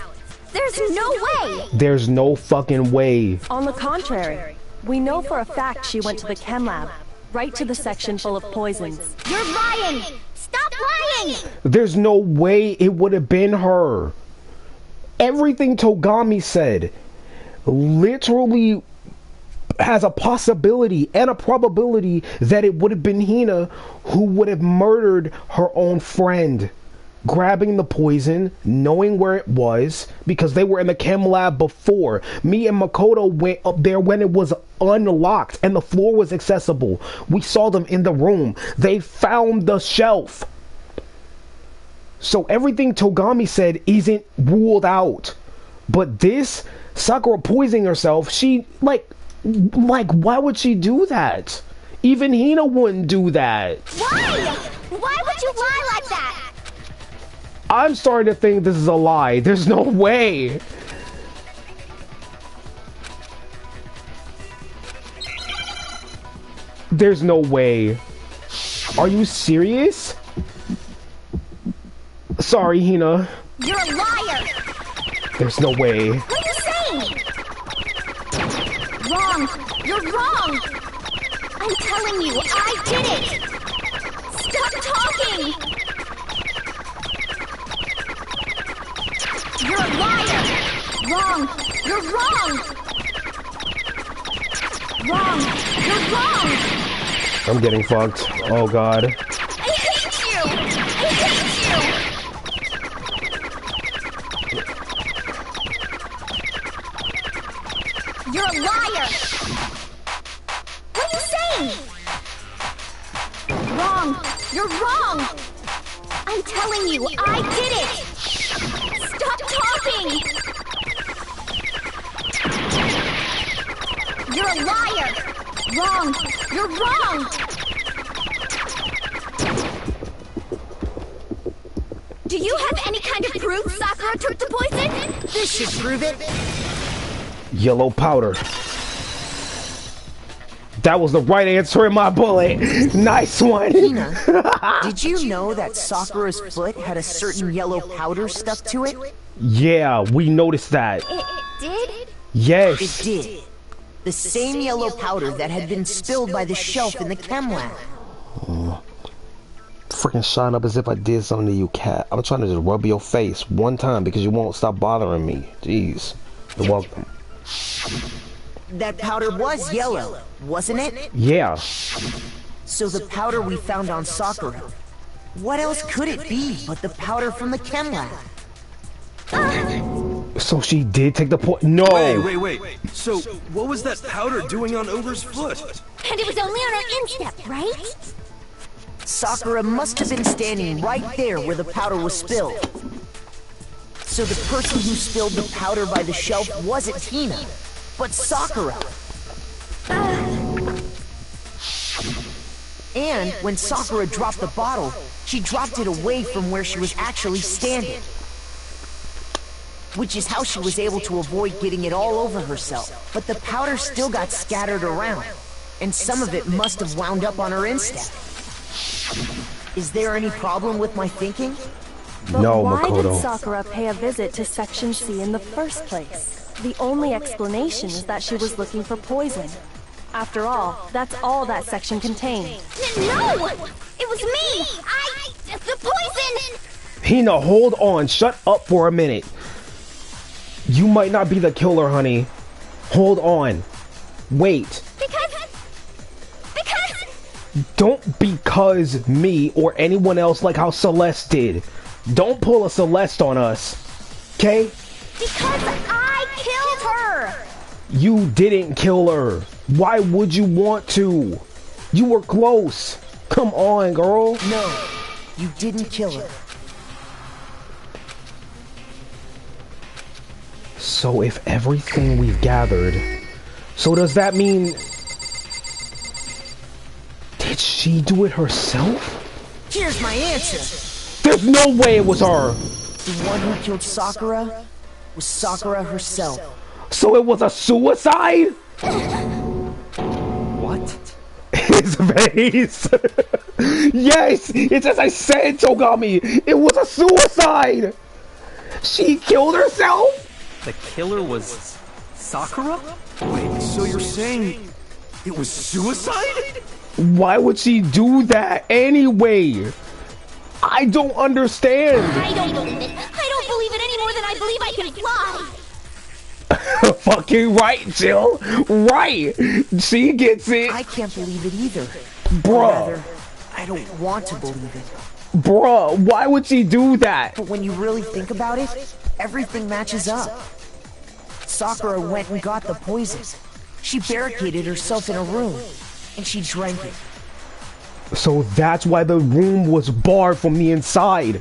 There's no way! There's no fucking way. On the contrary, we know for a fact she went to the chem lab, right to the section full of poisons. You're lying! Stop lying! There's no way it would have been her. Everything Togami said literally has a possibility and a probability that it would have been Hina who would have murdered her own friend. Grabbing the poison, knowing where it was, because they were in the chem lab before. Me and Makoto went up there when it was unlocked and the floor was accessible. We saw them in the room. They found the shelf. So everything Togami said isn't ruled out. But this, Sakura poisoning herself, she, like, why would she do that? Even Hina wouldn't do that. Why? Why would you lie like that? I'm starting to think this is a lie. There's no way. There's no way. Are you serious? Sorry, Hina. You're a liar! There's no way. What are you saying? Wrong! You're wrong! I'm telling you, I did it! Stop talking! You're a liar! Wrong! You're wrong! Wrong! You're wrong! I'm getting fucked. Oh god. I hate you! I hate you! You're a liar! What are you saying? Wrong! You're wrong! I'm telling you, I did it! Stop talking! You're a liar! Wrong! You're wrong! Do you have any kind of proof Sakura took the poison? This should prove it. Yellow powder. That was the right answer in my bullet. Nice one. Hina, did you know that Sakura's foot had a certain yellow powder stuck to it? Yeah, we noticed that. It did? Yes. It did. The same yellow powder that had been spilled by the shelf in the chem lab. Freaking shine up as if I did something to you, cat. I'm trying to just rub your face one time because you won't stop bothering me. Jeez. You're welcome. That powder was yellow, wasn't it? Yeah. So the powder we found on Sakura, what else could it be but the powder from the chem lab? So she did take the point. No. Wait. So what was that powder doing on Ogre's foot? And it was only on her instep, right? Sakura must have been standing right there where the powder was spilled. So the person who spilled the powder by the shelf wasn't Hina, but Sakura. And when Sakura dropped the bottle, she dropped it away from where she was actually standing. Which is how she was able to avoid getting it all over herself. But the powder still got scattered around, and some of it must have wound up on her instep. Is there any problem with my thinking? But no, why Makoto. did Sakura pay a visit to Section C in the first place? The only explanation is that she was looking for poison. After all, that's all that section contained. No! It was me! The poison! Hina, hold on. Shut up for a minute. You might not be the killer, honey. Hold on. Wait. Because... Don't because me or anyone else like how Celeste did. Don't pull a Celeste on us. Okay? Because I killed her! You didn't kill her. Why would you want to? You were close. Come on, girl. No, you didn't kill her. So if everything we've gathered, so does that mean... Did she do it herself? Here's my answer. There's no way it was her. The one who killed Sakura was Sakura herself. So it was a suicide? What? His face. Yes, it's as I said, Ogami. It was a suicide. She killed herself? The killer was Sakura? Wait, so you're saying it was suicide? Why would she do that anyway? I don't understand. I don't believe it. I don't believe it any more than I believe I can fly. Fucking right, Jill. Right. She gets it. I can't believe it either. Bruh. Rather, I don't want to believe it. Bruh, why would she do that? But when you really think about it, everything matches up. Sakura went and got the poison. She barricaded herself in a room, and she drank it. So that's why the room was barred from the inside.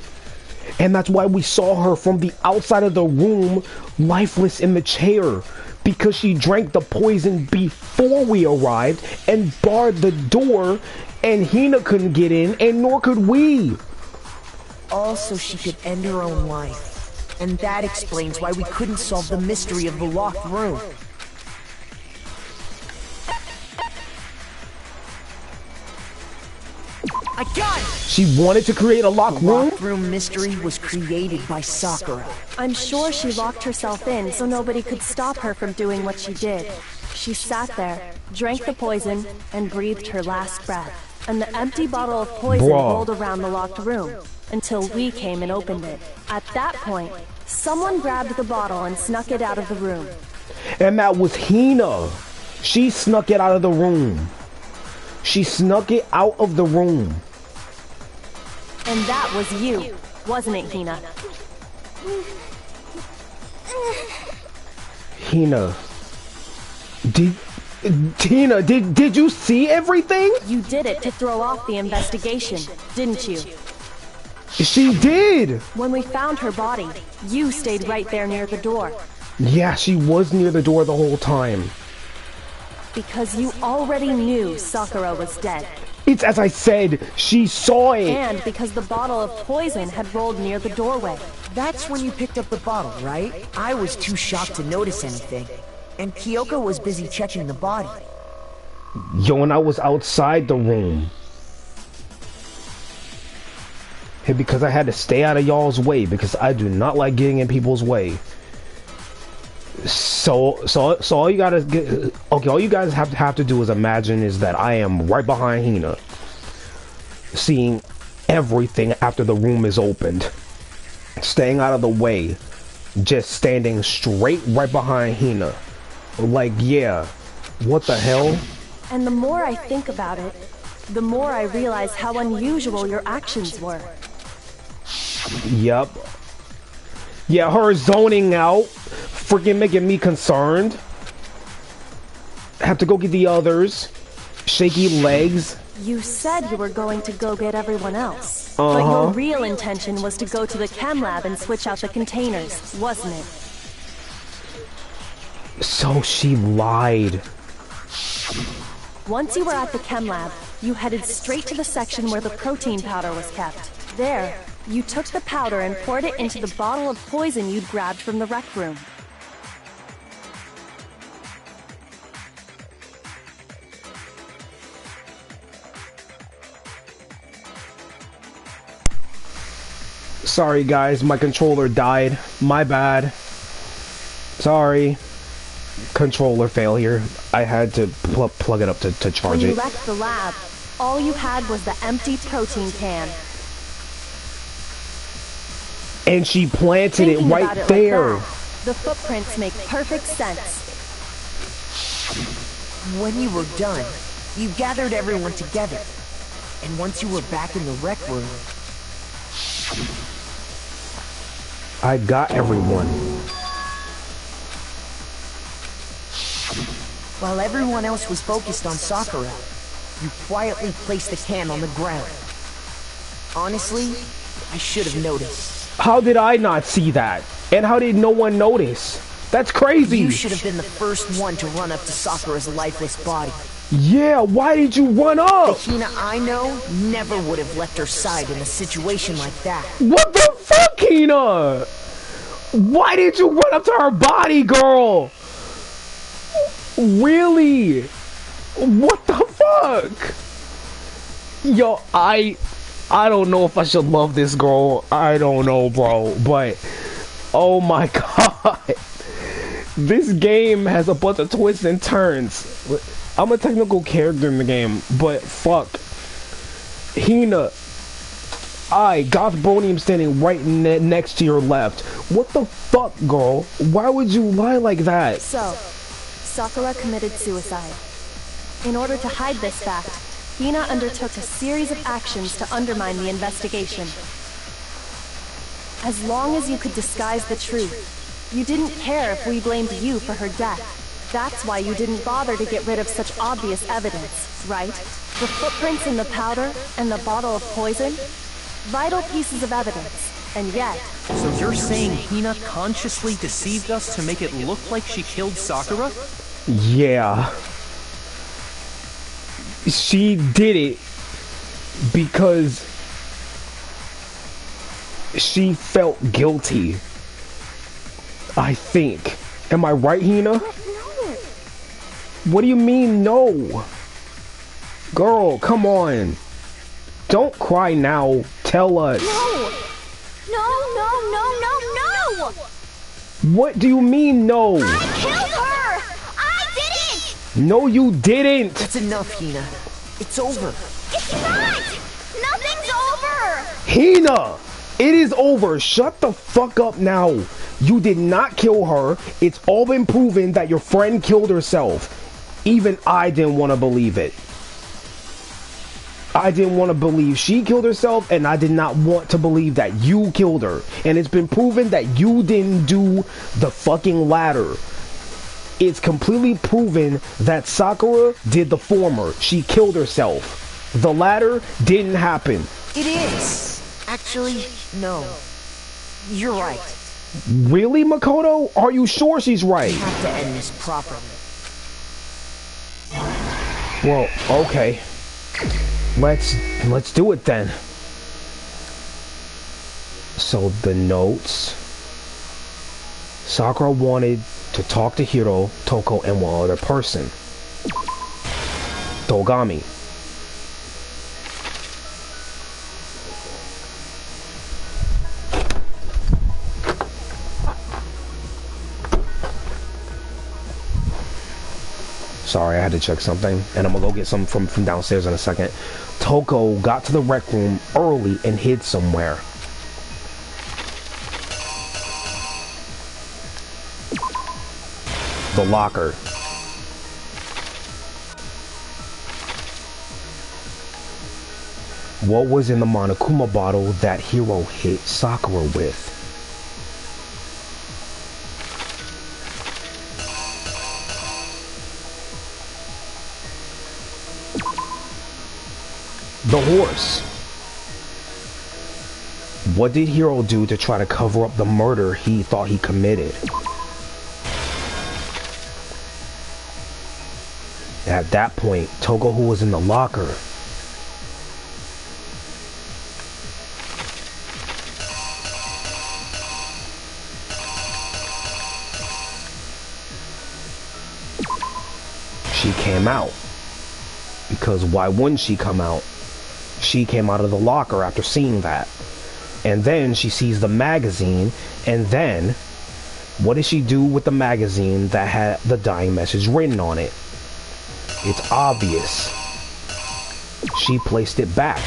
And that's why we saw her from the outside of the room, lifeless in the chair. Because she drank the poison before we arrived and barred the door, and Hina couldn't get in, and nor could we. All so she could end her own life. And that explains why we couldn't solve the mystery of the locked room. I got it! She wanted to create a locked room? Locked room mystery was created by Sakura. I'm sure she locked herself in so nobody could stop her from doing what she did. She sat there, drank the poison, and breathed her last breath. And the empty bottle of poison rolled around the locked room until we came and opened it. At that point, someone grabbed the bottle and snuck it out of the room. And that was Hina. She snuck it out of the room. She snuck it out of the room. And that was you, wasn't it, Hina? Hina. Tina, did you see everything? You did it to throw off the investigation, didn't you? She did! When we found her body, you stayed right there near the door. Yeah, she was near the door the whole time. Because you already knew Sakura was dead. It's as I said, she saw it! And because the bottle of poison had rolled near the doorway. That's when you picked up the bottle, right? I was too shocked to notice anything. And Kyoko was busy checking the body. Yo, and I was outside the room. Hey, because I had to stay out of y'all's way, because I do not like getting in people's way. So all you gotta get, okay, all you guys have to do is imagine is that I am right behind Hina, seeing everything after the room is opened, staying out of the way, just standing straight right behind Hina. Like, yeah, what the hell? And the more I think about it, the more I realize how unusual your actions were. Yep. Yeah, her zoning out, freaking making me concerned. Have to go get the others. Shaky legs. You said you were going to go get everyone else. But your real intention was to go to the chem lab and switch out the containers, wasn't it? So she lied. Once you were at the chem lab, you headed straight to the section where the protein powder was kept. There, you took the powder and poured it into the bottle of poison you'd grabbed from the rec room. Sorry guys, my controller died. My bad. Sorry. Controller failure. I had to plug it up to charge it. When you left the lab, all you had was the empty protein can. And she planted it right there. Like the footprints make perfect sense. When you were done, you gathered everyone together. And once you were back in the rec room, I got everyone. While everyone else was focused on Sakura, you quietly placed the can on the ground. Honestly, I should have noticed. How did I not see that? And how did no one notice? That's crazy. You should have been the first one to run up to Sakura's lifeless body. Yeah, why did you run up? The Hina I know never would have left her side in a situation like that. What the fuck, Hina? Why did you run up to her body, girl? Really? What the fuck? Yo, I don't know if I should love this girl. I don't know, bro. But, oh my god. This game has a bunch of twists and turns. I'm a technical character in the game, but fuck. Hina, GothBrony, am standing right next to your left. What the fuck, girl? Why would you lie like that? So, Sakura committed suicide. In order to hide this fact, Hina undertook a series of actions to undermine the investigation. As long as you could disguise the truth, you didn't care if we blamed you for her death. That's why you didn't bother to get rid of such obvious evidence, right? The footprints in the powder and the bottle of poison? Vital pieces of evidence, and yet... So you're saying Hina consciously deceived us to make it look like she killed Sakura? Yeah. She did it because she felt guilty. I think. Am I right, Hina? What do you mean, no? Girl, come on. Don't cry now. Tell us. No! No! What do you mean, no? I killed her! I didn't! No, you didn't! That's enough, Hina. It's over. It's not! Nothing's over! Hina! It is over. Shut the fuck up now. You did not kill her. It's all been proven that your friend killed herself. Even I didn't want to believe it. I didn't want to believe she killed herself, and I did not want to believe that you killed her. And it's been proven that you didn't do the fucking ladder. It's completely proven that Sakura did the former. She killed herself. The ladder didn't happen. It is. Actually, no. You're right. Really, Makoto? Are you sure she's right? We have to end this properly. Well, okay. Let's do it then. So the notes. Sakura wanted to talk to Hiro, Toko, and one other person. Ogami. Sorry, I had to check something, and I'm gonna go get some from downstairs in a second. Toko got to the rec room early and hid somewhere. The locker. What was in the Monokuma bottle that Hiro hit Sakura with? The horse. What did Hiro do to try to cover up the murder he thought he committed? At that point, Toko, who was in the locker, she came out. Because why wouldn't she come out? She came out of the locker after seeing that. And then she sees the magazine, and then what did she do with the magazine that had the dying message written on it? It's obvious. She placed it back.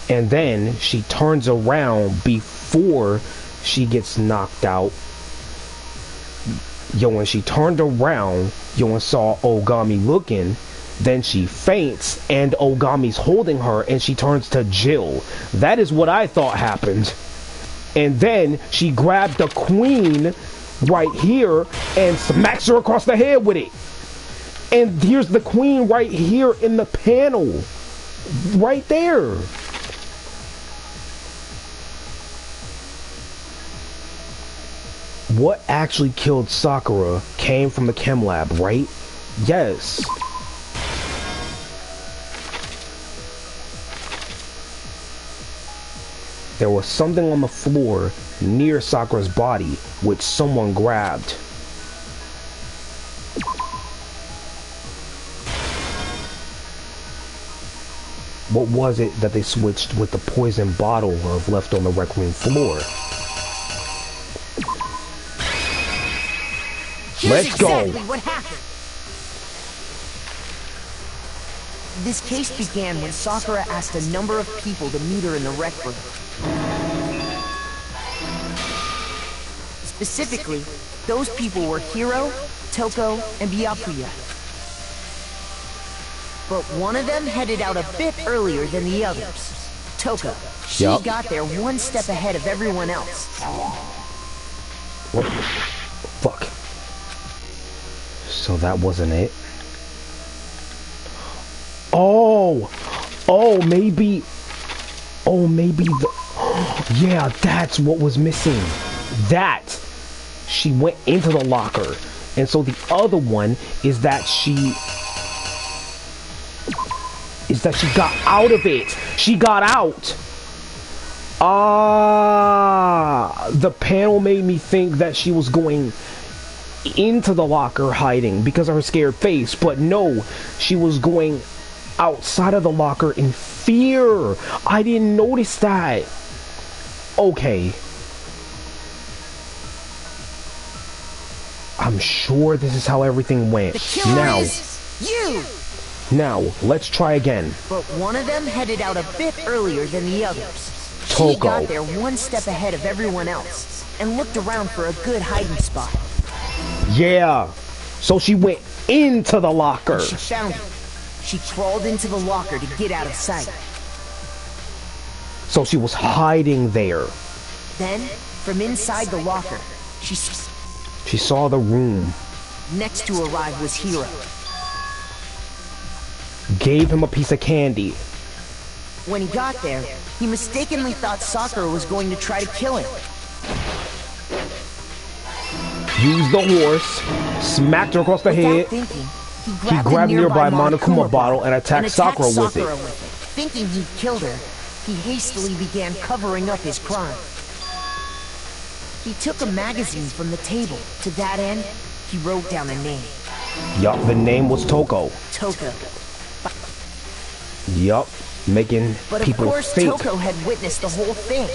And then she turns around before she gets knocked out. Yo, when she turned around, yo, and saw Ogami looking, then she faints, and Ogami's holding her, and she turns to Jill. That is what I thought happened. And then she grabbed the queen right here and smacks her across the head with it. And here's the queen right here in the panel. Right there. What actually killed Sakura came from the chem lab, right? Yes. There was something on the floor near Sakura's body, which someone grabbed. What was it that they switched with the poison bottle of left on the rec room floor? Let's go. Exactly what happened. This case began when Sakura asked a number of people to meet her in the rec room. Specifically, those people were Hiro, Toko, and Byakuya. But one of them headed out a bit earlier than the others. Toko. She got there one step ahead of everyone else. What? Fuck. So that wasn't it. Maybe the... Yeah, that's what was missing. That. She went into the locker. And so the other one is that she got out of it. She got out. The panel made me think that she was going into the locker hiding because of her scared face, but no, she was going outside of the locker in fear. I didn't notice that. Okay. I'm sure this is how everything went. The killer is you! Now, let's try again. But one of them headed out a bit earlier than the others. Toko. She got there one step ahead of everyone else and looked around for a good hiding spot. Yeah. So she went into the locker. She found it. She crawled into the locker to get out of sight. So she was hiding there. Then, from inside the locker, she saw the room. Next to arrive was Hiro. Gave him a piece of candy. When he got there, he mistakenly thought Sakura was going to try to kill him. Used the horse, smacked her across the head. Thinking, he grabbed a nearby Monokuma bottle and attacked Sakura with it. Thinking he'd killed her, he hastily began covering up his crime. He took a magazine from the table. To that end, he wrote down a name. Yup, the name was Toko. Toko. Yup, making people But of course, think. Toko had witnessed the whole thing.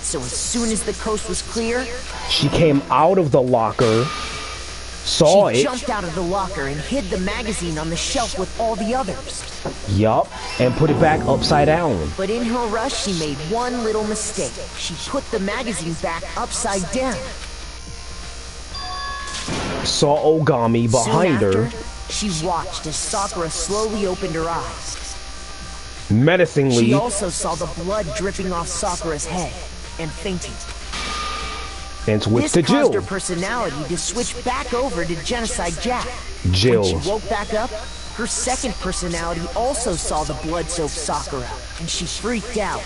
So as soon as the coast was clear, she came out of the locker, saw it. She jumped out of the locker and hid the magazine on the shelf with all the others. Yup, and put it back upside down. But in her rush, she made one little mistake. She put the magazine back upside down. Saw Ogami behind her. She watched as Sakura slowly opened her eyes. Menacingly. She also saw the blood dripping off Sakura's head and fainted. And switched to This caused her Jill. personality to switch back over to Genocide Jack. Jill. When she woke back up, her second personality also saw the blood-soaked Sakura, and she freaked out.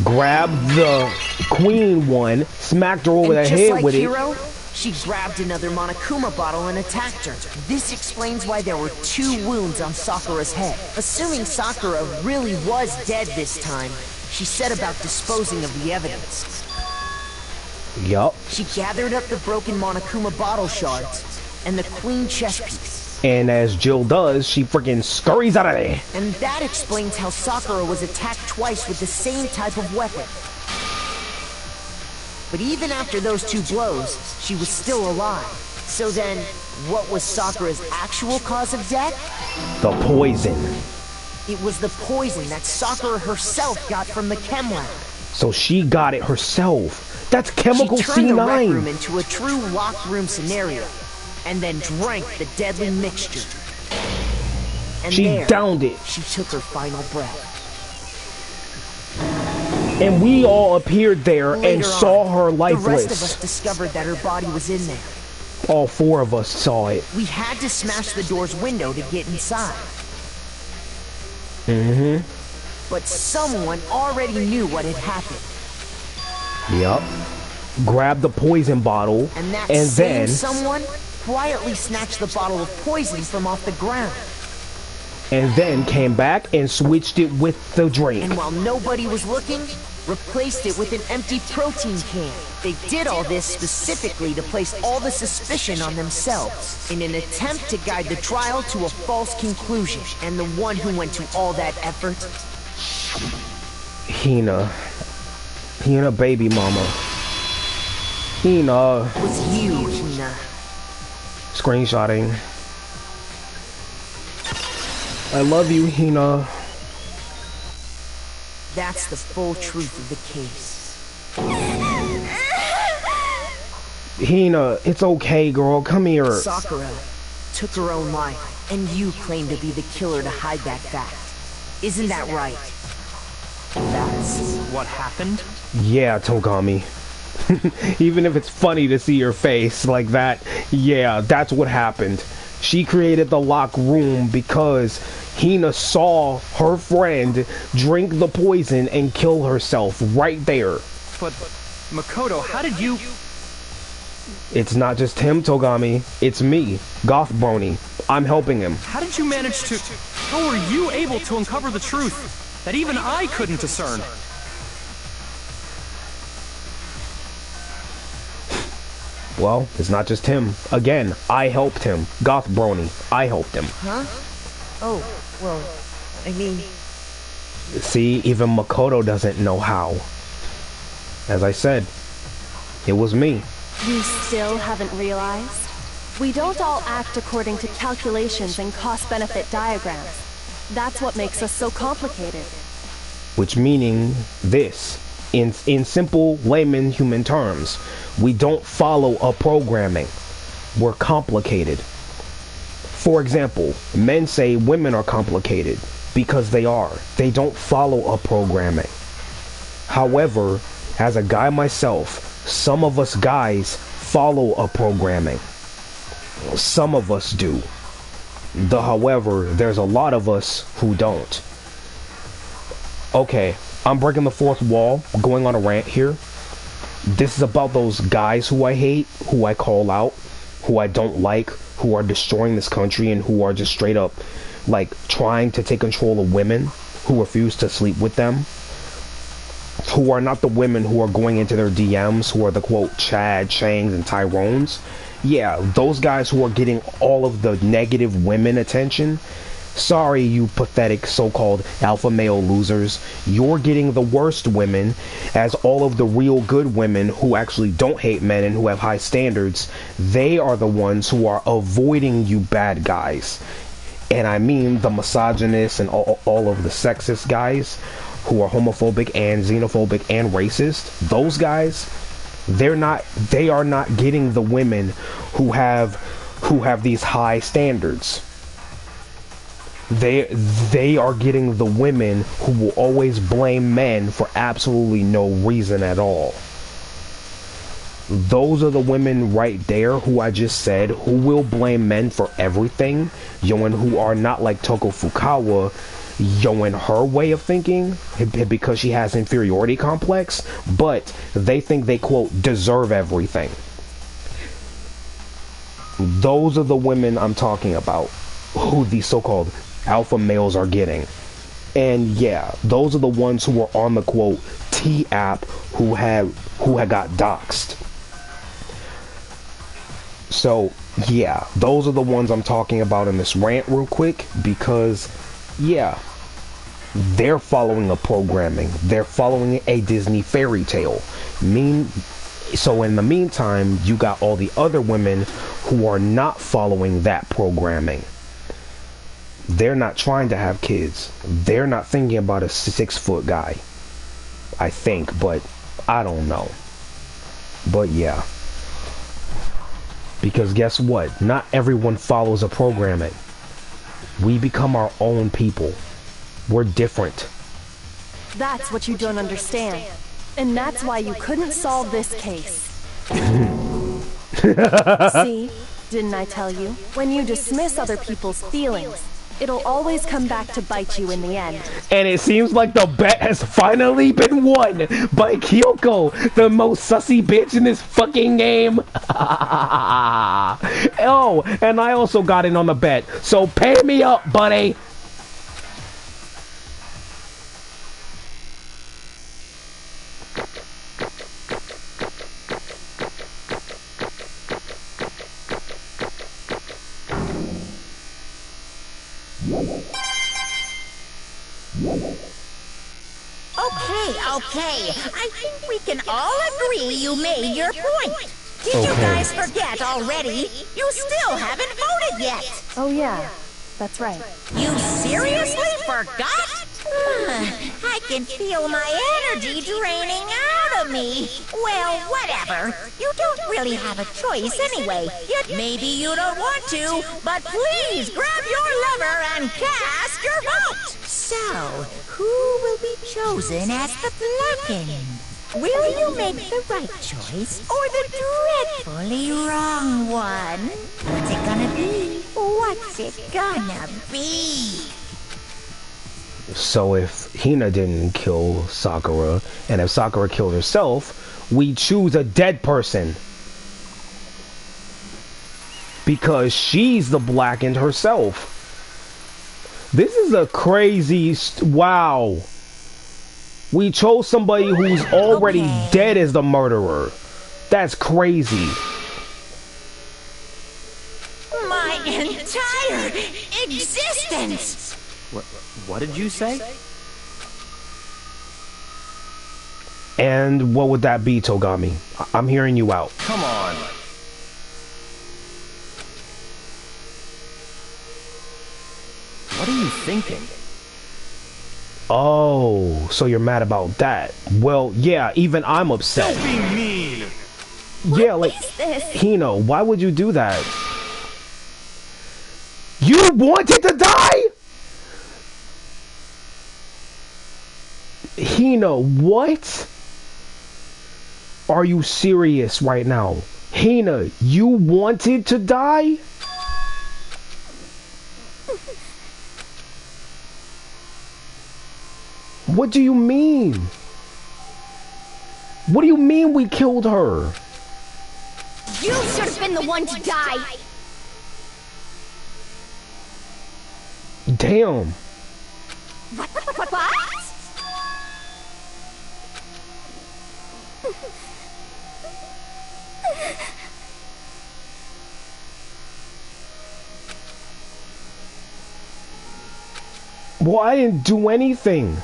Grabbed the queen one, smacked her over the head with Hiro, she grabbed another Monokuma bottle and attacked her. This explains why there were 2 wounds on Sakura's head. Assuming Sakura really was dead this time, she set about disposing of the evidence. Yup. She gathered up the broken Monokuma bottle shards and the queen chess piece. And as Jill does, she freaking scurries out of there. And that explains how Sakura was attacked twice with the same type of weapon. But even after those 2 blows, she was still alive. So then, what was Sakura's actual cause of death? The poison. It was the poison that Sakura herself got from the chem lab. So she got it herself. That's chemical She turned the rec room C9. into a true locked room scenario, and then drank the deadly mixture. And She there, downed it. She took her final breath. And we all appeared there and Later saw her The rest of us lifeless. discovered that her body was in there. All 4 of us saw it. We had to smash the door's window to get inside. Mm-hmm. But someone already knew what had happened. Yup. Grabbed the poison bottle And that and same then someone quietly snatched the bottle of poison from off the ground. came back and switched it with the drink. And while nobody was looking, replaced it with an empty protein can. They did all this specifically to place all the suspicion on themselves, in an attempt to guide the trial to a false conclusion. And the one who went to all that effort? Hina, baby mama. Hina. Was you, Hina. Screenshotting. I love you, Hina. That's the full truth of the case. Hina, it's okay, girl. Come here. Sakura took her own life, and you claim to be the killer to hide that fact. Isn't that right? That's what happened? Yeah, Togami. Even if it's funny to see your face like that, yeah, that's what happened. She created the locked room because Hina saw her friend drink the poison and kill herself right there. But, Makoto, how did you... It's not just him, Togami. It's me, GothBrony. I'm helping him. How did you manage to... How were you able to uncover the truth that even I couldn't discern? Well, it's not just him. Again, I helped him. GothBrony. I helped him. Huh? Oh, well, I mean... See, even Makoto doesn't know how. As I said, it was me. You still haven't realized? We don't all act according to calculations and cost-benefit diagrams. That's what makes us so complicated. Which meaning this, in simple layman human terms, we don't follow a programming. We're complicated. For example, men say women are complicated because they are. They don't follow a programming. However, as a guy myself, some of us guys follow a programming. Some of us do. However, there's a lot of us who don't. Okay, I'm breaking the fourth wall, going on a rant here. This is about those guys who I hate, who I call out, who I don't like, who are destroying this country, and who are just straight up, like, trying to take control of women, who refuse to sleep with them, who are not the women who are going into their DMs, who are the, quote, Chad, Changs, and Tyrones. Yeah, those guys who are getting all of the negative women attention. Sorry, you pathetic so-called alpha male losers. You're getting the worst women, as all of the real good women who actually don't hate men and who have high standards, they are the ones who are avoiding you bad guys. And I mean the misogynists and all of the sexist guys who are homophobic and xenophobic and racist. Those guys, they are not getting the women who have these high standards. They are getting the women who will always blame men for absolutely no reason at all. Those are the women right there who I just said, who will blame men for everything, and who are not like Toko Fukawa, in her way of thinking, because she has inferiority complex, but they think they, quote, deserve everything. Those are the women I'm talking about, who these so-called alpha males are getting. And yeah, those are the ones who are on the, quote, T app who had got doxxed. So yeah, those are the ones I'm talking about in this rant real quick, because yeah, they're following a programming. They're following a Disney fairy tale. So in the meantime, you got all the other women who are not following that programming. They're not trying to have kids. They're not thinking about a 6-foot guy. I think, but I don't know. But yeah. Because guess what? Not everyone follows a programming. We become our own people. We're different. That's what you don't understand. And that's why you couldn't solve this case. See? Didn't I tell you? When you dismiss other people's feelings, it'll always come back to bite you in the end. And it seems like the bet has finally been won by Kyoko, the most sussy bitch in this fucking game. Oh, and I also got in on the bet, so pay me up, buddy. Okay, I think we can all agree you made your point. Did you guys forget already? You still haven't voted yet. Oh yeah, that's right. You seriously forgot? I can feel my energy draining out of me. Well, whatever. You don't really have a choice anyway. Maybe you don't want to, but please grab your lever and cast your vote. So, who will be chosen as the Blackened? Will you make the right choice or the dreadfully wrong one? What's it gonna be? What's it gonna be? So if Hina didn't kill Sakura, and if Sakura killed herself, we choose a dead person. Because she's the Blackened herself. This is a crazy... wow. We chose somebody who's already dead as the murderer. That's crazy. My entire existence! What did you say? And what would that be, Togami? I'm hearing you out. Come on. What are you thinking? Oh, so you're mad about that. Well, yeah, even I'm upset. Don't be mean! Yeah, like, Hino, why would you do that? You wanted to die? Hino, what? Are you serious right now? Hina, you wanted to die? What do you mean? What do you mean we killed her? You should have been the one to die! Damn. What? Well, I didn't do anything.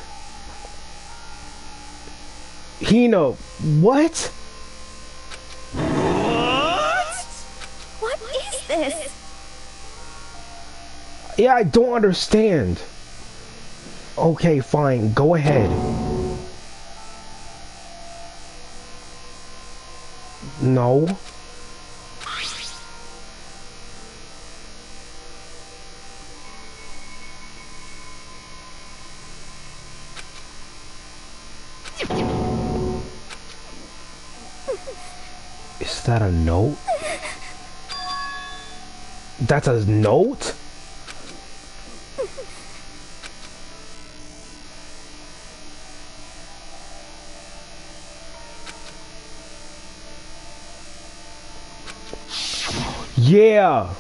Hino, what? What is this? Yeah, I don't understand. Okay, fine, go ahead. No. Is that a note? That's a note? Yeah.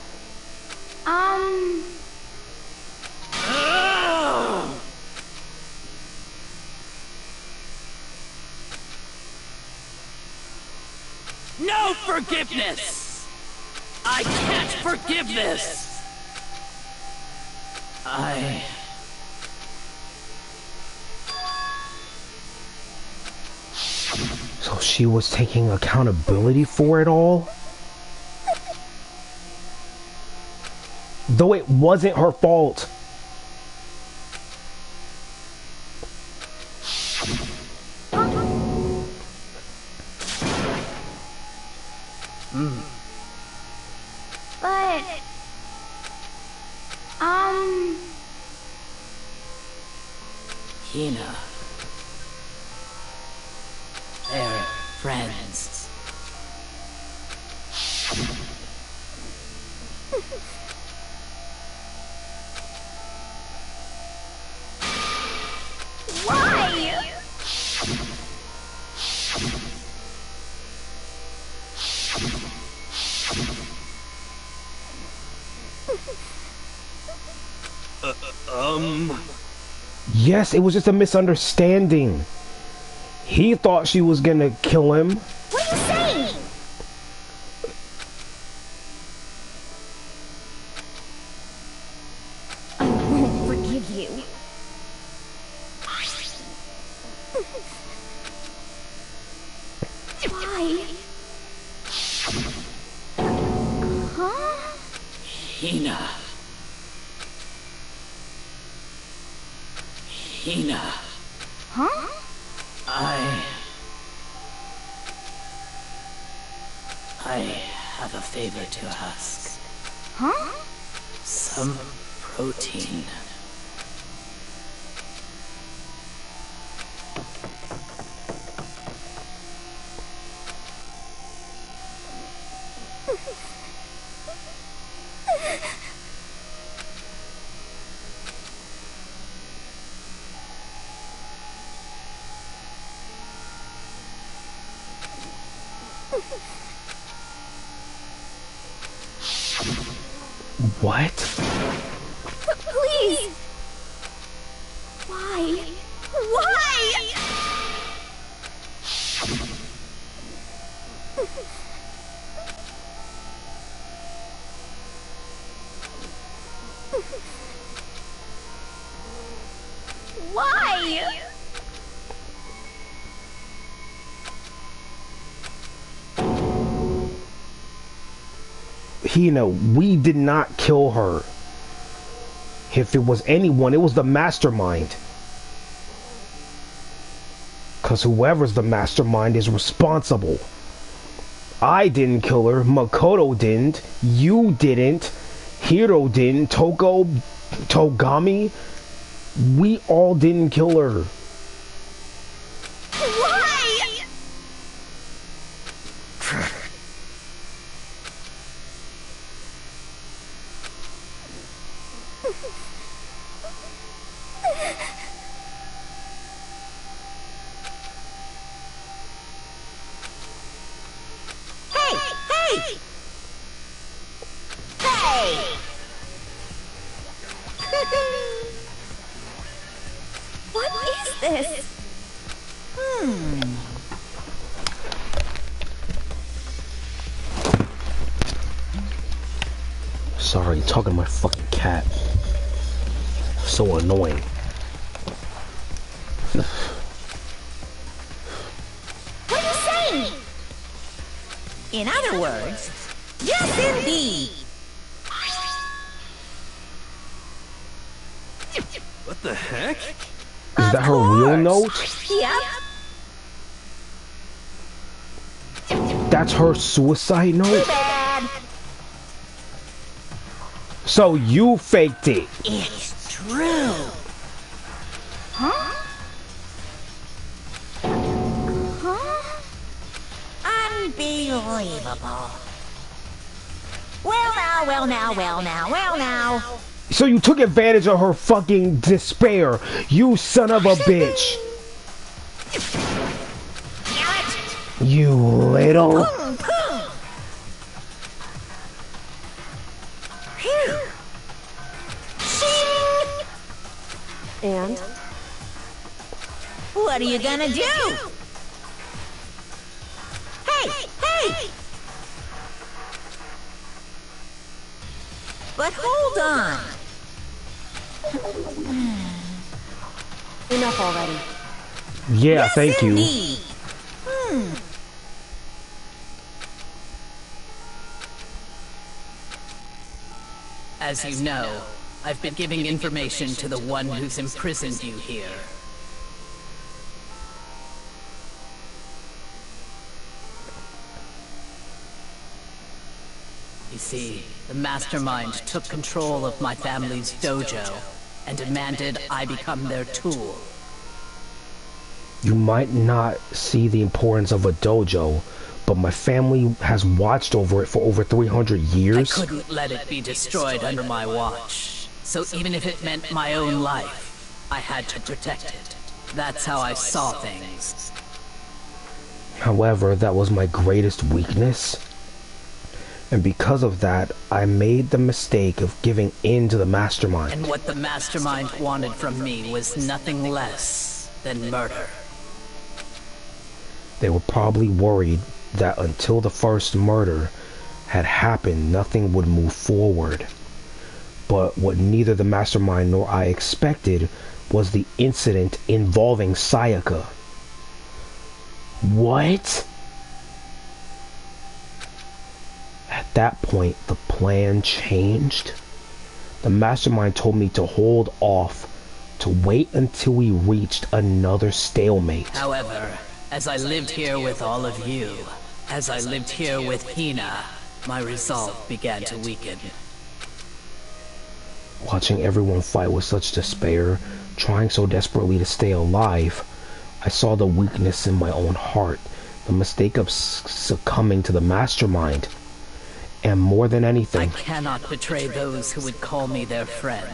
No forgiveness! I can't forgive this! So she was taking accountability for it all? Though it wasn't her fault. But... Hina. They're friends. Why? Yes, it was just a misunderstanding. He thought she was gonna kill him. What are you saying? I won't forgive you. Why? Huh? Hina. Hina. Huh? I have a favor to ask. Huh? Some protein. What? Please! Why? Why? Hina, we did not kill her. If it was anyone, it was the mastermind. Because whoever's the mastermind is responsible. I didn't kill her. Makoto didn't. You didn't. Hiro didn't. Togami. We all didn't kill her. Why? What is this? Sorry, talking to my fucking cat. So annoying. What are you saying? In other words, yes indeed. What the heck? Is that her real note? Yep. That's her suicide note? Bad. So you faked it. It's true. Huh? Unbelievable. Well now. So you took advantage of her fucking despair, you son of a bitch. You little... And? What are you gonna do? Hey! But hold on. Enough already. Yeah, Yes, thank you. indeed. As you know, I've been giving information to the one who's imprisoned you here. You see, the mastermind took control of my family's dojo and demanded I become their tool. You might not see the importance of a dojo, but my family has watched over it for over 300 years. I couldn't let it be destroyed under my watch. So even if it meant my own life, I had to protect it. That's how I saw things. However, that was my greatest weakness. And because of that, I made the mistake of giving in to the mastermind. And what the mastermind wanted from me was nothing less than murder. They were probably worried that until the first murder had happened, nothing would move forward. But what neither the mastermind nor I expected was the incident involving Sayaka. What? At that point, the plan changed. The mastermind told me to hold off, to wait until we reached another stalemate. However, as I lived here with all of you, as I lived here with Hina, my resolve began to weaken. Watching everyone fight with such despair, trying so desperately to stay alive, I saw the weakness in my own heart, the mistake of succumbing to the mastermind. And more than anything, I cannot betray those who would call me their friend.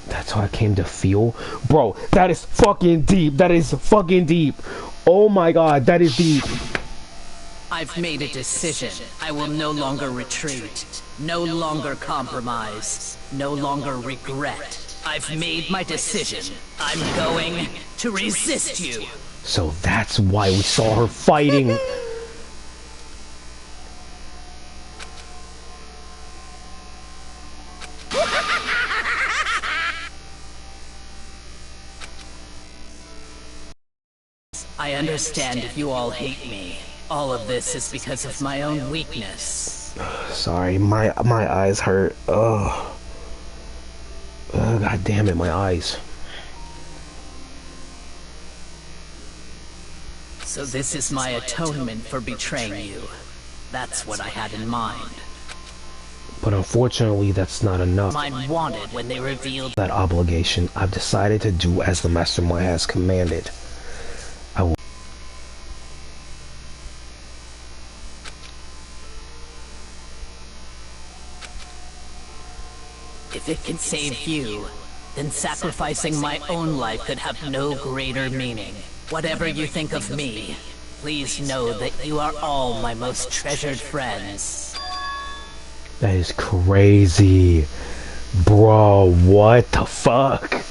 that's how I came to feel. Bro, that is fucking deep. That is fucking deep. Oh my god, that is deep. I've made a decision. I will no longer retreat, no longer compromise, no longer regret. I've made my decision. I'm going to resist you. So that's why we saw her fighting. I understand if you all hate me, All of this is because of my own weakness. Sorry, my eyes hurt. Ugh. God damn it, my eyes. So this is my atonement for betraying you. That's what I had in mind. But unfortunately, that's not enough. Mine wanted when they revealed that obligation. I've decided to do as the Mastermind has commanded. I will. If it can save you, then sacrificing my own life could have no greater meaning. Whatever you think of me, please know that you are all my most treasured friends. That is crazy. Bro, what the fuck?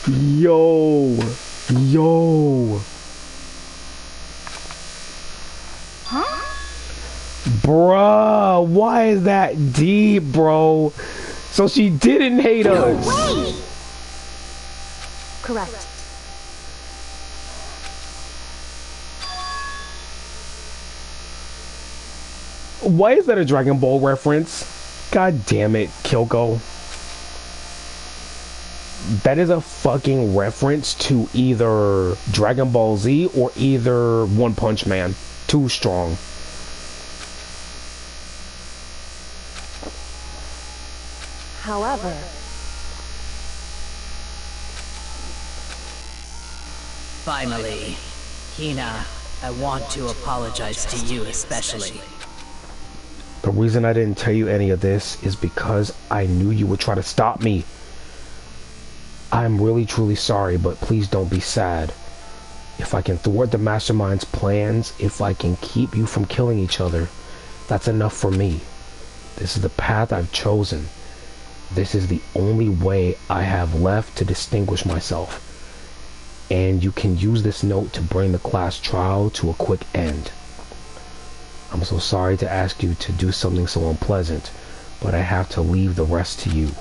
Yo. Huh? Bruh, why is that deep, bro? So she didn't hate us. Wait! Correct. Why is that a Dragon Ball reference? God damn it, Kyoko. That is a fucking reference to either Dragon Ball Z or either One Punch Man. Too strong. However, finally, Hina, I want to apologize to you especially. The reason I didn't tell you any of this is because I knew you would try to stop me. I'm really truly sorry, but please don't be sad. If I can thwart the Mastermind's plans, if I can keep you from killing each other, that's enough for me. This is the path I've chosen. This is the only way I have left to distinguish myself. And you can use this note to bring the class trial to a quick end. I'm so sorry to ask you to do something so unpleasant, but I have to leave the rest to you.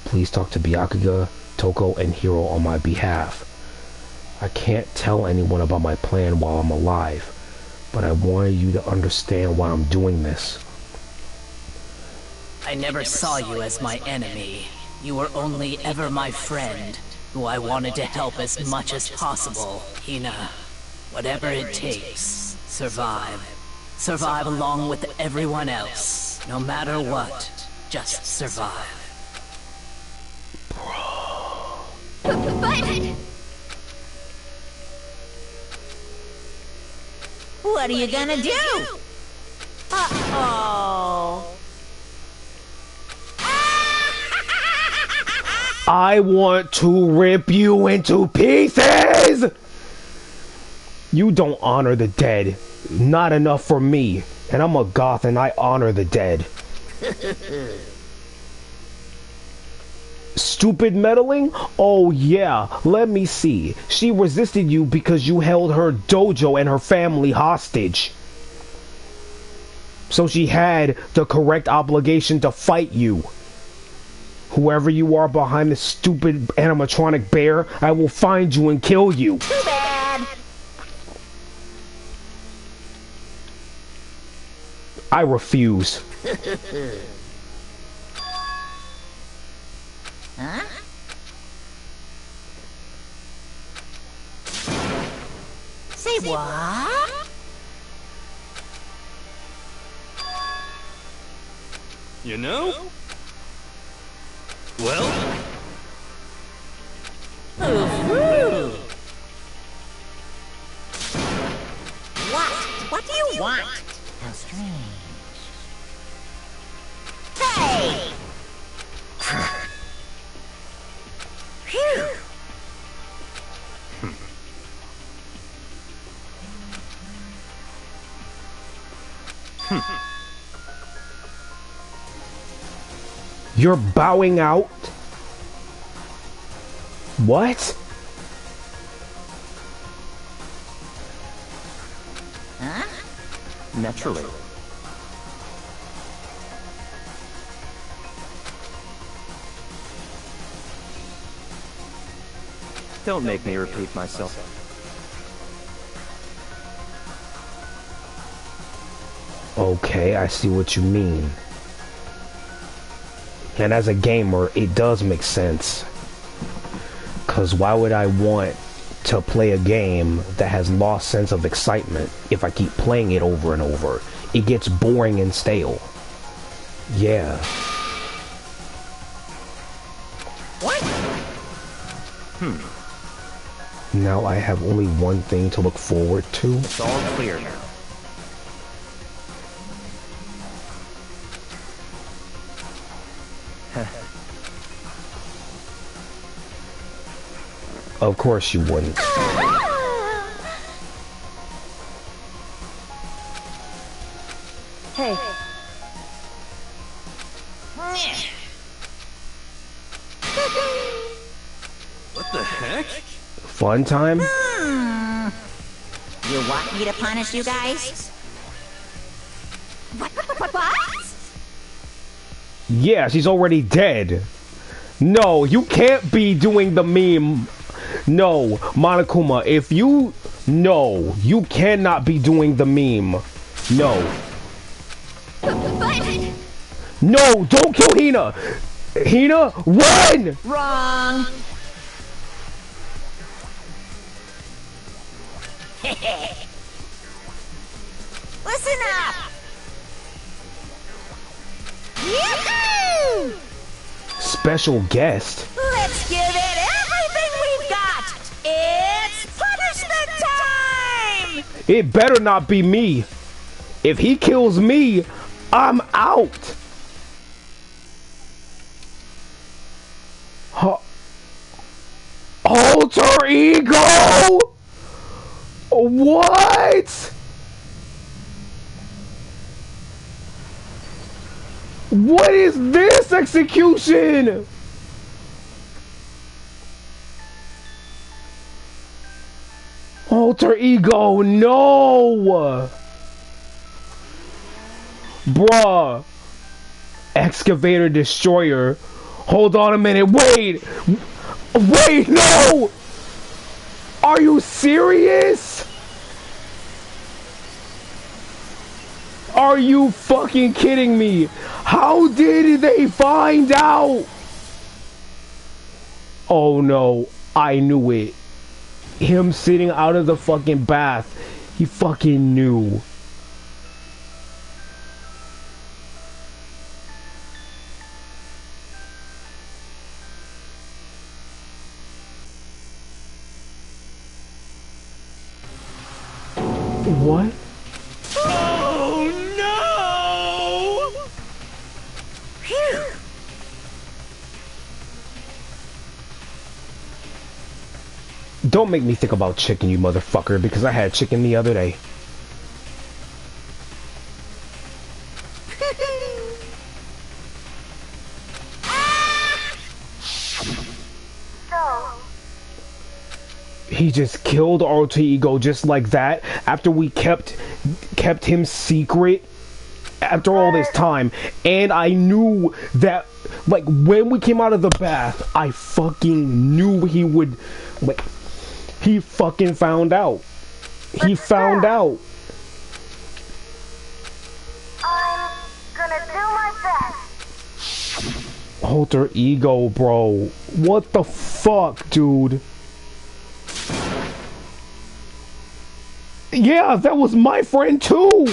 Please talk to Byakuya, Toko, and Hiro on my behalf. I can't tell anyone about my plan while I'm alive, but I wanted you to understand why I'm doing this. I never saw you as my enemy. You were only ever my friend, who I wanted to help as much as possible. Hina, whatever it takes, survive. Survive along with everyone else. No matter what, just survive. But... What are you gonna do? Uh-oh. I want to rip you into pieces! You don't honor the dead. Not enough for me. And I'm a goth and I honor the dead. Stupid meddling? Oh yeah, let me see. She resisted you because you held her dojo and her family hostage. So she had the correct obligation to fight you. Whoever you are behind this stupid animatronic bear, I will find you and kill you. Too bad. I refuse. Huh? Say what? You know? Well? Ooh. What do you want? How strange. Hey! Phew! You're bowing out? What? Huh? Naturally. Don't make me repeat myself. Okay, I see what you mean. And as a gamer, it does make sense. Cause why would I want to play a game that has lost sense of excitement if I keep playing it over and over? It gets boring and stale. Yeah. What? Now I have only one thing to look forward to. It's all clear now. Of course you wouldn't. Hey. What the heck? Fun time? You want me to punish you guys? What? Yeah, she's already dead. No, you can't be doing the meme. No, Monokuma, if you... No, you cannot be doing the meme. No. But... No, don't kill Hina! Hina, run! Wrong. Listen up. Yoo-hoo! Special guest? Let's give it everything we've got. It's punishment time. It better not be me. If he kills me, I'm out. Alter ego? What? What is this execution? Alter ego, no! Bruh. Excavator destroyer. Hold on a minute, wait! Wait, no! Are you serious? Are you fucking kidding me? How did they find out? Oh no, I knew it. Him sitting out of the fucking bath. He fucking knew. What? Oh no! Phew. Don't make me think about chicken, you motherfucker, because I had chicken the other day. He just killed Alter Ego just like that after we kept him secret after all this time. And I knew that, like, when we came out of the bath, I fucking knew he would, like, he fucking found out. He found out. I'm gonna do my best. Alter Ego, bro. What the fuck, dude? Yeah, that was my friend too!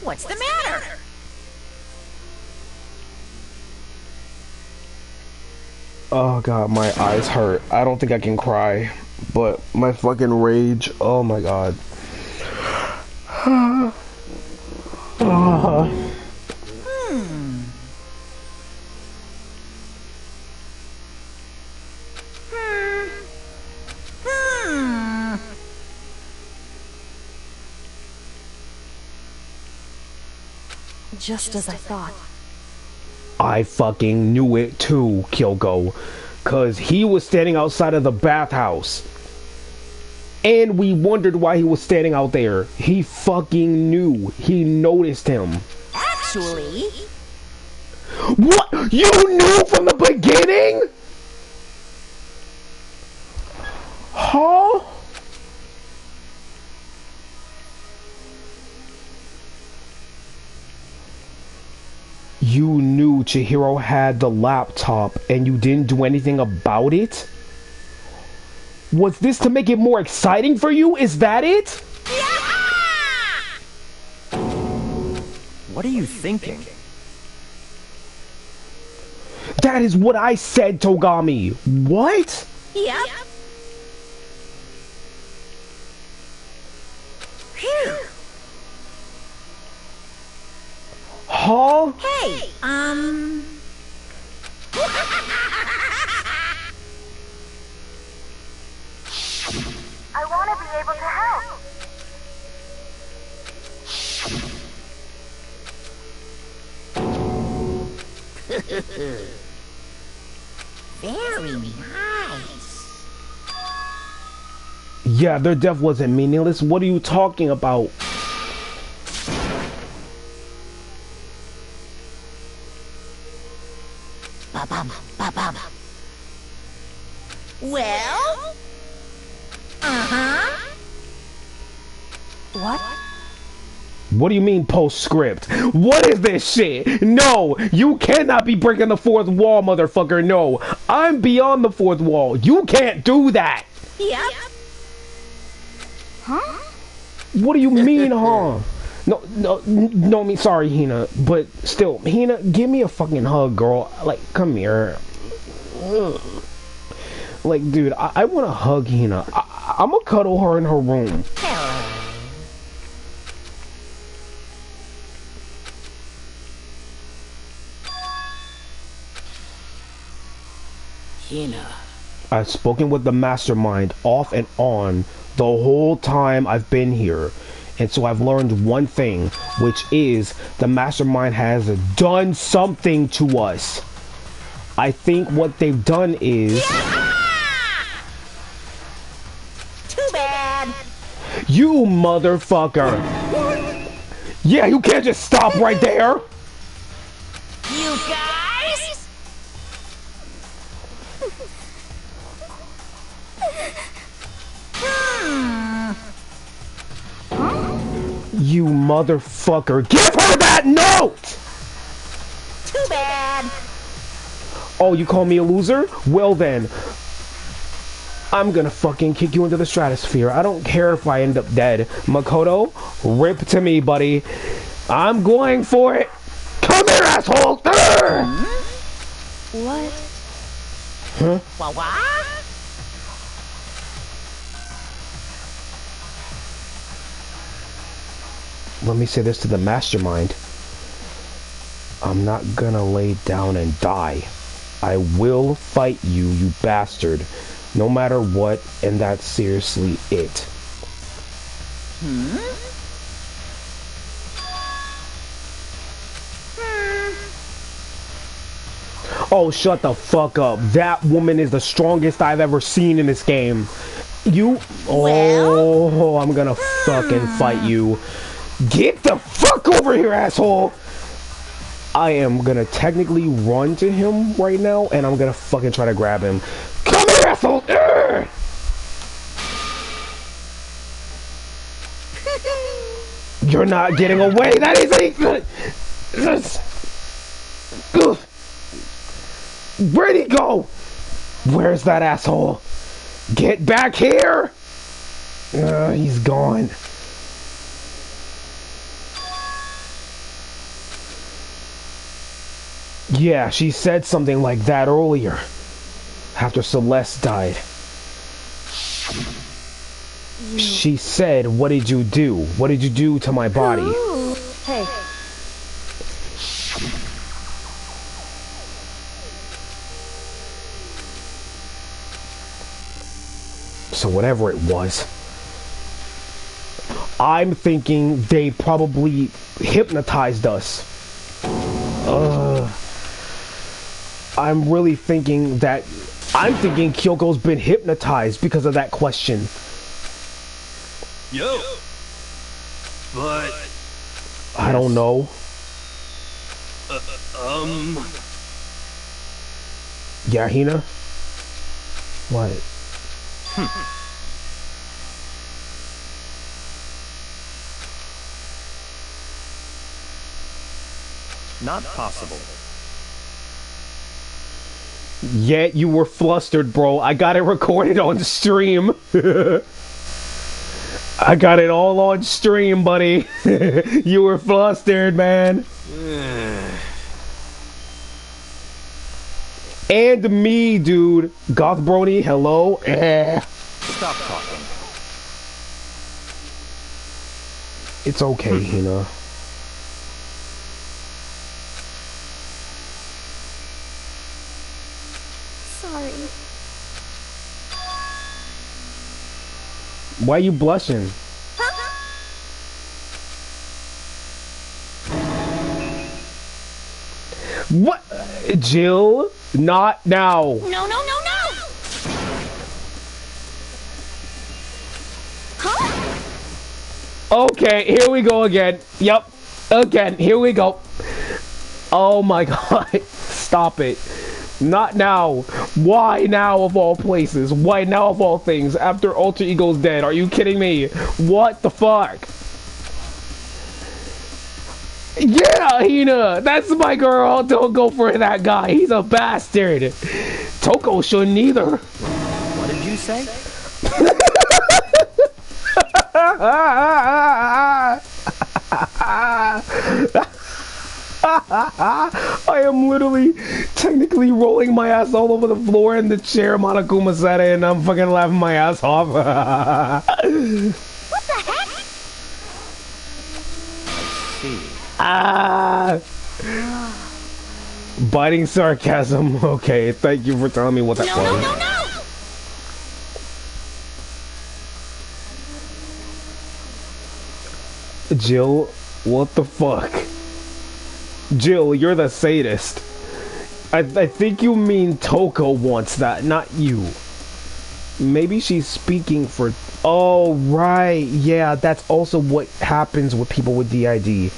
What's the matter? Oh god, my eyes hurt. I don't think I can cry. But my fucking rage, oh my god. Just as I thought. I fucking knew it too, Kyoko. Cause he was standing outside of the bathhouse. And we wondered why he was standing out there. He fucking knew. He noticed him. Actually... What? You knew from the beginning? Huh? Chihiro had the laptop and you didn't do anything about it? Was this to make it more exciting for you? Is that it? What are you thinking? That is what I said, Togami. What? Yep. Phew. Huh? Hey, I want to be able to help. Very nice. Yeah, their death wasn't meaningless. What are you talking about? Well? Uh-huh. What? What do you mean postscript? What is this shit? No, you cannot be breaking the fourth wall, motherfucker. No, I'm beyond the fourth wall. You can't do that. Yep. Huh? What do you mean, huh? No, me sorry, Hina, but still, Hina, give me a fucking hug, girl. Like, come here. Ugh. Like, dude, I want to hug Hina. I'm gonna cuddle her in her room. Hina. I've spoken with the mastermind off and on the whole time I've been here. And so I've learned one thing, which is the mastermind has done something to us. I think what they've done is... Too bad. You motherfucker! Yeah, you can't just stop right there! You guys? You motherfucker! Give her that note! Too bad. Oh, you call me a loser? Well then, I'm gonna fucking kick you into the stratosphere. I don't care if I end up dead. Makoto, rip to me, buddy. I'm going for it. Come here, asshole! What? Huh? What? Let me say this to the mastermind. I'm not gonna lay down and die. I will fight you, you bastard. No matter what, and that's seriously it. Oh, shut the fuck up. That woman is the strongest I've ever seen in this game. You... Oh, I'm gonna fucking fight you. Get the fuck over here, asshole! I am gonna technically run to him right now, and I'm gonna fucking try to grab him. Come here, asshole! Urgh! You're not getting away! That is a... Where'd he go? Where's that asshole? Get back here! He's gone. Yeah, she said something like that earlier. After Celeste died. She said, what did you do? What did you do to my body? Hey. So whatever it was, I'm thinking they probably hypnotized us. I'm really thinking that... I'm thinking Kyoko's been hypnotized because of that question. Yo! But... I don't know. Yeah, Hina? What? Not possible. Yeah, you were flustered, bro. I got it recorded on stream. I got it all on stream, buddy. You were flustered, man. And me, dude. GothBrony, hello. Stop talking. It's okay, Hina. Sorry. Why you blushing? What? Jill? Not now. No, no, no, no! Huh? Okay, here we go again. Yep. Again, here we go. Oh my god. Stop it. Not now. Why now of all places? Why now of all things? After Alter Ego's dead? Are you kidding me? What the fuck? Yeah, Hina! That's my girl! Don't go for that guy. He's a bastard. Toko shouldn't either. What did you say? I am literally technically rolling my ass all over the floor in the chair Monokuma said it, and I'm fucking laughing my ass off. What the heck? Biting sarcasm. Okay, thank you for telling me what that was. No, no, no! Jill, what the fuck? Jill, you're the sadist. I think you mean Toko wants that, not you. Maybe she's speaking for... Oh, right. Yeah, that's also what happens with people with DID.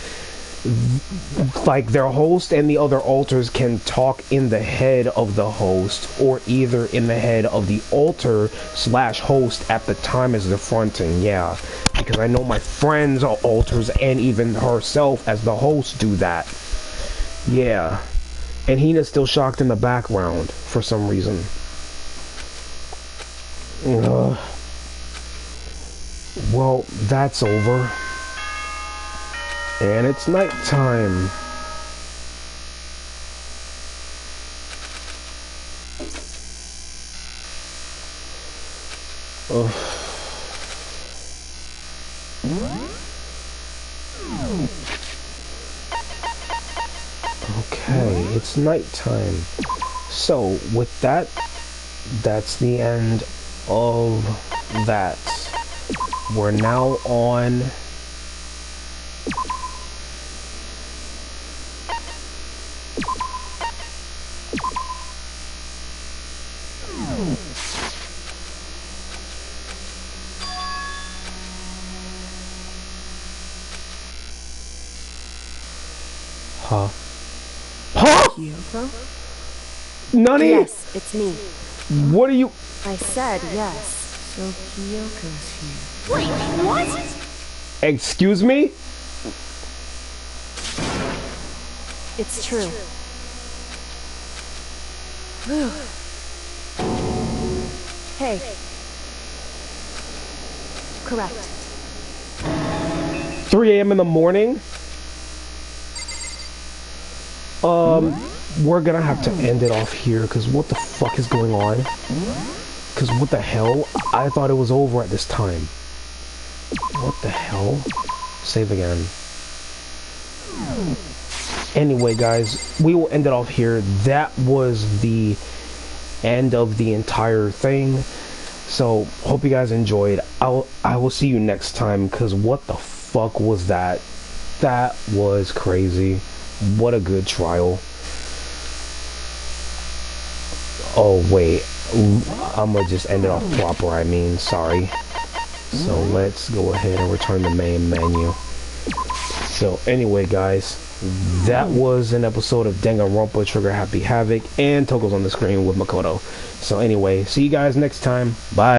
Like, their host and the other alters can talk in the head of the host, or either in the head of the alter/host at the time as the fronting, yeah. Because I know my friends are alters, and even herself as the host do that. Yeah. And Hina's still shocked in the background, for some reason. Well, that's over. And it's nighttime. Okay, it's nighttime. So, with that, that's the end of that. We're now on... Huh? Kyoko? Nani? Yes, it's me. What are you... I said yes. So Kyoko's here. Wait, what? Excuse me? It's true. Hey. Correct. 3 a.m. in the morning? We're gonna have to end it off here, because what the fuck is going on? Because what the hell? I thought it was over at this time. What the hell? Save again. Anyway, guys, we will end it off here. That was the end of the entire thing. So, hope you guys enjoyed. I will see you next time, because what the fuck was that? That was crazy. What a good trial. Oh, wait. I'm gonna just end it off proper, I mean, sorry. So, let's go ahead and return the main menu. So, anyway, guys, that was an episode of Danganronpa Trigger Happy Havoc, and Toko's on the screen with Makoto. So, anyway, see you guys next time. Bye.